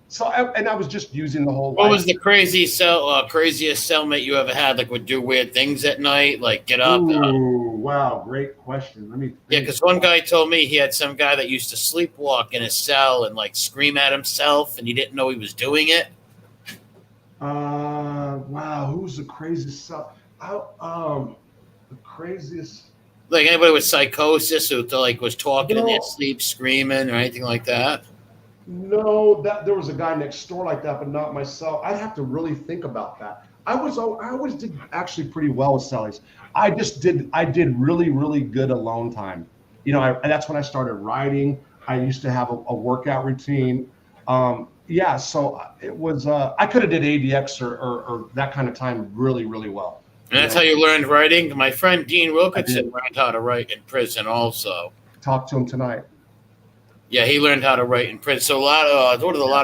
So I was just using the whole. What was the craziest cellmate you ever had? Like would do weird things at night, like get up. Ooh, wow, great question. Let me think. Yeah, because one guy told me he had some guy that used to sleepwalk in his cell and like scream at himself, and he didn't know he was doing it. Wow, who's the craziest cell? The craziest. Like anybody with psychosis who was talking in their sleep, screaming, or anything like that. No, there was a guy next door like that, but not myself. I'd have to really think about that. I always did actually pretty well with cellies. I did really, really good alone time. That's when I started writing. I used to have a workout routine. So it was, I could have did ADX or that kind of time really, really well. And that's how you learned writing? My friend Dean Wilkinson learned how to write in prison also. Talk to him tonight. Yeah, he learned how to write in prison. So a lot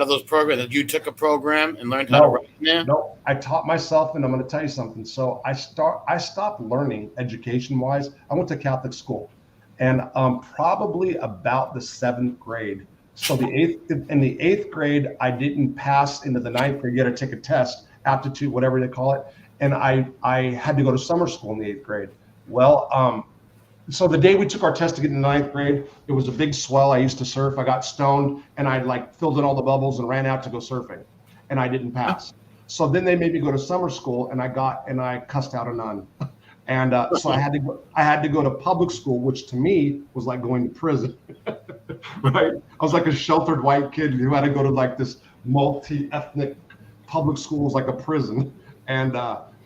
of those programs that you took a program and learned how to write in there? No, I taught myself, and I'm going to tell you something. So I stopped learning education-wise. I went to Catholic school, and probably about the 7th grade. So in the 8th grade, I didn't pass into the 9th grade. You had to take a test, aptitude, whatever they call it, and I had to go to summer school in the 8th grade. Well, so the day we took our test to get in the 9th grade, it was a big swell. I used to surf. I got stoned and I filled in all the bubbles and ran out to go surfing, and I didn't pass. So then they made me go to summer school, and I cussed out a nun, and so I had to go to public school, which to me was like going to prison. Right? I was like a sheltered white kid who had to go to this multi-ethnic public school, was like a prison. And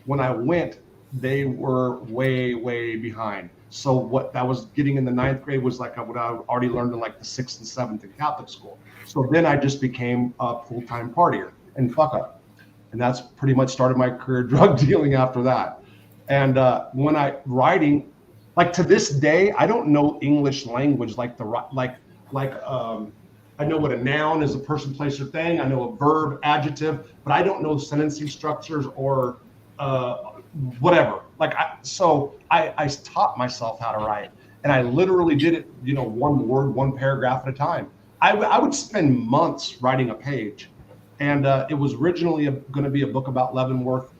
when I went, they were way, way behind. So what I was getting in the 9th grade was what I already learned in the 6th and 7th in Catholic school. So then I just became a full-time partier and fuck up. And that's pretty much started my career drug dealing after that. And when writing, to this day, I don't know English language I know what a noun is, a person, place, or thing. I know a verb, adjective, but I don't know sentencing structures or whatever. I taught myself how to write, and I literally did it, one word, one paragraph at a time. I would spend months writing a page, and it was originally going to be a book about Leavenworth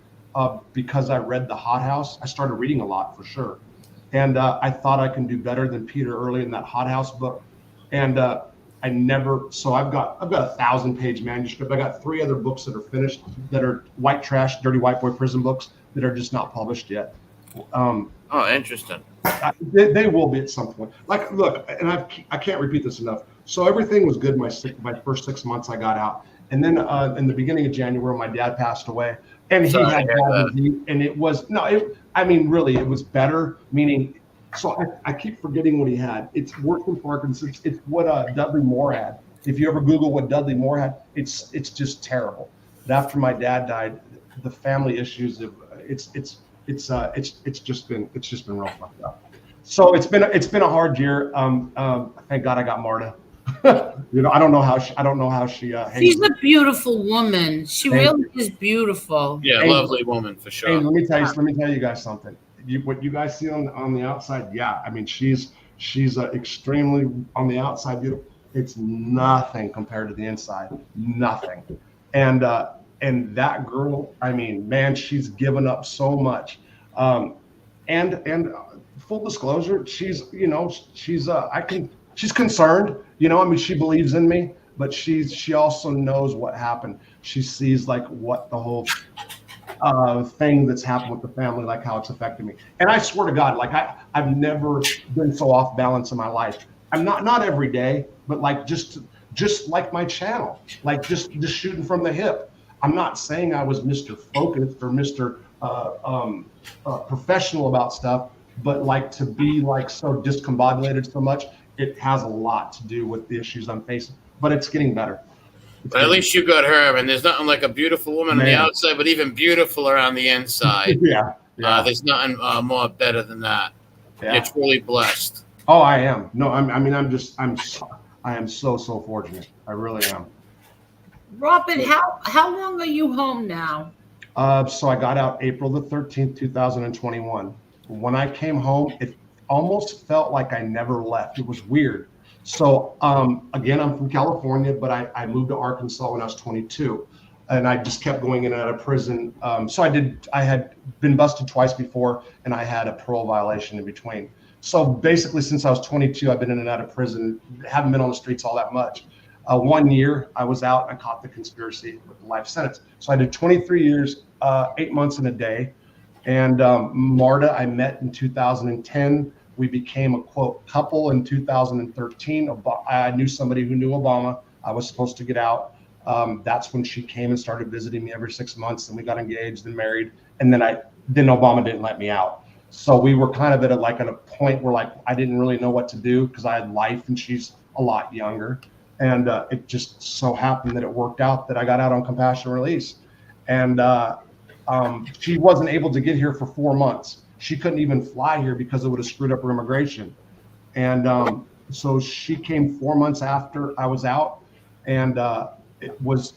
because I read The Hot House. I started reading a lot for sure, and I thought I can do better than Peter early in that Hot House book, and I never. So I've got a 1,000-page manuscript. I got 3 other books that are finished that are white trash, dirty white boy prison books that are just not published yet. Interesting. They will be at some point. Look, and I can't repeat this enough. So everything was good my first 6 months I got out, and then in the beginning of January, my dad passed away, and he had diabetes, and it was really it was better. Meaning, so I keep forgetting what he had. It's worse than Parkinson's. It's what Dudley Moore had. If you ever Google what Dudley Moore had, it's just terrible. But after my dad died, the family issues of it's just been real fucked up. So it's been a hard year. Thank God I got Marta. I don't know how she. She's a beautiful woman. She really is beautiful. Yeah, lovely woman for sure. Hey, let me tell you guys something. What you guys see on the outside, yeah. I mean, she's extremely on the outside beautiful. It's nothing compared to the inside. Nothing. And that girl, I mean, man, she's given up so much. And full disclosure, she's concerned, I mean, she believes in me, but she also knows what happened. She sees what the whole, thing that's happened with the family, like how it's affected me. And I swear to God, like I've never been so off balance in my life. I'm not every day, but like just like my channel, like just shooting from the hip. I'm not saying I was Mr. Focused or Mr. Professional about stuff, but like to be like so discombobulated so much, it has a lot to do with the issues I'm facing. But it's getting better. But at least you got her, and there's nothing like a beautiful woman on the outside, but even beautifuler on the inside. Yeah. There's nothing more better than that. Yeah. You're truly blessed. Oh, I am. No, I am so fortunate. I really am. Robert, how long are you home now? So I got out April the 13th, 2021. When I came home, it almost felt like I never left. It was weird. So again, I'm from California, but I moved to Arkansas when I was 22, and I just kept going in and out of prison. So I had been busted twice before, and I had a parole violation in between. So basically, since I was 22, I've been in and out of prison, haven't been on the streets all that much. 1 year I was out, I caught the conspiracy with the life sentence. So I did 23 years, 8 months and a day. And Marta, I met in 2010. We became a quote couple in 2013. I knew somebody who knew Obama. I was supposed to get out. That's when she came and started visiting me every 6 months, and we got engaged and married. And then Obama didn't let me out. So we were kind of at a point where like I didn't really know what to do because I had life and she's a lot younger. And it just so happened that it worked out that I got out on compassionate release. And she wasn't able to get here for 4 months. She couldn't even fly here because it would have screwed up her immigration. And so she came 4 months after I was out, and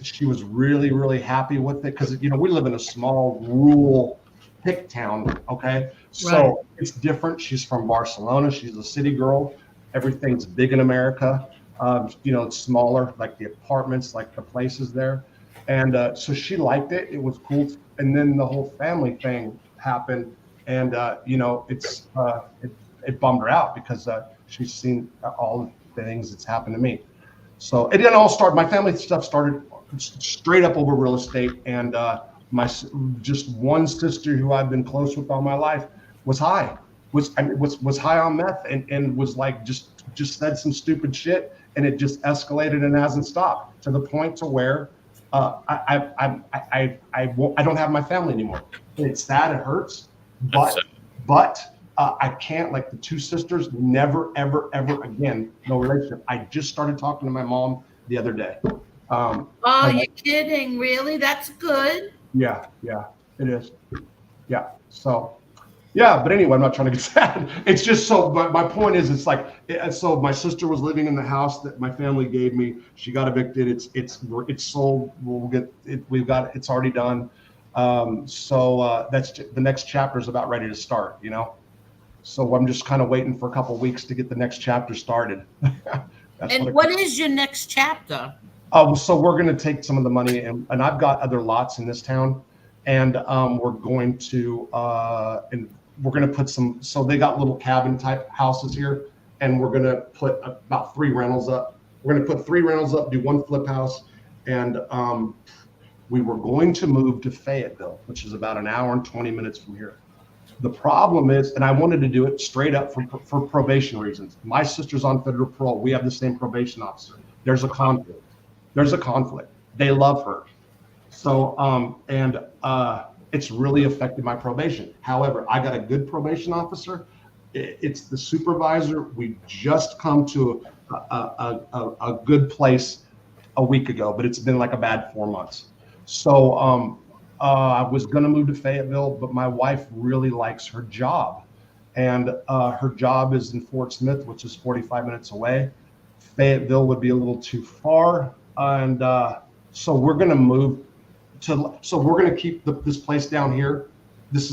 she was really, really happy with it because we live in a small rural hick town. Okay, so It's different. She's from Barcelona. She's a city girl. Everything's big in America. It's smaller, like the apartments, like the places there. And so she liked it. It was cool. And then the whole family thing happened. And, it bummed her out because she's seen all the things that's happened to me. So it didn't all start. My family stuff started straight up over real estate. And just one sister who I've been close with all my life was high, was high on meth and was like, just said some stupid shit. And it just escalated and hasn't stopped to the point to where I don't have my family anymore. It's sad, it hurts, but I can't, like the two sisters, never, ever, ever again, no relationship. I just started talking to my mom the other day. You're kidding, really? That's good. Yeah, it is. Yeah, so. Yeah, but anyway, I'm not trying to get sad. It's just so. My point is, it's like so. My sister was living in the house that my family gave me. She got evicted. It's sold. We'll get it. It's already done. So that's the next chapter is about ready to start. So I'm just kind of waiting for a couple of weeks to get the next chapter started. And what is your next chapter? So we're going to take some of the money and I've got other lots in this town, and we're going to put some. So they got little cabin type houses here, and we're going to put about 3 rentals up. We're going to put 3 rentals up, do 1 flip house, and we were going to move to Fayetteville, which is about an hour and 20 minutes from here. The problem is, and I wanted to do it straight up for probation reasons. My sister's on federal parole. We have the same probation officer. There's a conflict. They love her. So, it's really affected my probation. However, I got a good probation officer. It's the supervisor. We just come to a good place a week ago, but it's been like a bad 4 months. So I was going to move to Fayetteville, but my wife really likes her job. And her job is in Fort Smith, which is 45 minutes away. Fayetteville would be a little too far. And so we're going to move so we're going to keep this place down here.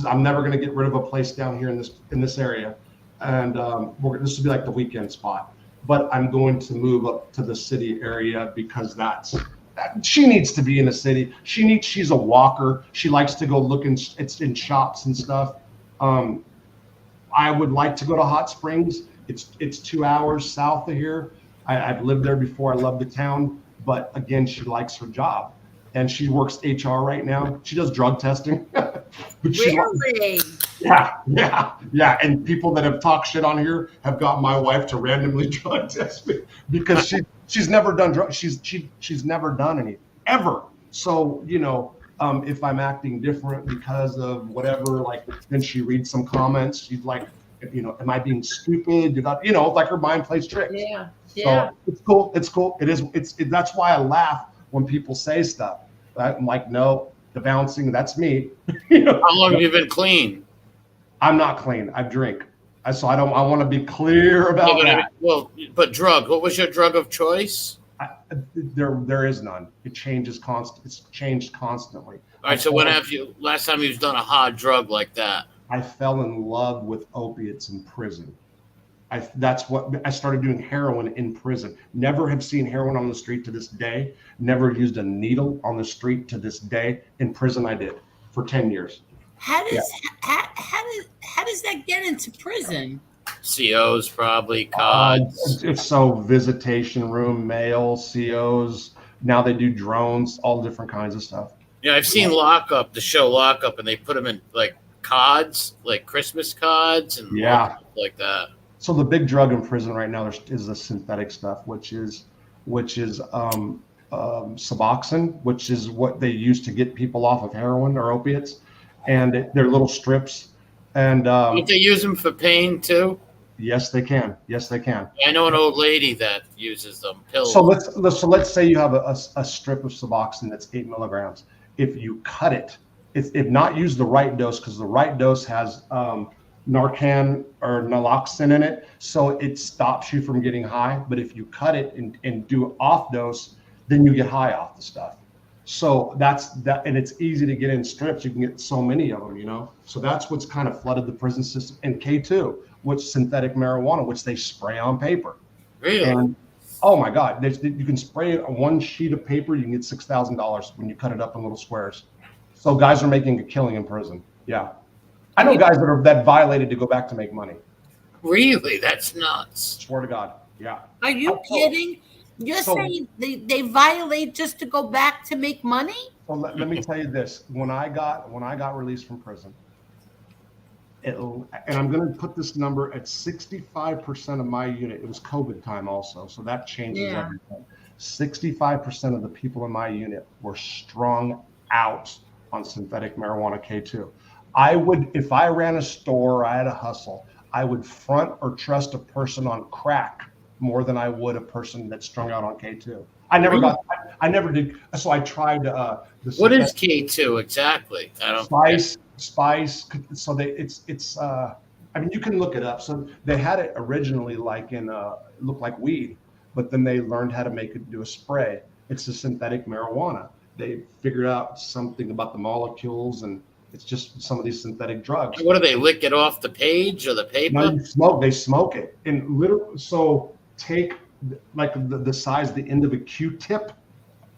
I'm never going to get rid of a place down here in this area. And this will be like the weekend spot. But I'm going to move up to the city area because she needs to be in the city. She's a walker. She likes to go look in shops and stuff. I would like to go to Hot Springs. It's 2 hours south of here. I've lived there before. I love the town, but again, she likes her job. and she works HR right now. She does drug testing. But Really? Yeah. And people that have talked shit on here have got my wife to randomly drug test me because she's never done drugs. She's never done any ever. So, if I'm acting different because of whatever, like then she reads some comments. She's like, am I being stupid? Like her mind plays tricks. Yeah. So it's cool. It's cool. That's why I laugh when people say stuff. I'm like, no, the bouncing, that's me. How long have you been clean? I'm not clean. I drink. I want to be clear about that. But drug. What was your drug of choice? There is none. It changes constant. It's changed constantly. All right. So last time you've done a hard drug like that? I fell in love with opiates in prison. I started doing heroin in prison. Never have seen heroin on the street to this day. Never used a needle on the street to this day. In prison, I did for 10 years. How does that get into prison? COs probably, CODs. It's so visitation room, mail, COs. Now they do drones, all different kinds of stuff. Yeah, I've seen the show Lockup, and they put them in like CODs, like Christmas cards and like that. So the big drug in prison right now is the synthetic stuff, which is Suboxone, which is what they use to get people off of heroin or opiates, and they're little strips. And don't they use them for pain too? Yes, they can. I know an old lady that uses them pills. So let's say you have a strip of Suboxone that's 8 milligrams. If you cut it, if not use the right dose, because the right dose has Narcan or naloxone in it, so it stops you from getting high. But if you cut it and do off dose, then you get high off the stuff. So that's that, and it's easy to get in strips. You can get so many of them, So that's what's kind of flooded the prison system. And K2, which synthetic marijuana, which they spray on paper. Really? And oh my God, you can spray it on one sheet of paper. You can get $6,000 when you cut it up in little squares. So guys are making a killing in prison. Yeah. I know guys that violated to go back to make money. Really? That's nuts. Swear to God. Yeah. Are you kidding? You're saying they violate just to go back to make money? Well, let me tell you this. When I got released from prison, and I'm going to put this number at 65% of my unit. It was COVID time also, so that changes everything. 65% of the people in my unit were strung out on synthetic marijuana K2. If I ran a store, I had a hustle, I would front or trust a person on crack more than I would a person that's strung out on K2. I never did. So I tried. What is K2 exactly? I don't. Spice. So it's. I mean, you can look it up. So they had it originally like it looked like weed, but then they learned how to make it do a spray. It's a synthetic marijuana. They figured out something about the molecules, and it's just some of these synthetic drugs. What do they lick it off the page or the paper? No, they smoke it, and literally. So take like the size, the end of a Q-tip,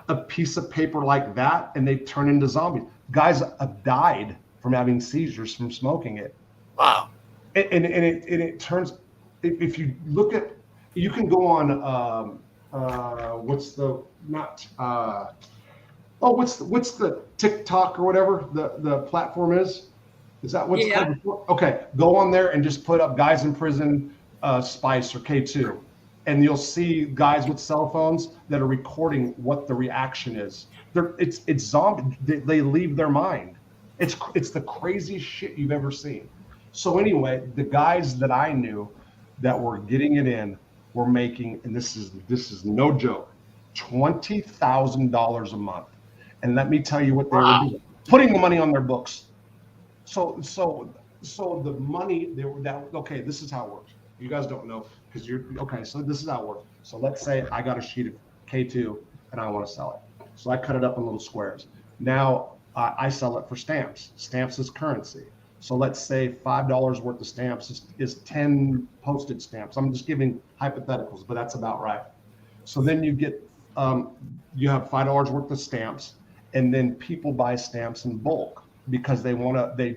a piece of paper like that, and they turn into zombies. Guys have died from having seizures from smoking it. Wow. And it turns. If you look at, you can go on. What's the TikTok or whatever the platform is? Is that what's called? Okay, go on there and just put up guys in prison, Spice or K2, and you'll see guys with cell phones that are recording what the reaction is. It's zombie. They leave their mind. It's the craziest shit you've ever seen. So anyway, the guys that I knew that were getting it in were making, and this is no joke, $20,000 a month. And let me tell you what they were doing, putting the money on their books. So the money they were that. Okay, this is how it works. You guys don't know because you're okay. So this is how it works. So let's say I got a sheet of K2 and I want to sell it. So I cut it up in little squares. Now I sell it for stamps. Stamps is currency. So let's say $5 worth of stamps is 10 postage stamps. I'm just giving hypotheticals, but that's about right. So then you get you have $5 worth of stamps, and then people buy stamps in bulk because they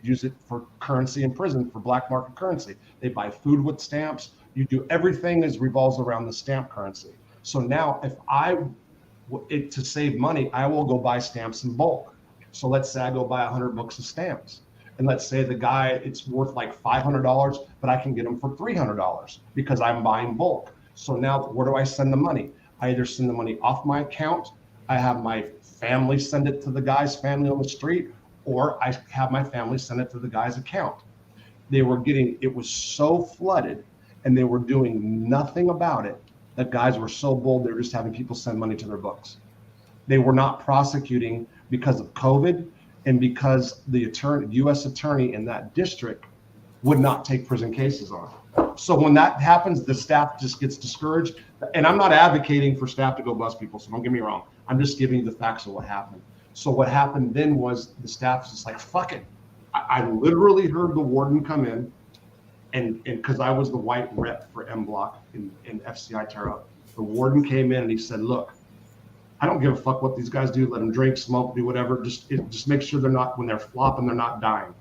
use it for currency in prison, for black market currency. They buy food with stamps. You do everything revolves around the stamp currency. So now if I to save money, I will go buy stamps in bulk. So let's say I go buy 100 books of stamps. And let's say the guy, it's worth like $500, but I can get them for $300 because I'm buying bulk. So now where do I send the money? I either send the money off my account, I have my family send it to the guy's family on the street, or I have my family send it to the guy's account. It was so flooded and they were doing nothing about it that guys were so bold, they were just having people send money to their books. They were not prosecuting because of COVID and because the U.S. attorney in that district would not take prison cases on. So when that happens, the staff just gets discouraged. And I'm not advocating for staff to go bust people, so don't get me wrong. I'm just giving you the facts of what happened. So what happened then was the staff was just like, fuck it. I literally heard the warden come in, and because I was the white rep for M Block in FCI Terra, the warden came in and he said, look, I don't give a fuck what these guys do. Let them drink, smoke, do whatever. Just make sure they're not, when they're flopping, they're not dying.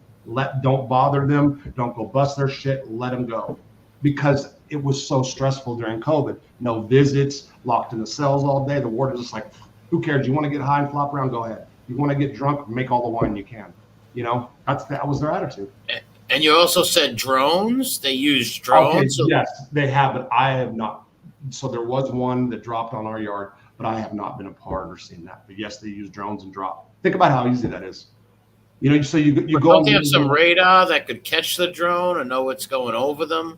Don't bother them. Don't go bust their shit. Let them go. Because it was so stressful during COVID. No visits, locked in the cells all day. The warden's just like, who cares? You want to get high and flop around? Go ahead. You want to get drunk? Make all the wine you can. You know, that was their attitude. And you also said drones. They used drones. Okay, yes, they have, but I have not. So there was one that dropped on our yard, but I have not been a part or seen that. But yes, they use drones and drop. Think about how easy that is. You know, so you go. Don't they have some radar that could catch the drone or know what's going over them?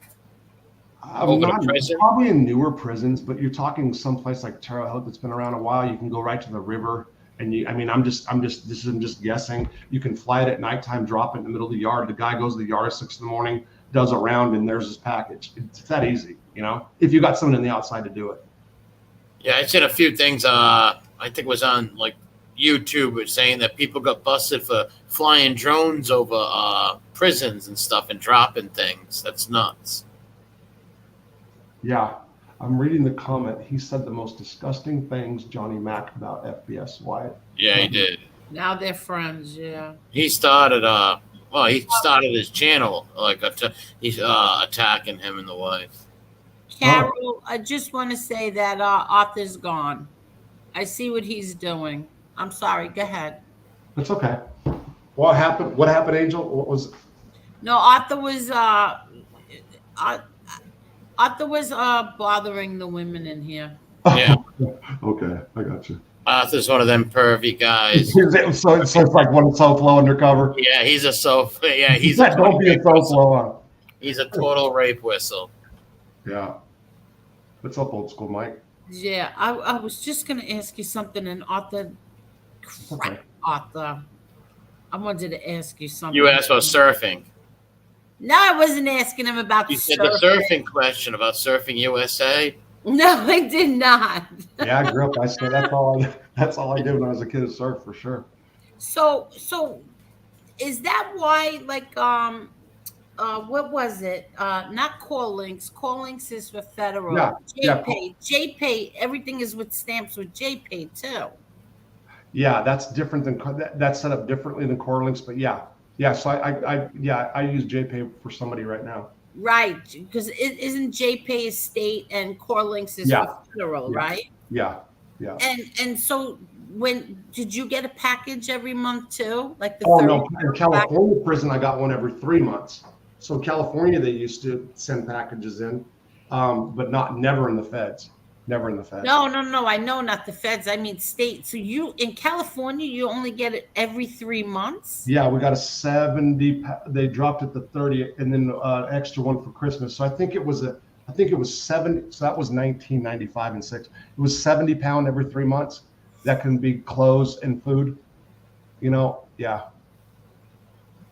Probably in newer prisons, but you're talking someplace like Terre Haute that's been around a while. You can go right to the river, and I'm just guessing. You can fly it at nighttime, drop it in the middle of the yard. The guy goes to the yard at 6 a.m, does a round, and there's his package. It's that easy, you know. If you got someone in the outside to do it. Yeah, I seen a few things. I think it was on like YouTube saying that people got busted for flying drones over prisons and stuff and dropping things. That's nuts. Yeah, I'm reading the comment. He said the most disgusting things, Johnny Mac, about FBS Wyatt. Yeah, he did. Now they're friends. Yeah. He started. He started his channel like he's attacking him and the wife. Carol, I just want to say that Arthur's gone. I see what he's doing. I'm sorry. Go ahead. That's okay. What happened? What happened, Angel? What was? No, Arthur was. Arthur was bothering the women in here. Yeah. Okay, I got you. Arthur's one of them pervy guys. so it's like one SoFlo undercover. Yeah, he's a SoFlo. Yeah, he's don't be a SoFlo. He's a total rape whistle. Yeah. What's up, old school Mike? Yeah, I was just gonna ask you something, and Arthur, Arthur, I wanted to ask you something. You asked about surfing. No, I wasn't asking him about you said the surfing question about Surfing USA. No, I did not. Yeah, I grew up. That's all I did when I was a kid, is surf for sure. So is that why, like, what was it? Not Call Links. Call Links is for federal. Yeah, JPay. JPay. Everything is with stamps with JPay too. Yeah, that's different than that's set up differently than Core Links, but yeah. So I use JPay for somebody right now. Right, because it isn't JPay is state and Core Links is for federal, right? Yeah. And so when did you get a package every month too? Like the no, in California prison I got one every 3 months. So in California they used to send packages in, but never in the feds. Never in the feds. No. I know not the feds. I mean state. So you in California, you only get it every 3 months? Yeah, we got a 70. They dropped it to 30, and then an extra one for Christmas. So I think it was 70. So that was 1995 and 6. It was 70 pound every 3 months. That can be clothes and food. You know, yeah.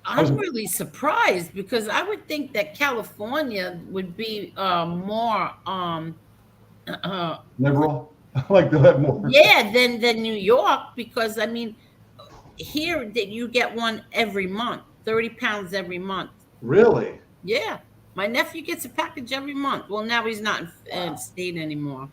I'm really surprised because I would think that California would be more liberal. I like to have more. Yeah, than New York, because I mean, here that you get one every month, 30 pounds every month. Really? Yeah, my nephew gets a package every month. Well, now he's not in state anymore.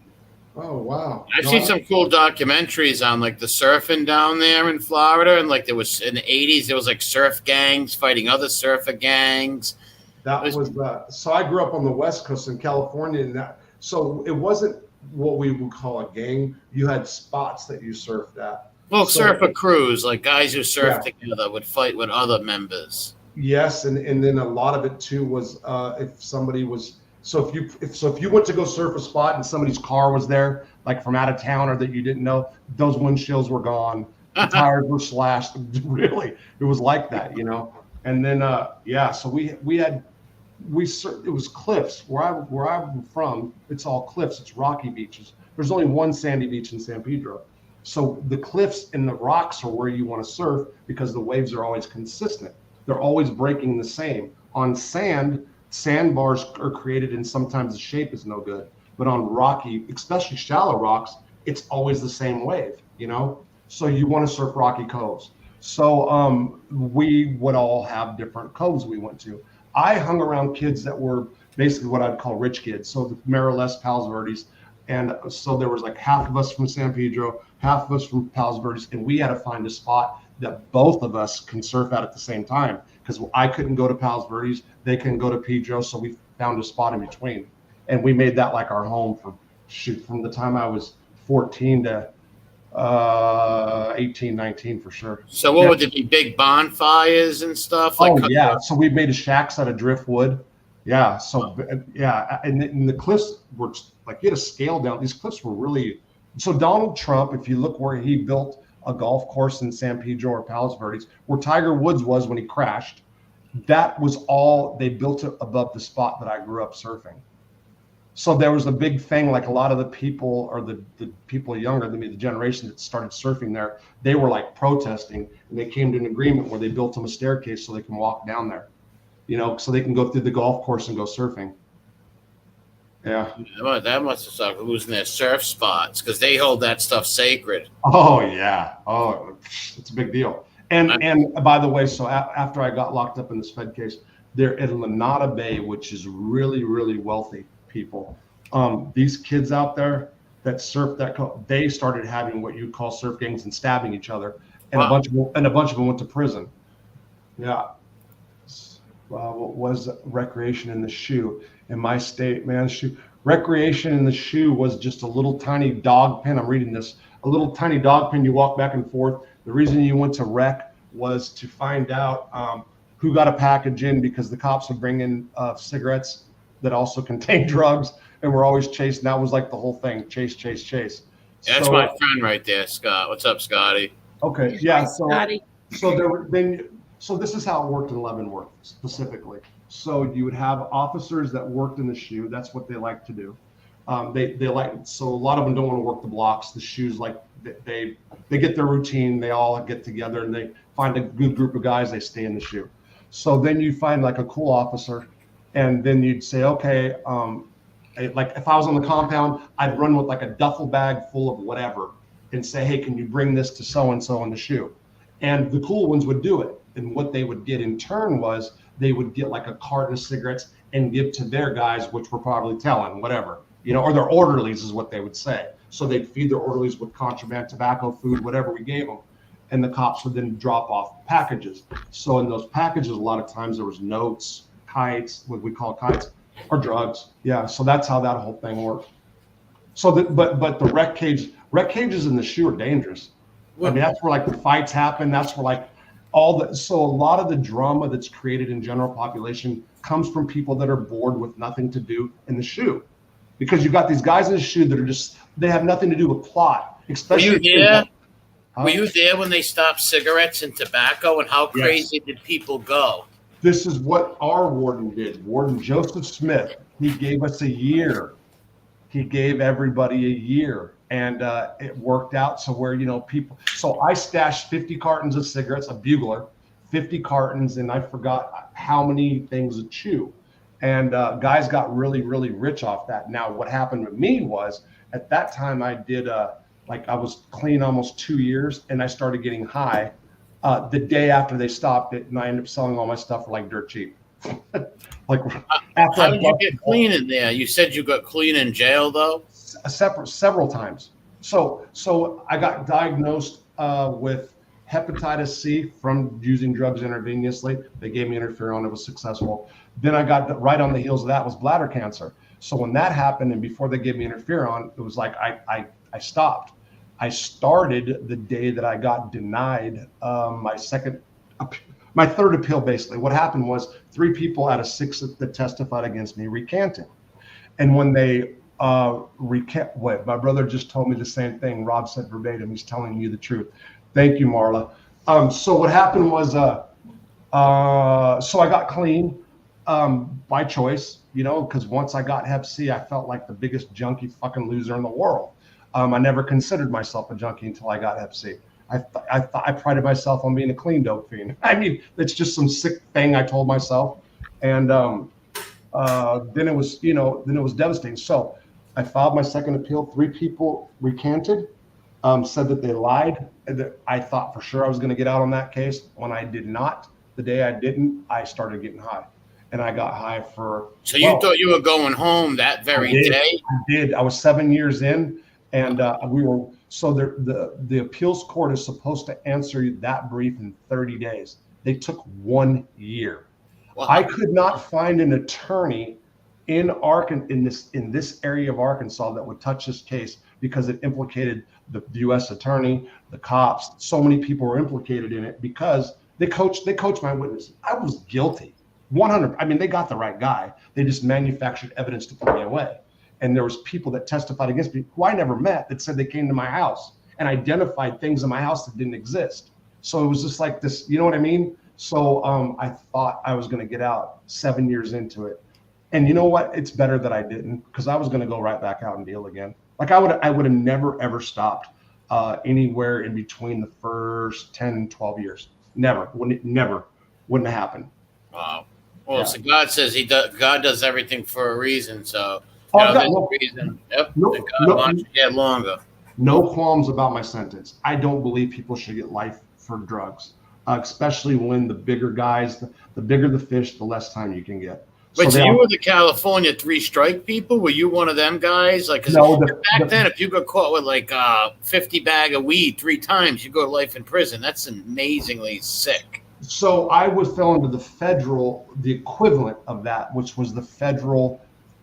Oh wow! I've seen some cool documentaries on like the surfing down there in Florida, and like there was in the 80s there was like surf gangs fighting other surfer gangs. So I grew up on the West Coast in California, and so it wasn't what we would call a gang. You had spots that you surfed at. Well, surfer crews, like guys who surf Yeah. together would fight with other members. Yes, and then a lot of it too was if somebody was if you went to go surf a spot and somebody's car was there, like from out of town or that you didn't know, those windshields were gone, the tires were slashed. Really, it was like that, you know. And then so it was cliffs where I'm from. It's all cliffs. It's rocky beaches. There's only one sandy beach in San Pedro. So the cliffs and the rocks are where you want to surf because the waves are always consistent. They're always breaking the same. On sand, sandbars are created and sometimes the shape is no good. But on rocky, especially shallow rocks, it's always the same wave, you know? So you want to surf rocky coves. So we would all have different coves we went to. I hung around kids that were basically what I'd call rich kids. So the Mariles, Palos Verdes. And so there was like half of us from San Pedro, half of us from Palos Verdes, and we had to find a spot that both of us can surf at the same time because I couldn't go to Palos Verdes, they couldn't go to Pedro, so we found a spot in between. And we made that like our home from the time I was 14 to 18, 19 for sure. So what would it be, big bonfires and stuff? So we made shacks out of driftwood. Yeah, so and the cliffs were like you had to scale down. These cliffs were really so. Donald Trump, if you look where he built a golf course in San Pedro or Palos Verdes, where Tiger Woods was when he crashed, that was all they built it above the spot that I grew up surfing. So there was a big thing, like a lot of the people or the people younger than me, the generation that started surfing there, they were like protesting, and they came to an agreement where they built them a staircase so they can walk down there. You know, so they can go through the golf course and go surfing. Yeah. That must have sucked losing their surf spots because they hold that stuff sacred. Oh, yeah. Oh, it's a big deal. And by the way, so after I got locked up in this Fed case, they're in Lanada Bay, which is really, really wealthy people. These kids out there that surf they started having what you call surf gangs and stabbing each other. And a bunch of them went to prison. Yeah. What was recreation in the shoe in my state, man? Recreation in the shoe was just a little tiny dog pen. I'm reading this, a little tiny dog pen. You walk back and forth. The reason you went to rec was to find out who got a package in because the cops would bring in cigarettes that also contained drugs, and we're always chasing. That was like the whole thing, chase. Yeah, that's my friend right there, Scott. What's up, Scotty? Okay, yeah. So, Scotty. So this is how it worked in Leavenworth specifically. So you would have officers that worked in the shoe. That's what they like to do. So a lot of them don't want to work the blocks. The shoes, like they get their routine. They all get together and they find a good group of guys. They stay in the shoe. So then you find like a cool officer, and then you'd say, okay, like if I was on the compound, I'd run with like a duffel bag full of whatever and say, hey, can you bring this to so-and-so in the shoe? And the cool ones would do it. And what they would get in turn was they would get like a carton of cigarettes and give to their guys, which were probably telling, whatever, you know, or their orderlies is what they would say. So they'd feed their orderlies with contraband, tobacco, food, whatever we gave them. And the cops would then drop off packages. So in those packages, a lot of times there was notes, kites, what we call kites, or drugs. Yeah, so that's how that whole thing worked. So but the rec cages in the shoe are dangerous. I mean, that's where like the fights happen. That's where like so a lot of the drama that's created in general population comes from people that are bored with nothing to do in the shoe, because you've got these guys in the shoe that are they have nothing to do with plot. Especially were you there when they stopped cigarettes and tobacco, and how crazy did people go? This is what our warden did. Warden Joseph Smith, he gave us a year. He gave everybody a year. And it worked out so where, you know, people, so I stashed 50 cartons of cigarettes, a bugler, 50 cartons, and I forgot how many things of chew. And guys got really, really rich off that. Now, what happened with me was at that time I did, I was clean almost 2 years, and I started getting high the day after they stopped it, and I ended up selling all my stuff for like dirt cheap. How did you get clean in there? You said you got clean in jail, though? Several times. So I got diagnosed with hepatitis C from using drugs intravenously. They gave me interferon. It was successful. Then I got right on the heels of that was bladder cancer. So when that happened, and before they gave me interferon, it was like I stopped. I started the day that I got denied my third appeal. Basically, what happened was 3 people out of 6 that testified against me recanted, and when they my brother just told me the same thing. Rob said verbatim. He's telling you the truth. Thank you, Marla. So what happened was, so I got clean by choice, because once I got Hep C, I felt like the biggest junkie fucking loser in the world. I never considered myself a junkie until I got Hep C. I prided myself on being a clean dope fiend. I mean, it's just some sick thing I told myself, and then it was, devastating. So I filed my second appeal. 3 people recanted, said that they lied. That I thought for sure I was going to get out on that case. When I did not, the day I didn't, I started getting high, and I got high for. So you thought you were going home that very day? I did. I was 7 years in, and we were. So the appeals court is supposed to answer that brief in 30 days. They took 1 year. Wow. I could not find an attorney in this area of Arkansas that would touch this case because it implicated the U.S. attorney, the cops. So many people were implicated in it because they coached my witnesses. I was guilty, 100. I mean, they got the right guy. They just manufactured evidence to put me away. And there was people that testified against me who I never met that said they came to my house and identified things in my house that didn't exist. So it was just like this, you know what I mean? So I thought I was going to get out 7 years into it. And you know what? It's better that I didn't, because I was going to go right back out and deal again. Like I would have never, ever stopped anywhere in between the first 10, 12 years. Never. Wouldn't have happened. Wow. Well, yeah. So God says God does everything for a reason. So there's a reason. Yep. God wants you to get longer. No qualms about my sentence. I don't believe people should get life for drugs, especially when the bigger guys, the bigger the fish, the less time you can get. Wait, so you were the California 3-strike people? Were you one of them guys? Like, back then, if you got caught with like 50 bag of weed 3 times, you go to life in prison. That's amazingly sick. So I fell into the equivalent of that, which was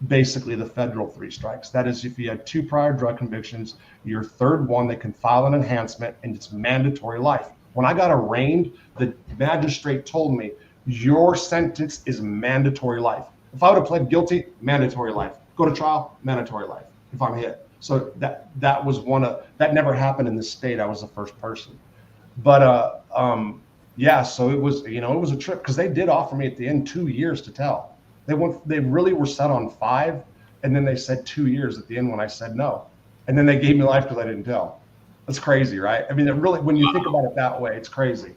basically the federal 3 strikes. That is, if you had 2 prior drug convictions, your third one, they can file an enhancement and it's mandatory life. When I got arraigned, the magistrate told me, your sentence is mandatory life. If I would have pled guilty, mandatory life. Go to trial, mandatory life if I'm hit. So that was that never happened in this state. I was the first person. But yeah, so it was, it was a trip, because they did offer me at the end 2 years to tell. They really were set on 5, and then they said 2 years at the end when I said no. And then they gave me life because I didn't tell. That's crazy, right? I mean, it really, when you think about it that way, it's crazy.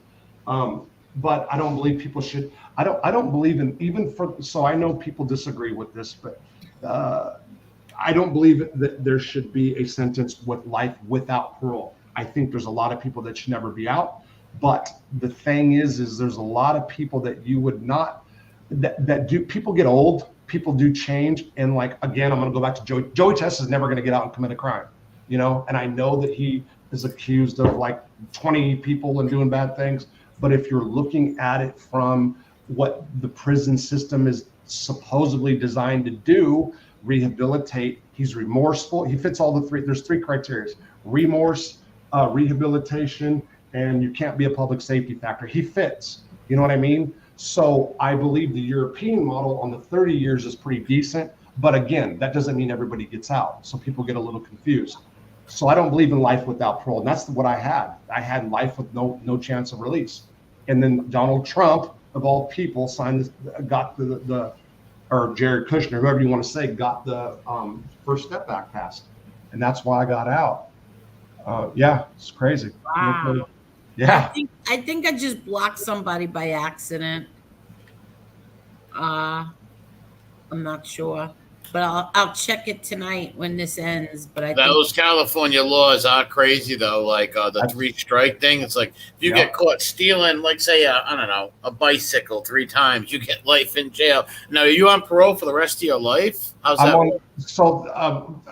But I don't believe people should. I don't believe in so I know people disagree with this, but I don't believe that there should be a sentence with life without parole. I think there's a lot of people that should never be out. But the thing is there's a lot of people that you would not, that do, people get old, people do change. And like, again, I'm going to go back to Joey. Joey Tess is never going to get out and commit a crime, and I know that he is accused of like 20 people and doing bad things. But if you're looking at it from what the prison system is supposedly designed to do, rehabilitate, he's remorseful. He fits all the 3. There's 3 criteria: remorse, rehabilitation, and you can't be a public safety factor. He fits. You know what I mean? So I believe the European model on the 30 years is pretty decent. But again, that doesn't mean everybody gets out. So people get a little confused. So I don't believe in life without parole. And that's what I had. I had life with no chance of release. And then Donald Trump, of all people, got or Jared Kushner, whoever you want to say, got the First Step Act passed. And that's why I got out. Yeah, it's crazy. Wow. Yeah. I think I just blocked somebody by accident. I'm not sure. But I'll check it tonight when this ends. But those California laws are crazy though. Like the 3-strike thing. It's like if you get caught stealing, like say a bicycle 3 times, you get life in jail. Now, are you on parole for the rest of your life? How's that work? So I'm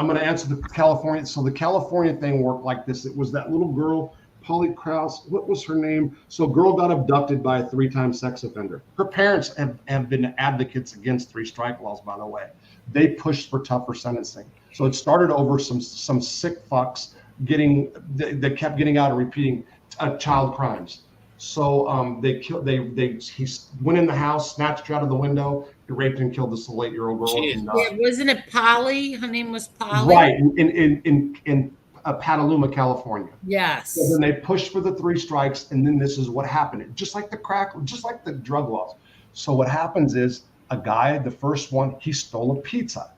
going to answer the California. So the California thing worked like this. It was that little girl Polly Krause, what was her name? So a girl got abducted by a 3-time sex offender. Her parents have been advocates against 3 strike laws, by the way. They pushed for tougher sentencing. So it started over some sick fucks that kept getting out and repeating child crimes. So he went in the house, snatched her out of the window, raped and killed this little 8-year-old girl. Yeah, wasn't it Polly? Her name was Polly. Right, in Petaluma, California. Yes. So then they pushed for the 3 strikes, and then this is what happened. Just like the drug laws. So what happens is a guy, the first one, he stole a pizza.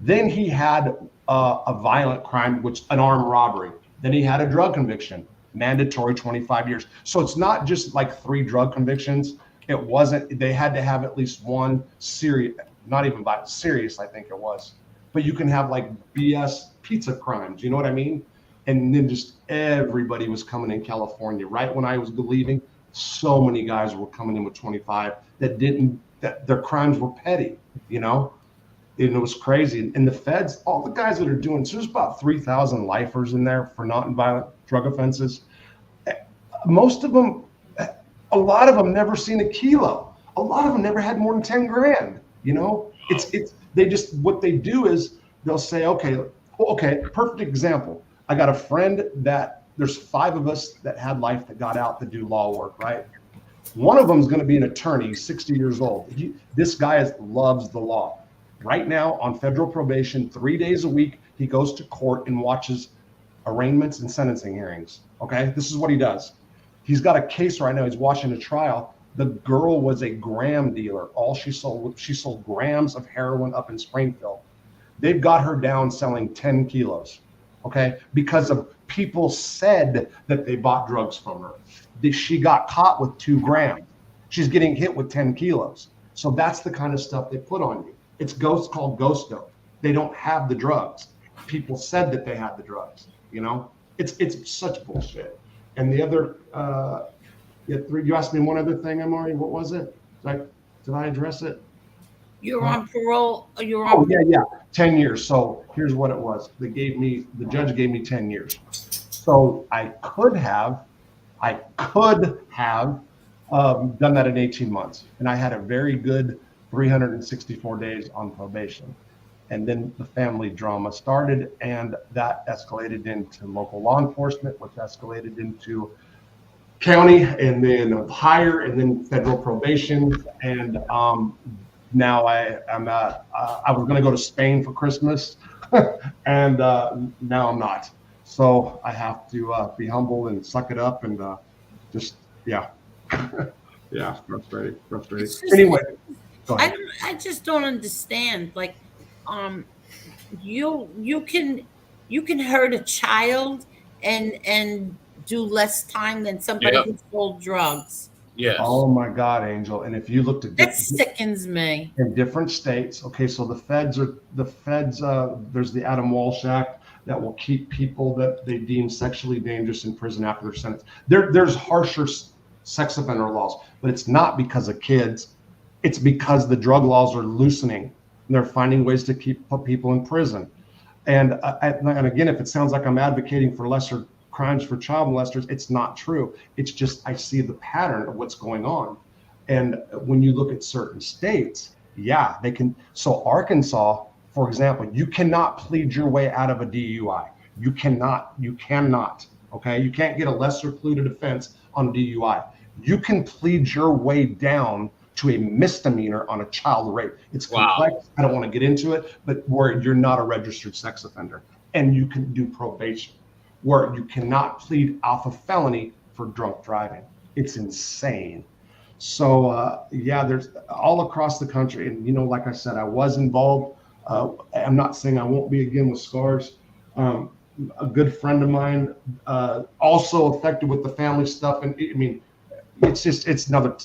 Then he had a violent crime, an armed robbery. Then he had a drug conviction, mandatory 25 years. So it's not just like 3 drug convictions. It wasn't. They had to have at least one serious, not even serious, I think it was. But you can have like BS pizza crimes, you know what I mean? And then just everybody was coming in California. Right when I was leaving, so many guys were coming in with 25 that their crimes were petty, you know? And it was crazy. And the feds, all the guys that are doing, so there's about 3,000 lifers in there for non-violent drug offenses. Most of them, a lot of them never seen a kilo. A lot of them never had more than 10 grand, you know? What they do is they'll say, okay, perfect example. I got a friend that there's 5 of us that had life that got out to do law work, right? One of them is going to be an attorney, 60 years old. This guy loves the law. Right now on federal probation, 3 days a week, he goes to court and watches arraignments and sentencing hearings. Okay, this is what he does. He's got a case right now. He's watching a trial. The girl was a gram dealer. All she sold grams of heroin up in Springfield. They've got her down selling 10 kilos. Okay, because of people said that they bought drugs from her. She got caught with 2 grams. She's getting hit with 10 kilos. So that's the kind of stuff they put on you. It's called ghost dope. They don't have the drugs. People said that they had the drugs. You know, it's such bullshit. And the other, you asked me one other thing, Amari. What was it? Did I address it? You're on parole. You're on. Oh yeah, 10 years. So here's what it was. The judge gave me 10 years. So I could have done that in 18 months, and I had a very good 364 days on probation. And then the family drama started, and that escalated into local law enforcement, which escalated into county, and then higher, and then federal probation. And now I was going to go to Spain for Christmas, and now I'm not. So I have to be humble and suck it up, and yeah, frustrating. Anyway. I just don't understand. Like, you can hurt a child and do less time than somebody who sold drugs. Yes. Oh my God, Angel! And if you looked at that sickens me. In different states, okay, so the feds. There's the Adam Walsh Act that will keep people that they deem sexually dangerous in prison after their sentence. There's harsher sex offender laws, but it's not because of kids. It's because the drug laws are loosening, and they're finding ways to put people in prison. And again, if it sounds like I'm advocating for lesser crimes for child molesters, it's not true. It's just I see the pattern of what's going on. And when you look at certain states, yeah, they can. So Arkansas, for example, you cannot plead your way out of a DUI. You cannot. Okay, you can't get a lesser included offense on a DUI. You can plead your way down to a misdemeanor on a child rape. It's complex. Wow. I don't want to get into it, but where you're not a registered sex offender, and you can do probation, where you cannot plead off a felony for drunk driving. It's insane. So there's all across the country, and like I said, I was involved. I'm not saying I won't be again with scars. A good friend of mine also affected with the family stuff, and I mean, it's another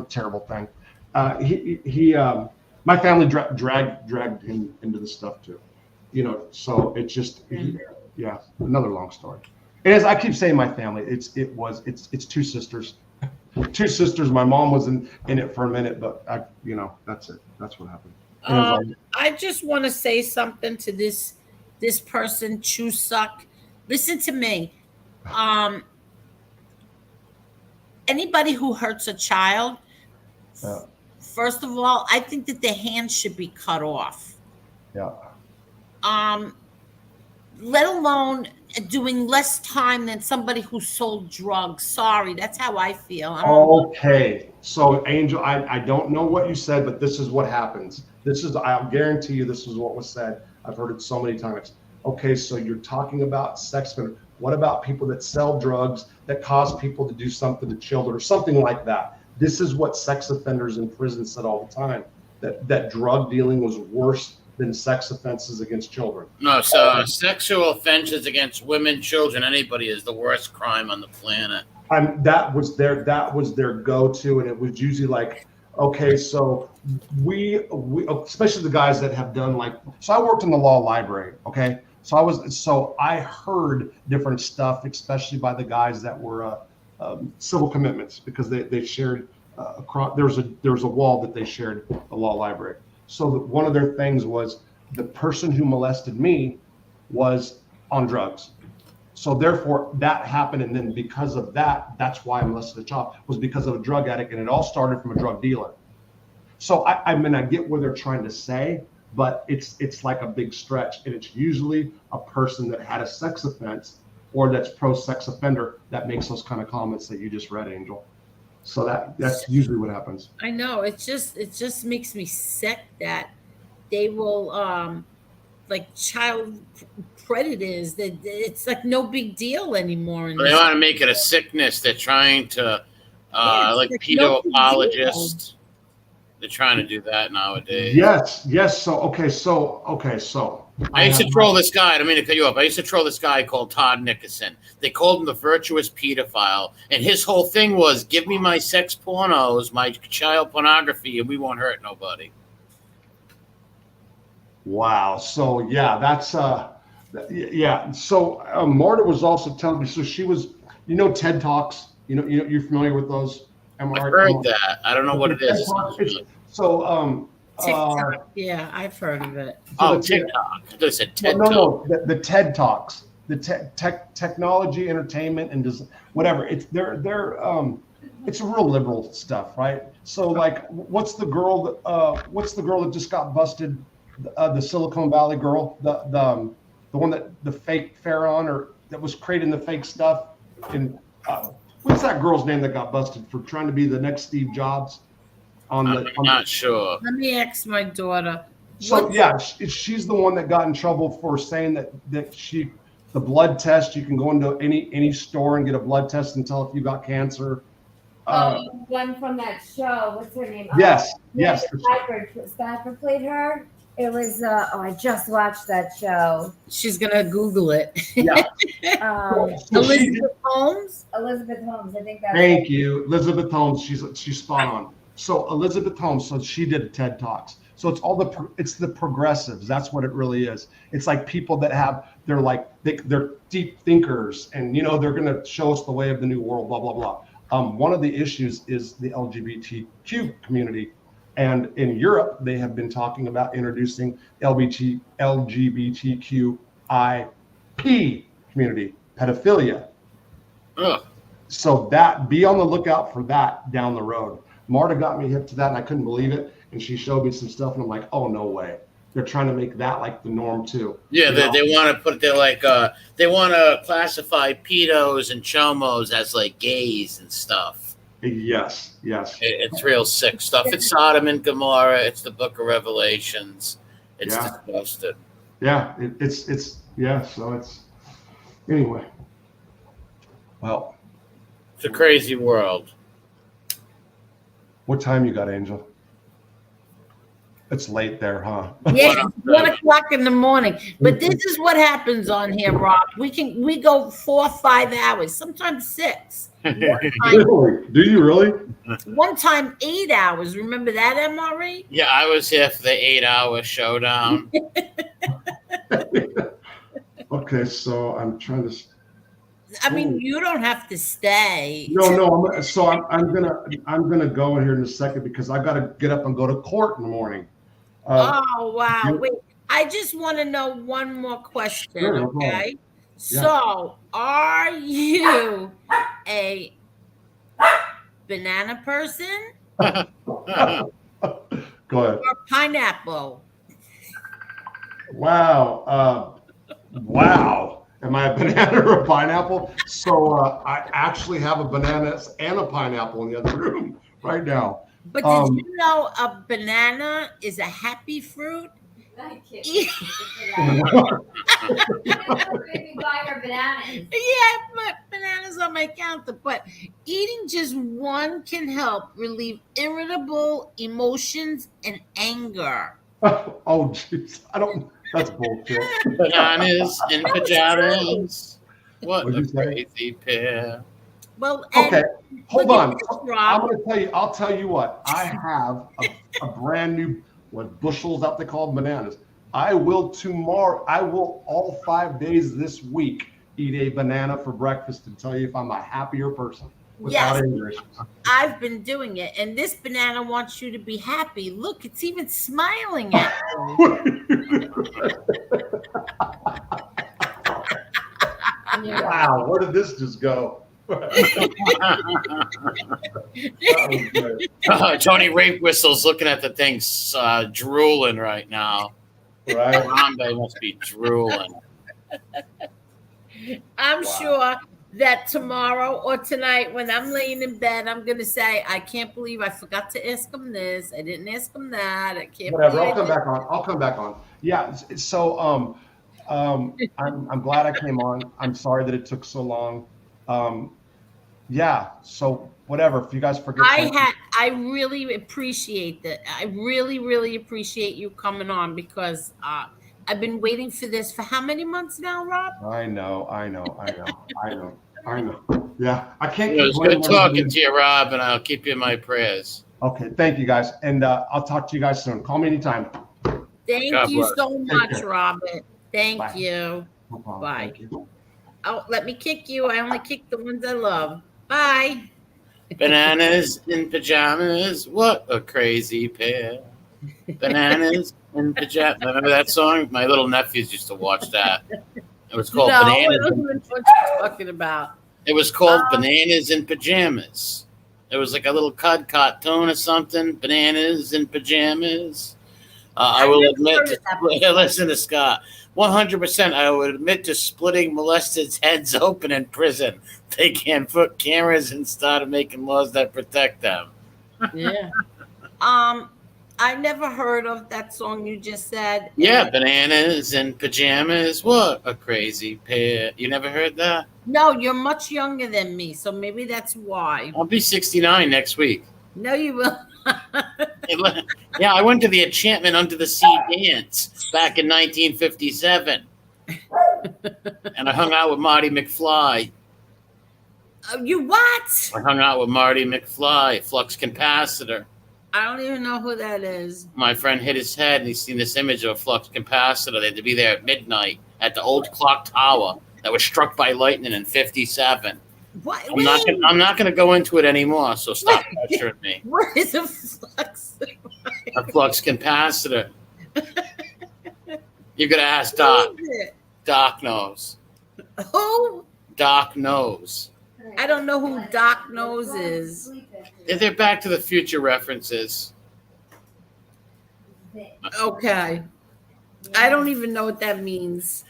terrible thing. My family dragged him into the stuff too, so it's just another long story. And as I keep saying, my family, it's 2 sisters. 2 sisters. My mom was in it for a minute, but that's it. That's what happened. I just want to say something to this person, Chusuck. Listen to me. anybody who hurts a child, first of all, I think that their hands should be cut off. Yeah. Let alone doing less time than somebody who sold drugs. Sorry, that's how I feel. Okay, so Angel, I don't know what you said, but this is what happens. I'll guarantee you this is what was said. I've heard it so many times. Okay, so you're talking about sex offenders. What about people that sell drugs that cause people to do something to children or something like that? This is what sex offenders in prison said all the time, that drug dealing was worse than sex offenses against children. No, so sexual offenses against women, children, anybody is the worst crime on the planet. That was their go-to, and it was usually like, okay, so we especially the guys that have done so I worked in the law library, okay, so I heard different stuff, especially by the guys that were civil commitments, because they shared across. There was a wall that they shared, the law library. So one of their things was the person who molested me was on drugs. So therefore that happened. And then because of that, that's why I molested a child, was because of a drug addict. And it all started from a drug dealer. So I mean, I get what they're trying to say, but it's like a big stretch. And it's usually a person that had a sex offense or that's pro-sex offender that makes those kind of comments that you just read, Angel. So that's usually what happens. I know, it just makes me sick that they will like child predators, that it's like no big deal anymore. They want to make it a sickness. They're trying to like pedo apologists. They're trying to do that nowadays. Yes. So I used to troll this guy. I don't mean to cut you off. I used to troll this guy called Todd Nickerson. They called him the virtuous pedophile, and his whole thing was, give me my sex pornos, my child pornography, and we won't hurt nobody. Wow. So yeah, that's yeah. So Marta was also telling me. So she was, TED Talks. You're familiar with those? I've heard that. I don't know what it is. So TikTok. Yeah, I've heard of it. So TikTok. I said TED Talk. No, the TED Talks, the technology, entertainment, and whatever. It's it's real liberal stuff, right? So like, what's the girl that just got busted? The Silicon Valley girl, the one that the fake Farron, or that was creating the fake stuff. And what's that girl's name that got busted for trying to be the next Steve Jobs? I'm not sure. Let me ask my daughter. So yeah, she's the one that got in trouble for saying that the blood test, you can go into any store and get a blood test and tell if you got cancer. One from that show. What's her name? Yes. Stafford played her. It was. I just watched that show. She's gonna Google it. Yeah. Elizabeth Holmes. Elizabeth Holmes. I think that's. Thank you, Elizabeth Holmes. She's spot on. So Elizabeth Holmes. So she did TED Talks. So it's it's the progressives. That's what it really is. It's like people that they're deep thinkers, and they're gonna show us the way of the new world. Blah blah blah. One of the issues is the LGBTQ community. And in Europe, they have been talking about introducing LGBTQIP community, pedophilia. Ugh. So be on the lookout for that down the road. Marta got me hip to that, and I couldn't believe it. And she showed me some stuff, and I'm like, oh, no way. They're trying to make that like the norm too. Yeah, they want to put they want to classify pedos and chomos as like gays and stuff. Yes. It's real sick stuff. It's Sodom and Gomorrah. It's the Book of Revelations. It's disgusting. Yeah, it's yeah. So it's anyway. Well, it's a crazy world. What time you got, Angel? It's late there, huh? Yeah, 1 o'clock in the morning. But this is what happens on here, Rob. We go 4 or 5 hours, sometimes 6. Really? Do you really? One time 8 hours. Remember that, MRE? Yeah, I was here for the 8-hour showdown. Okay, so I'm trying to. I mean, you don't have to stay. No. I'm gonna go in here in a second because I gotta get up and go to court in the morning. Oh wow! Wait, I just want to know one more question. Sure, okay. Yeah. So, are you a banana person Go ahead. or pineapple? Wow. Wow. Am I a banana or a pineapple? So I actually have a banana and a pineapple in the other room right now. But did you know a banana is a happy fruit? I can't. Yeah, Maybe buy her bananas. but bananas on my counter. But eating just one can help relieve irritable emotions and anger. Oh, jeez. I don't. That's bullshit. Bananas in pajamas. What What'd a you say? crazy pair. Well, and Okay, hold look at on. this, I'm Rob. going to tell you. I'll tell you what. I have a brand new bushels out. They call them bananas. I will tomorrow. I will all 5 days this week eat a banana for breakfast and tell you if I'm a happier person without Yes. any issues. I've been doing it, and this banana wants you to be happy. Look, it's even smiling at you. Wow, where did this just go? Tony Rape Whistle's looking at the thing, drooling right now. Right. Harambe must be drooling. I'm Wow. sure that tomorrow or tonight, when I'm laying in bed, I'm gonna say, "I can't believe I forgot to ask him this. I didn't ask him that. I can't." Whatever. believe I'll come I back on. I'll come back on. Yeah. So I'm glad I came on. I'm sorry that it took so long. Yeah. So whatever. If you guys forget, I really appreciate that. I really, really appreciate you coming on because I've been waiting for this for how many months now, Rob? I know. Yeah. I can't. It was good talking to you, Rob, and I'll keep you in my prayers. Okay. Thank you, guys, and I'll talk to you guys soon. Call me anytime. Thank God you bless. so Take much, care. Robert. Thank Bye. you. No problem. Bye. Thank you. Oh, let me kick you. I only kick the ones I love. Bye. Bananas in pajamas. What a crazy pair. Bananas in pajamas. Remember that song? My little nephews used to watch that. It was called No, I Bananas. don't even know what you're talking about. It was called Bananas in Pajamas. It was like a little cartoon or something. Bananas in pajamas. I will never admit heard to of that listen to Scott. 100%. I would admit to splitting molesteds' heads open in prison. They can't put cameras and started making laws that protect them. Yeah. I never heard of that song you just said. Yeah, bananas in pajamas. What a crazy pair. You never heard that? No, you're much younger than me, so maybe that's why. I'll be 69 next week. No, you will. Yeah, I went to the Enchantment Under the Sea dance back in 1957. And I hung out with Marty McFly. You what? I hung out with Marty McFly, flux capacitor. I don't even know who that is. My friend hit his head and he's seen this image of a flux capacitor. They had to be there at midnight at the old clock tower that was struck by lightning in 57. What? I'm not going to go into it anymore, so stop pressuring me. What is a flux? A flux capacitor. You're going to ask Doc. Doc knows. Who? Doc knows. I don't know who Doc knows is. They're Back to the Future references. Okay. I don't even know what that means.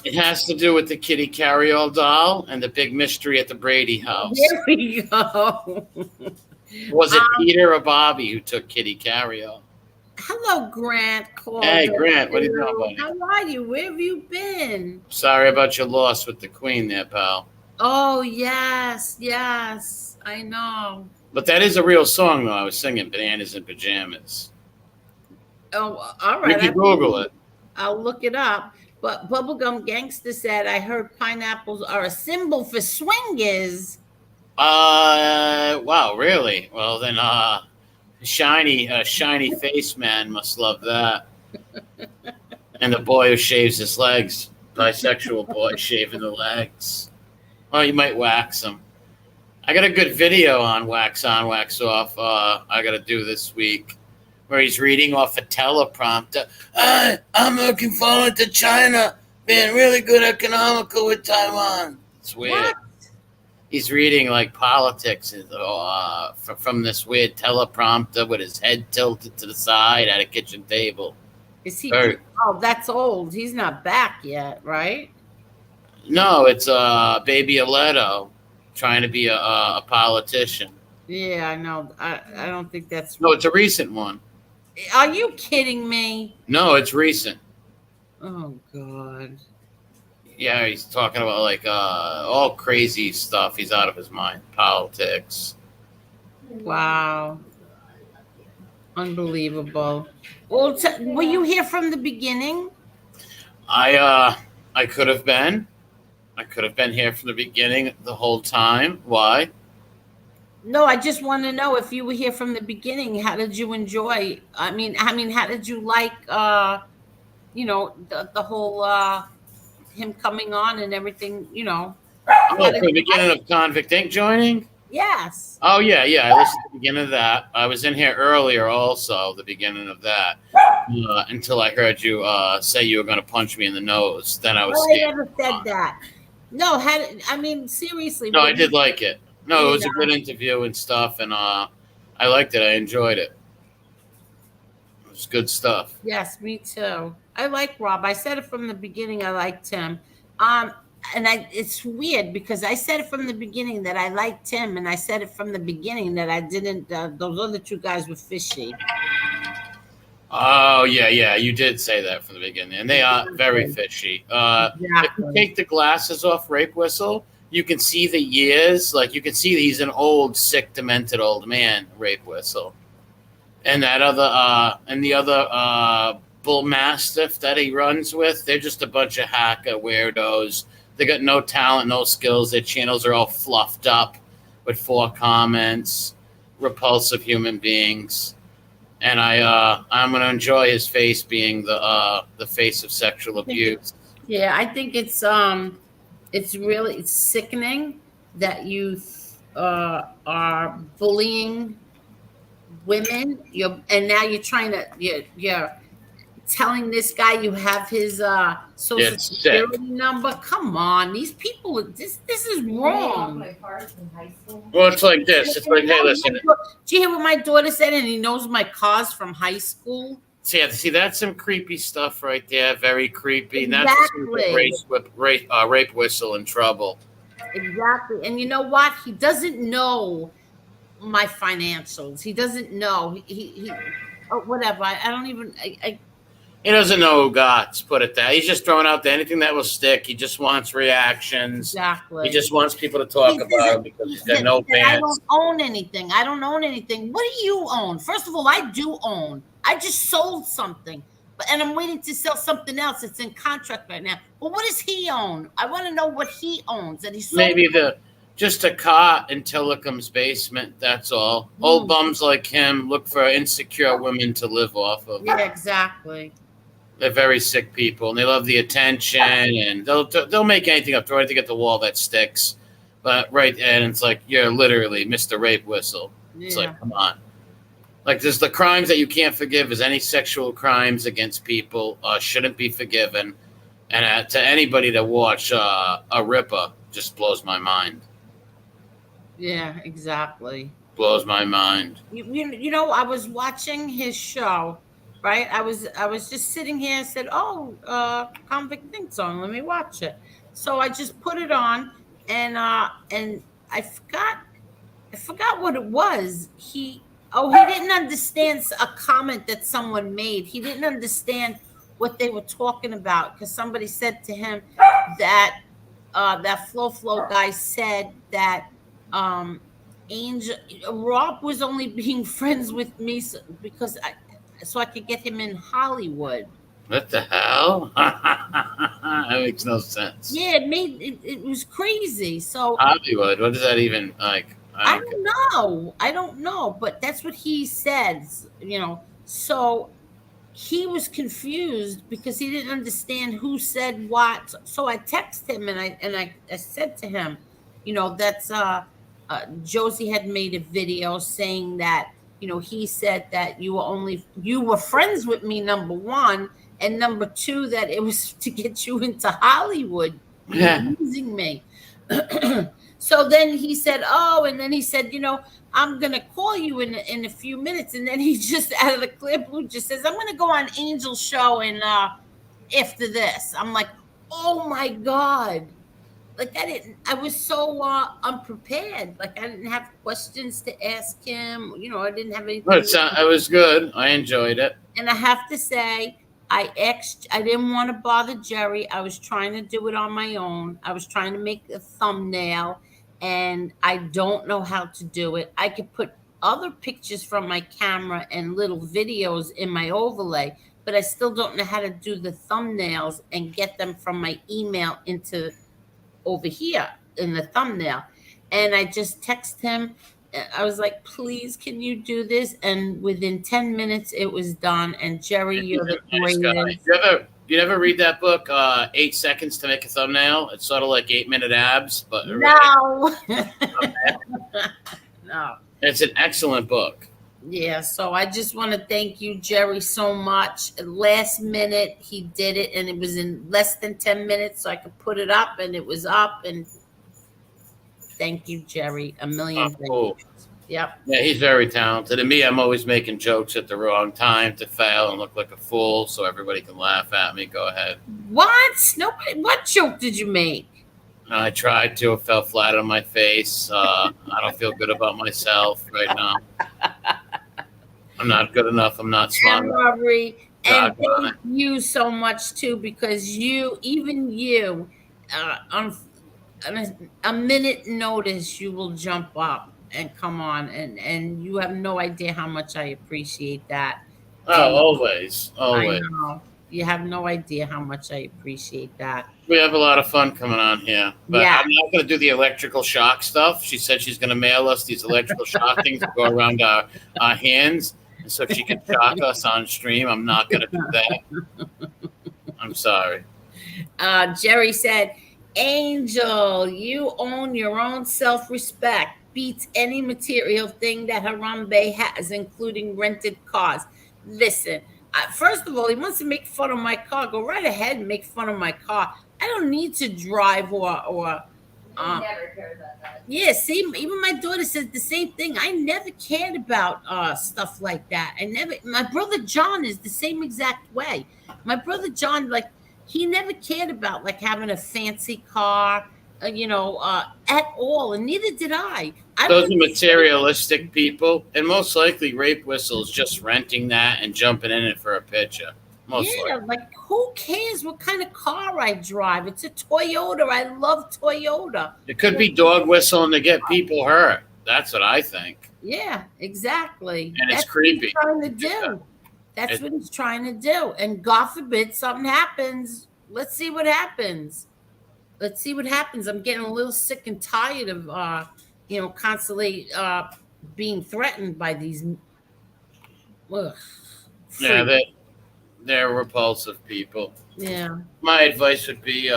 It has to do with the Kitty Carryall doll and the big mystery at the Brady house. Here we go. Was it Peter or Bobby who took Kitty Carryall? Hello, Grant. Hey, Grant, what are you doing, buddy? How are you? Where have you been? Sorry about your loss with the Queen there, pal. Oh, yes, I know. But that is a real song, though. I was singing Bananas in Pajamas. Oh, all You right. can Google it. I'll look it up. But Bubblegum Gangster said, I heard pineapples are a symbol for swingers. Wow, really? Well, then, shiny face man must love that. And the boy who shaves his legs, bisexual boy shaving the legs. Oh, you might wax him. I got a good video on wax on, wax off. I got to do this week, where he's reading off a teleprompter. I'm looking forward to China being really good economical with Taiwan. It's weird. What? He's reading like politics from this weird teleprompter with his head tilted to the side at a kitchen table. Is he? Oh, that's old. He's not back yet, right? No, it's Baby Aledo trying to be a politician. Yeah, I know. I don't think that's. No, it's a recent one. Are you kidding me? No, it's recent. Oh God. Yeah, he's talking about like all crazy stuff. He's out of his mind. Politics. Wow. Unbelievable. Well, were you here from the beginning? I could have been. I could have been here from the beginning the whole time. Why? No, I just want to know if you were here from the beginning. How did you enjoy? I mean, how did you like? You know, the whole him coming on and everything. You know. Oh, from the beginning of Convict Inc. joining. Yes. Oh yeah. I listened to the beginning of that. I was in here earlier, also the beginning of that, until I heard you say you were going to punch me in the nose. Then I was. I never said that. No, I mean seriously. No, I did like it. No, it was a good interview and stuff, and I liked it. I enjoyed it. It was good stuff. Yes, me too. I like Rob. I said it from the beginning. I liked him. It's weird because I said it from the beginning that I liked him, and I said it from the beginning that I didn't. Those other two guys were fishy. Oh yeah, you did say that from the beginning, and they are very fishy. Exactly. If you take the glasses off Rape Whistle, you can see the years. Like you can see that he's an old, sick, demented old man, Rape Whistle, and that other and the other bull mastiff that he runs with. They're just a bunch of hacker weirdos. They got no talent, no skills. Their channels are all fluffed up with 4 comments. Repulsive human beings. And I'm going to enjoy his face being the face of sexual abuse. Yeah, I think it's really sickening that you are bullying women. And now you're trying to you're telling this guy you have his social security number. Come on, these people. This is wrong. Well, it's like this. It's like, hey, listen. Did you hear what my daughter said? And he knows my cars from high school. See, that's some creepy stuff right there. Very creepy. Exactly. That's Rape Whistle in trouble. Exactly. And you know what? He doesn't know my financials. He doesn't know. He whatever. I don't even. He doesn't know who Gotti, put it that. He's just throwing out there anything that will stick. He just wants reactions. Exactly. He just wants people to talk about him because he's got no fans. I don't own anything. I don't own anything. What do you own? First of all, I do own. I just sold something, and I'm waiting to sell something else. It's in contract right now. But what does he own? I want to know what he owns. That he sold. Maybe just a cot in Tillicum's basement. That's all. Old bums like him look for insecure women to live off of. Yeah, exactly. They're very sick people, and they love the attention, and they'll make anything up, throw anything at the wall that sticks. But and it's like, you're literally Mr. Rape Whistle. It's like, come on. Like, there's the crimes that you can't forgive is any sexual crimes against people shouldn't be forgiven. And to anybody to watch a Ripper just blows my mind. Yeah, exactly. Blows my mind. You know, I was watching his show. Right, I was just sitting here and said, "Oh, Convict Inc. song. Let me watch it." So I just put it on, and I forgot what it was. He didn't understand a comment that someone made. He didn't understand what they were talking about because somebody said to him that that Flo guy said that Rob was only being friends with me because so I could get him in Hollywood. What the hell? That makes no sense. Yeah, it was crazy. So Hollywood, what does that even like? I don't know, but that's what he says, you know. So he was confused because he didn't understand who said what. So I texted him and I said to him, you know, that's Josie had made a video saying that, you know, he said that you were friends with me, number one, and number two, that it was to get you into Hollywood, using me. So then he said, "Oh," and then he said, "I'm gonna call you in a few minutes." And then he just out of the clear blue just says, "I'm gonna go on Angel's show and after this." I'm like, "Oh my god!" Like I was so unprepared. Like I didn't have questions to ask him. I didn't have anything. It was good. I enjoyed it. And I have to say, I didn't want to bother Jerry. I was trying to do it on my own. I was trying to make a thumbnail, and I don't know how to do it. I could put other pictures from my camera and little videos in my overlay, but I still don't know how to do the thumbnails and get them from my email into over here in the thumbnail. And I just text him. I was like, "Please, can you do this?" And within 10 minutes, it was done. And Jerry, you're the greatest. You ever read that book, 8 Seconds to Make a Thumbnail? It's sort of like 8-minute abs, but no, no. It's an excellent book. Yeah, so I just want to thank you, Jerry, so much. Last minute, he did it, and it was in less than 10 minutes, so I could put it up, and it was up. And thank you, Jerry, a million thank Cool. Yep. Yeah, he's very talented. And me, I'm always making jokes at the wrong time to fail and look like a fool so everybody can laugh at me. Go ahead. What? Nobody. What joke did you make? I tried to. It fell flat on my face. I don't feel good about myself right now. I'm not good enough. I'm not smart enough. Robbery. And thank you so much, too, because even you, on a minute notice, you will jump up and come on. And you have no idea how much I appreciate that. Oh, always. I know. You have no idea how much I appreciate that. We have a lot of fun coming on here. But yeah. I'm not going to do the electrical shock stuff. She said she's going to mail us these electrical shock things to go around our hands. And so she can shock us on stream. I'm not going to do that. I'm sorry. Jerry said, "Angel, you own your own self-respect. Beats any material thing that Harambe has, including rented cars." Listen. First of all, he wants to make fun of my car. Go right ahead and make fun of my car. I don't need to drive or I never cared about that. Yeah, see, even my daughter says the same thing. I never cared about stuff like that. My brother John is the same exact way. My brother John, like, he never cared about like having a fancy car, at all, and neither did I. Those are materialistic people, and most likely Rape Whistle's just renting that and jumping in it for a picture. Most likely. Like who cares what kind of car I drive? It's a Toyota. I love Toyota. It could be dog whistling to get people hurt. That's what I think. Yeah, exactly. And it's creepy. What he's trying to do. That's what he's trying to do. And God forbid something happens. Let's see what happens. I'm getting a little sick and tired of constantly being threatened by these. Yeah, they're repulsive people. Yeah. My advice would be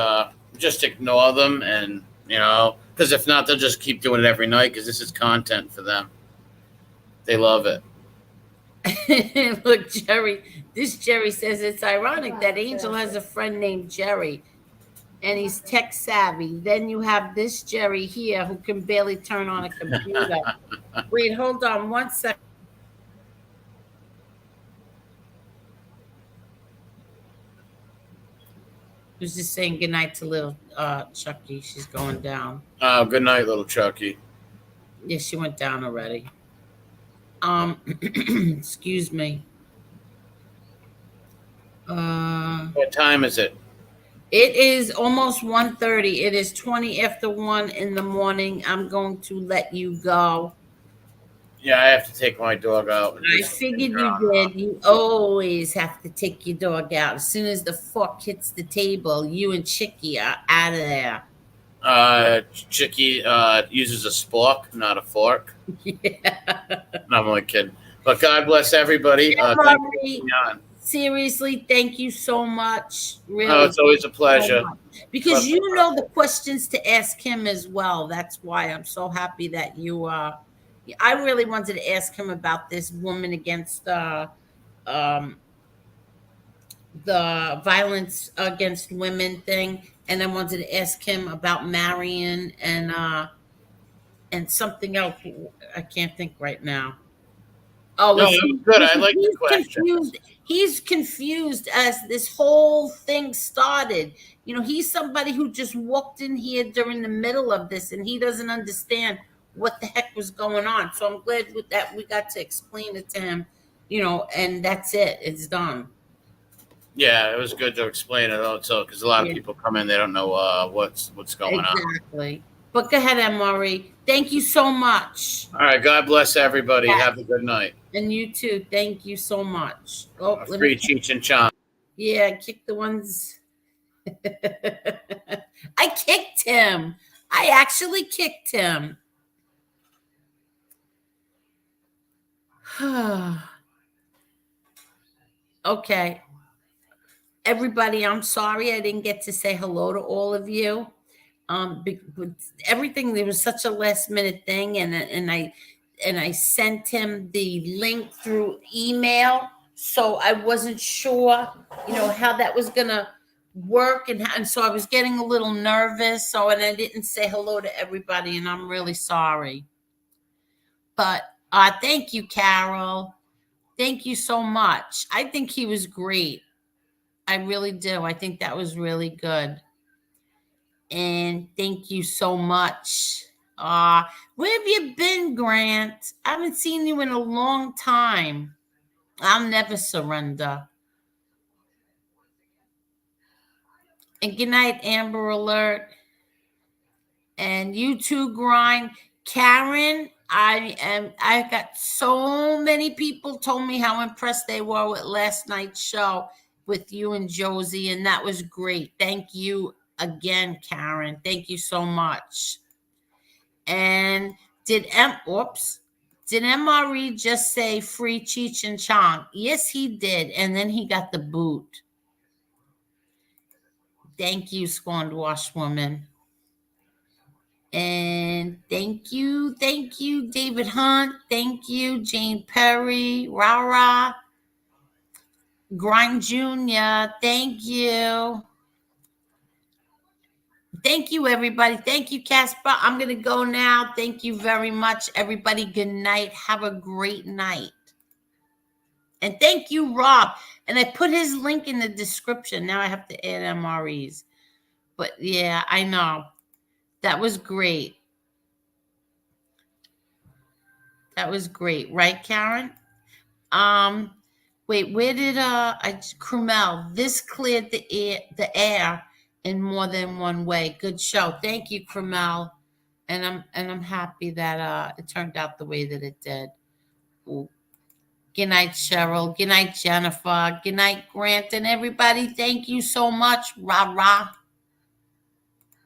just ignore them, and because if not, they'll just keep doing it every night because this is content for them. They love it. Look, Jerry. This Jerry says it's ironic that Angel has a friend named Jerry. And he's tech savvy. Then you have this Jerry here who can barely turn on a computer. Wait, hold on 1 second. Who's just saying goodnight to little Chucky? She's going down. Oh, good night, little Chucky. Yeah, she went down already. Excuse me. What time is it? It is almost 1:30. It is 20 after 1 in the morning. I'm going to let you go. Yeah, I have to take my dog out. I figured you did. You always have to take your dog out. As soon as the fork hits the table, you and Chicky are out of there. Chicky uses a spork, not a fork. Yeah. No, I'm only kidding. But God bless everybody. Thank you for being on. Seriously, thank you so much. Really, it's always a pleasure. Because you know the questions to ask him as well. That's why I'm so happy that you. I really wanted to ask him about this woman against the violence against women thing, and I wanted to ask him about Marion and and something else I can't think right now. Oh, No, it was good. I like the question. He's confused as this whole thing started. You know, he's somebody who just walked in here during the middle of this, and he doesn't understand what the heck was going on. So I'm glad with that we got to explain it to him. You know, and that's it. It's done. Yeah, it was good to explain it also because a lot of Yeah. people come in, they don't know what's going on. Exactly. But go ahead, Maury. Thank you so much. All right, God bless everybody. Yeah. Have a good night. And you too. Thank you so much. Oh, let Free me, Cheech and Chong. yeah, kick the ones. I kicked him. I actually kicked him. Okay. Everybody, I'm sorry I didn't get to say hello to all of you. But everything, there was such a last minute thing, and I sent him the link through email, so I wasn't sure, you know, how that was gonna work, and so I was getting a little nervous, and I didn't say hello to everybody, and I'm really sorry. But thank you, Carol. Thank you so much. I think he was great. I really do. I think that was really good. And thank you so much. Where have you been, Grant? I haven't seen you in a long time. I'll never surrender. And good night, Amber Alert. And you too, Grind. Karen, I got so many people told me how impressed they were with last night's show with you and Josie, and that was great. Thank you again, Karen. Thank you so much. And did MRE just say free Cheech and Chong? Yes, he did. And then he got the boot. Thank you, Squand Washwoman. And thank you, David Hunt. Thank you, Jane Perry, Rara, Grind Jr. Thank you. Thank you, everybody. Thank you, Casper. I'm going to go now. Thank you very much, everybody. Good night. Have a great night. And thank you, Rob. And I put his link in the description. Now I have to add MREs. But yeah, I know. That was great. That was great. Right, Karen? Wait, where did Krumel? This cleared the air in more than one way. Good show. Thank you, Krumel. And I'm happy that it turned out the way that it did. Ooh. Good night, Cheryl. Good night, Jennifer. Good night, Grant, and everybody. Thank you so much. Rah rah.